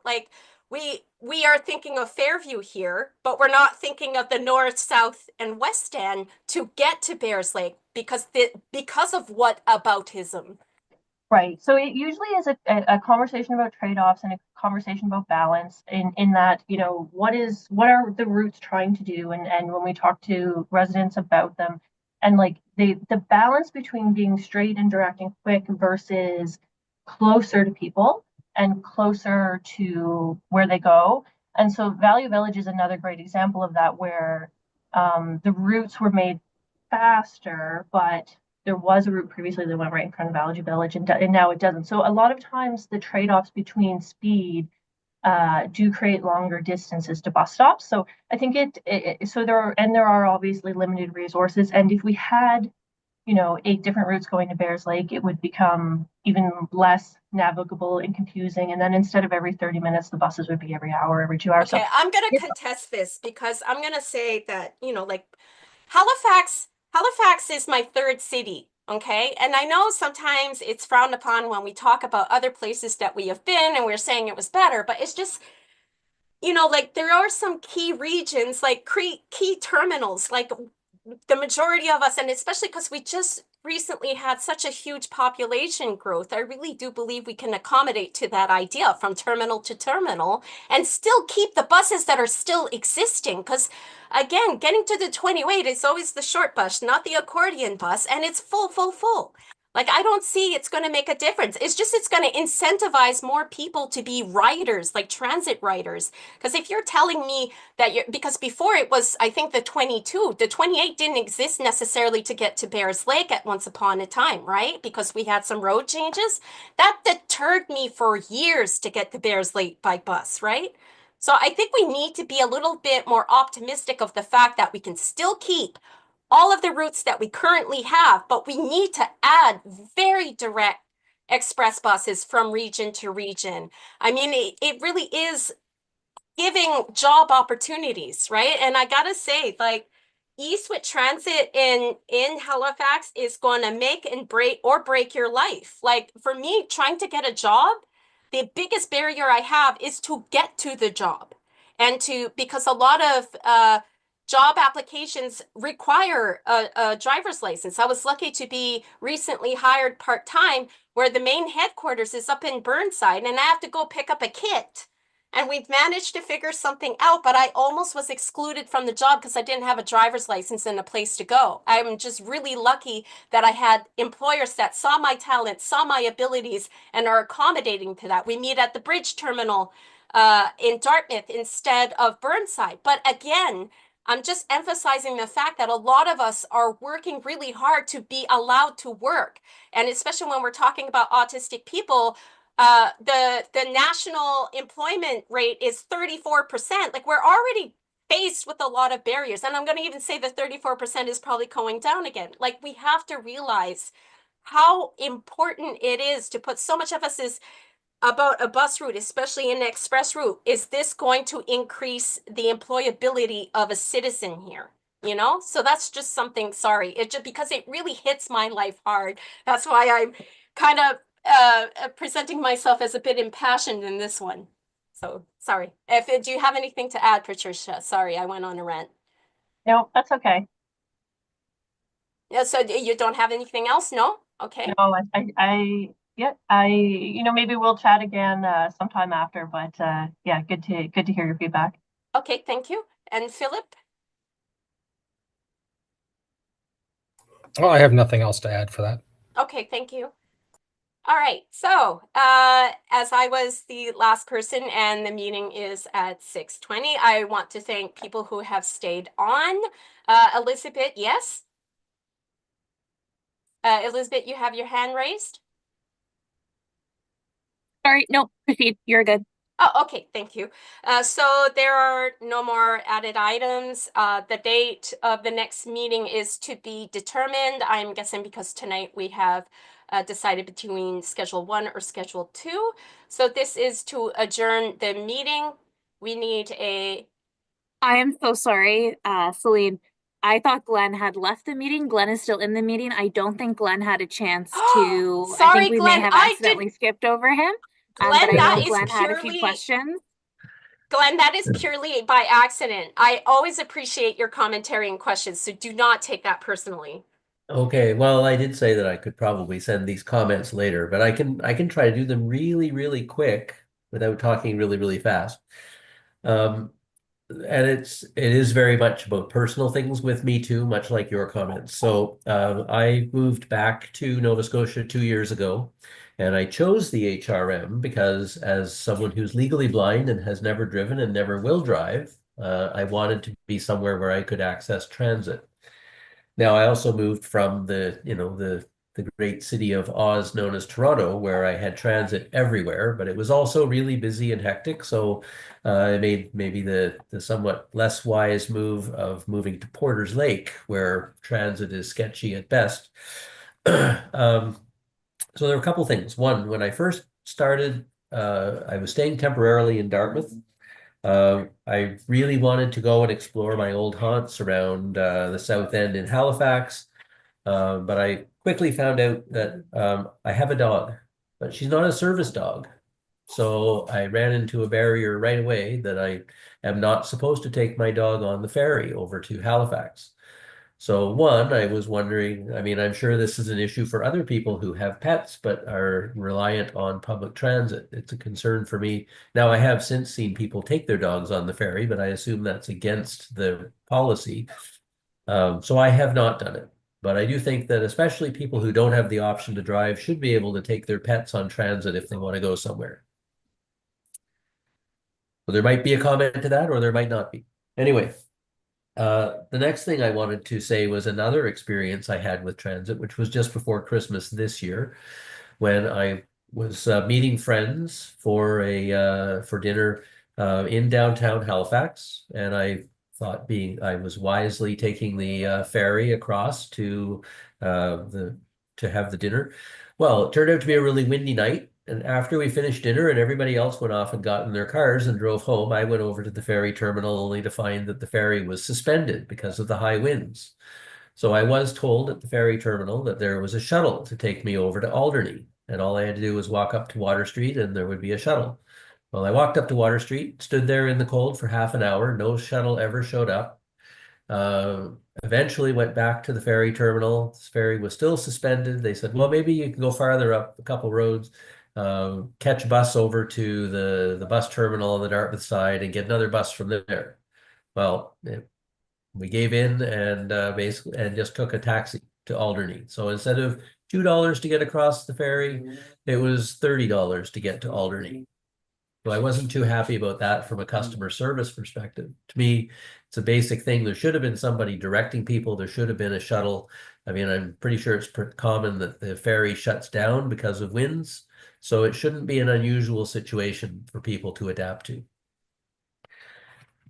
like, we are thinking of Fairview here, but we're not thinking of the north, south, and west end to get to Bayers Lake, because of what aboutism. Right. So it usually is a conversation about trade-offs and a conversation about balance in that, you know, what are the routes trying to do? And when we talk to residents about them and like the balance between being straight and direct and quick versus closer to people and closer to where they go. And so Value Village is another great example of that, where the routes were made faster, but there was a route previously that went right in front of Value Village, and now it doesn't. So a lot of times the trade-offs between speed do create longer distances to bus stops. So I think there are obviously limited resources, and if we had, you know, 8 different routes going to Bears Lake, it would become even less navigable and confusing. And then instead of every 30 minutes, the buses would be every hour, every 2 hours. Okay, I'm going to contest this because I'm going to say that, you know, like Halifax is my 3rd city. Okay. And I know sometimes it's frowned upon when we talk about other places that we have been and we're saying it was better, but it's just, you know, like there are some key regions, like key terminals, like the majority of us, and especially because we just recently had such a huge population growth, I really do believe we can accommodate to that idea from terminal to terminal and still keep the buses that are still existing. Because again, getting to the 28 is always the short bus, not the accordion bus, and it's full. Like, I don't see it's going to make a difference. It's going to incentivize more people to be riders, like transit riders. Because if you're telling me that because before it was, I think the 28 didn't exist necessarily to get to Bears Lake at once upon a time, right? Because we had some road changes. That deterred me for years to get to Bears Lake by bus, right? So I think we need to be a little bit more optimistic of the fact that we can still keep all of the routes that we currently have, but we need to add very direct express buses from region to region. I mean, it really is giving job opportunities, right? And I gotta say, like, Eastwood Transit in Halifax is going to make and break your life. Like, for me, trying to get a job, the biggest barrier I have is to get to the job, and because a lot of job applications require a driver's license. I was lucky to be recently hired part-time where the main headquarters is up in Burnside, and I have to go pick up a kit. And we've managed to figure something out, but I almost was excluded from the job because I didn't have a driver's license and a place to go. I'm just really lucky that I had employers that saw my talent, saw my abilities, and are accommodating to that. We meet at the bridge terminal in Dartmouth instead of Burnside. But again, I'm just emphasizing the fact that a lot of us are working really hard to be allowed to work. And especially when we're talking about autistic people, the national employment rate is 34%. Like, we're already faced with a lot of barriers. And I'm going to even say the 34% is probably going down again. Like, we have to realize how important it is to put so much emphasis about a bus route, especially an express route. Is this going to increase the employability of a citizen here? You know, so that's just something, sorry, it just because it really hits my life hard. That's why I'm kind of presenting myself as a bit impassioned in this one. So sorry. Do you have anything to add, Patricia? Sorry, I went on a rant. No, that's okay. Yeah, so you don't have anything else? No? Okay. No, you know, maybe we'll chat again sometime after, but yeah, good to hear your feedback. Okay, thank you. And Philip? Well, I have nothing else to add for that. Okay, thank you. All right, so as I was the last person and the meeting is at 6:20, I want to thank people who have stayed on. Elizabeth, yes? Elizabeth, you have your hand raised? Sorry, no, proceed. You're good. Oh, okay, thank you. So there are no more added items. The date of the next meeting is to be determined. I'm guessing because tonight we have decided between Schedule 1 or Schedule 2. So this is to adjourn the meeting. We need a... I am so sorry, Celine. I thought Glenn had left the meeting. Glenn is still in the meeting. I don't think Glenn had a chance to. I Sorry, think we Glenn, may have I accidentally skipped over him. Glenn, but I that know is Glenn had a few purely- questions. Glenn, that is purely by accident. I always appreciate your commentary and questions, so do not take that personally. Okay, well, I did say that I could probably send these comments later, but I can try to do them really, really quick without talking really, really fast. Um, and it is very much about personal things with me too, much like your comments. So I moved back to Nova Scotia 2 years ago, and I chose the HRM because as someone who's legally blind and has never driven and never will drive, I wanted to be somewhere where I could access transit. Now, I also moved from the great city of Oz known as Toronto, where I had transit everywhere, but it was also really busy and hectic. So I made maybe the somewhat less wise move of moving to Porter's Lake, where transit is sketchy at best. So there were a couple things. One, when I first started, I was staying temporarily in Dartmouth. I really wanted to go and explore my old haunts around the South End in Halifax, but I quickly found out that I have a dog, but she's not a service dog. So I ran into a barrier right away that I am not supposed to take my dog on the ferry over to Halifax. So one, I was wondering, I mean, I'm sure this is an issue for other people who have pets but are reliant on public transit. It's a concern for me. Now, I have since seen people take their dogs on the ferry, but I assume that's against the policy. So I have not done it. But I do think that especially people who don't have the option to drive should be able to take their pets on transit if they want to go somewhere. So there might be a comment to that, or there might not be. Anyway. The next thing I wanted to say was another experience I had with transit, which was just before Christmas this year, when I was meeting friends for for dinner in downtown Halifax, and I thought I was wisely taking the ferry across to to have the dinner. Well, it turned out to be a really windy night. And after we finished dinner and everybody else went off and got in their cars and drove home, I went over to the ferry terminal only to find that the ferry was suspended because of the high winds. So I was told at the ferry terminal that there was a shuttle to take me over to Alderney. And all I had to do was walk up to Water Street and there would be a shuttle. Well, I walked up to Water Street, stood there in the cold for half an hour. No shuttle ever showed up. Eventually went back to the ferry terminal. This ferry was still suspended. They said, well, maybe you can go farther up a couple roads, catch a bus over to the bus terminal on the Dartmouth side and get another bus from there. Well, we gave in and basically just took a taxi to Alderney. So instead of $2 to get across the ferry, it was $30 to get to Alderney. So I wasn't too happy about that from a customer service perspective. To me, it's a basic thing. There should have been somebody directing people. There should have been a shuttle. I mean, I'm pretty sure it's common that the ferry shuts down because of winds. So it shouldn't be an unusual situation for people to adapt to.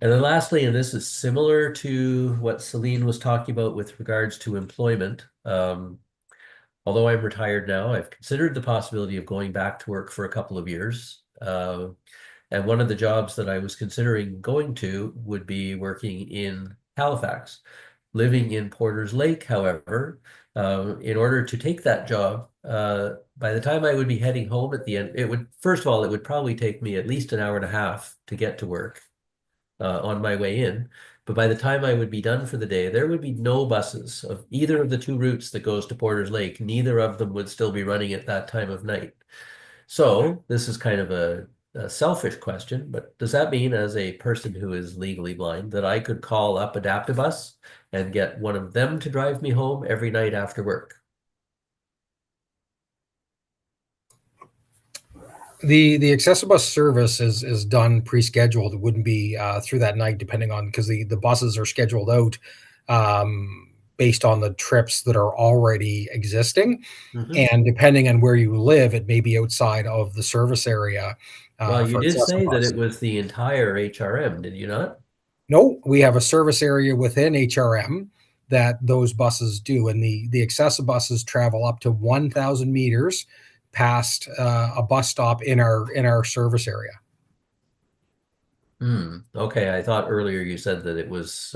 And then lastly, and this is similar to what Celine was talking about with regards to employment. Although I'm retired now, I've considered the possibility of going back to work for a couple of years. And one of the jobs that I was considering going to would be working in Halifax. Living in Porter's Lake, however, in order to take that job, by the time I would be heading home at the end, first of all, it would probably take me at least an hour and a half to get to work on my way in. But by the time I would be done for the day, there would be no buses of either of the two routes that goes to Porter's Lake. Neither of them would still be running at that time of night. So this is kind of a selfish question, but does that mean as a person who is legally blind that I could call up Adaptibus and get one of them to drive me home every night after work? The Accessibus service is done pre-scheduled. It wouldn't be through that night, depending on, because the buses are scheduled out based on the trips that are already existing. And depending on where you live, it may be outside of the service area. Well, you for did say that Accessibus. it was the entire HRM, did you not? No, we have a service area within HRM that those buses do, and the Accessibuses travel up to 1,000 meters past a bus stop in our service area. Okay, I thought earlier you said that it was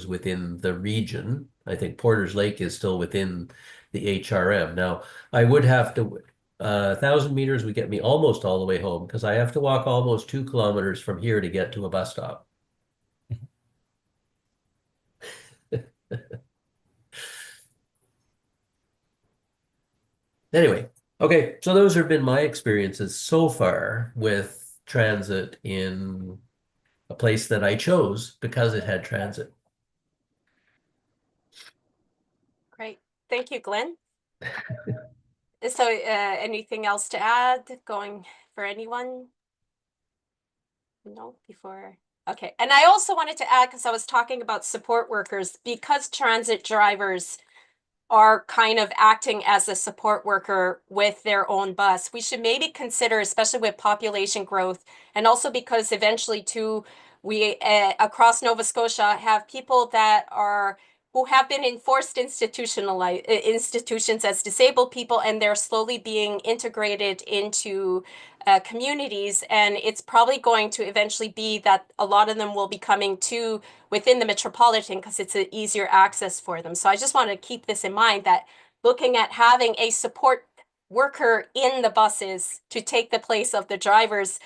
within the region. I think Porter's Lake is still within the HRM. Now, I would have to 1,000 meters would get me almost all the way home because I have to walk almost 2 kilometers from here to get to a bus stop. Anyway, okay, so those have been my experiences so far with transit in a place that I chose because it had transit. Great. Thank you, Glenn. So, anything else to add going for anyone? No, before. Okay. And I also wanted to add, because I was talking about support workers, because transit drivers are kind of acting as a support worker with their own bus, we should maybe consider, especially with population growth, and also because eventually too, we across Nova Scotia have people that are who have been enforced institutions as disabled people, and they're slowly being integrated into communities. And it's probably going to eventually be that a lot of them will be coming to within the metropolitan because it's an easier access for them. So I just want to keep this in mind, that looking at having a support worker in the buses to take the place of the drivers,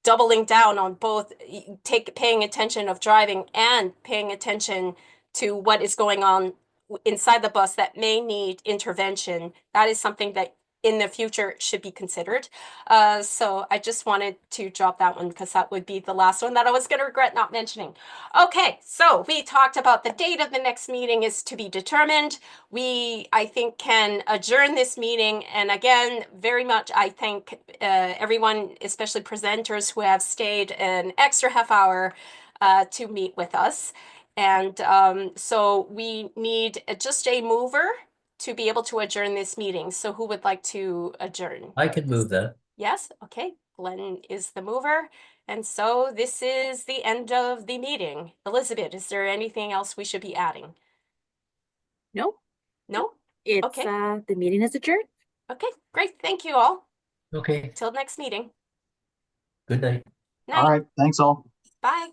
doubling down on both paying attention of driving and paying attention to what is going on inside the bus that may need intervention. That is something that in the future should be considered. So I just wanted to drop that one because that would be the last one that I was going to regret not mentioning. Okay, so we talked about the date of the next meeting is to be determined. We, I think, can adjourn this meeting. And again, very much I thank everyone, especially presenters who have stayed an extra half hour to meet with us. And so we need just a mover to be able to adjourn this meeting. So who would like to adjourn? I can move that. Yes, okay. Glenn is the mover. And so this is the end of the meeting. Elizabeth, is there anything else we should be adding? No, No? it's Okay. the meeting is adjourned. Okay, great. Thank you all. Okay, Till next meeting. good night. Night. All right, thanks all. Bye.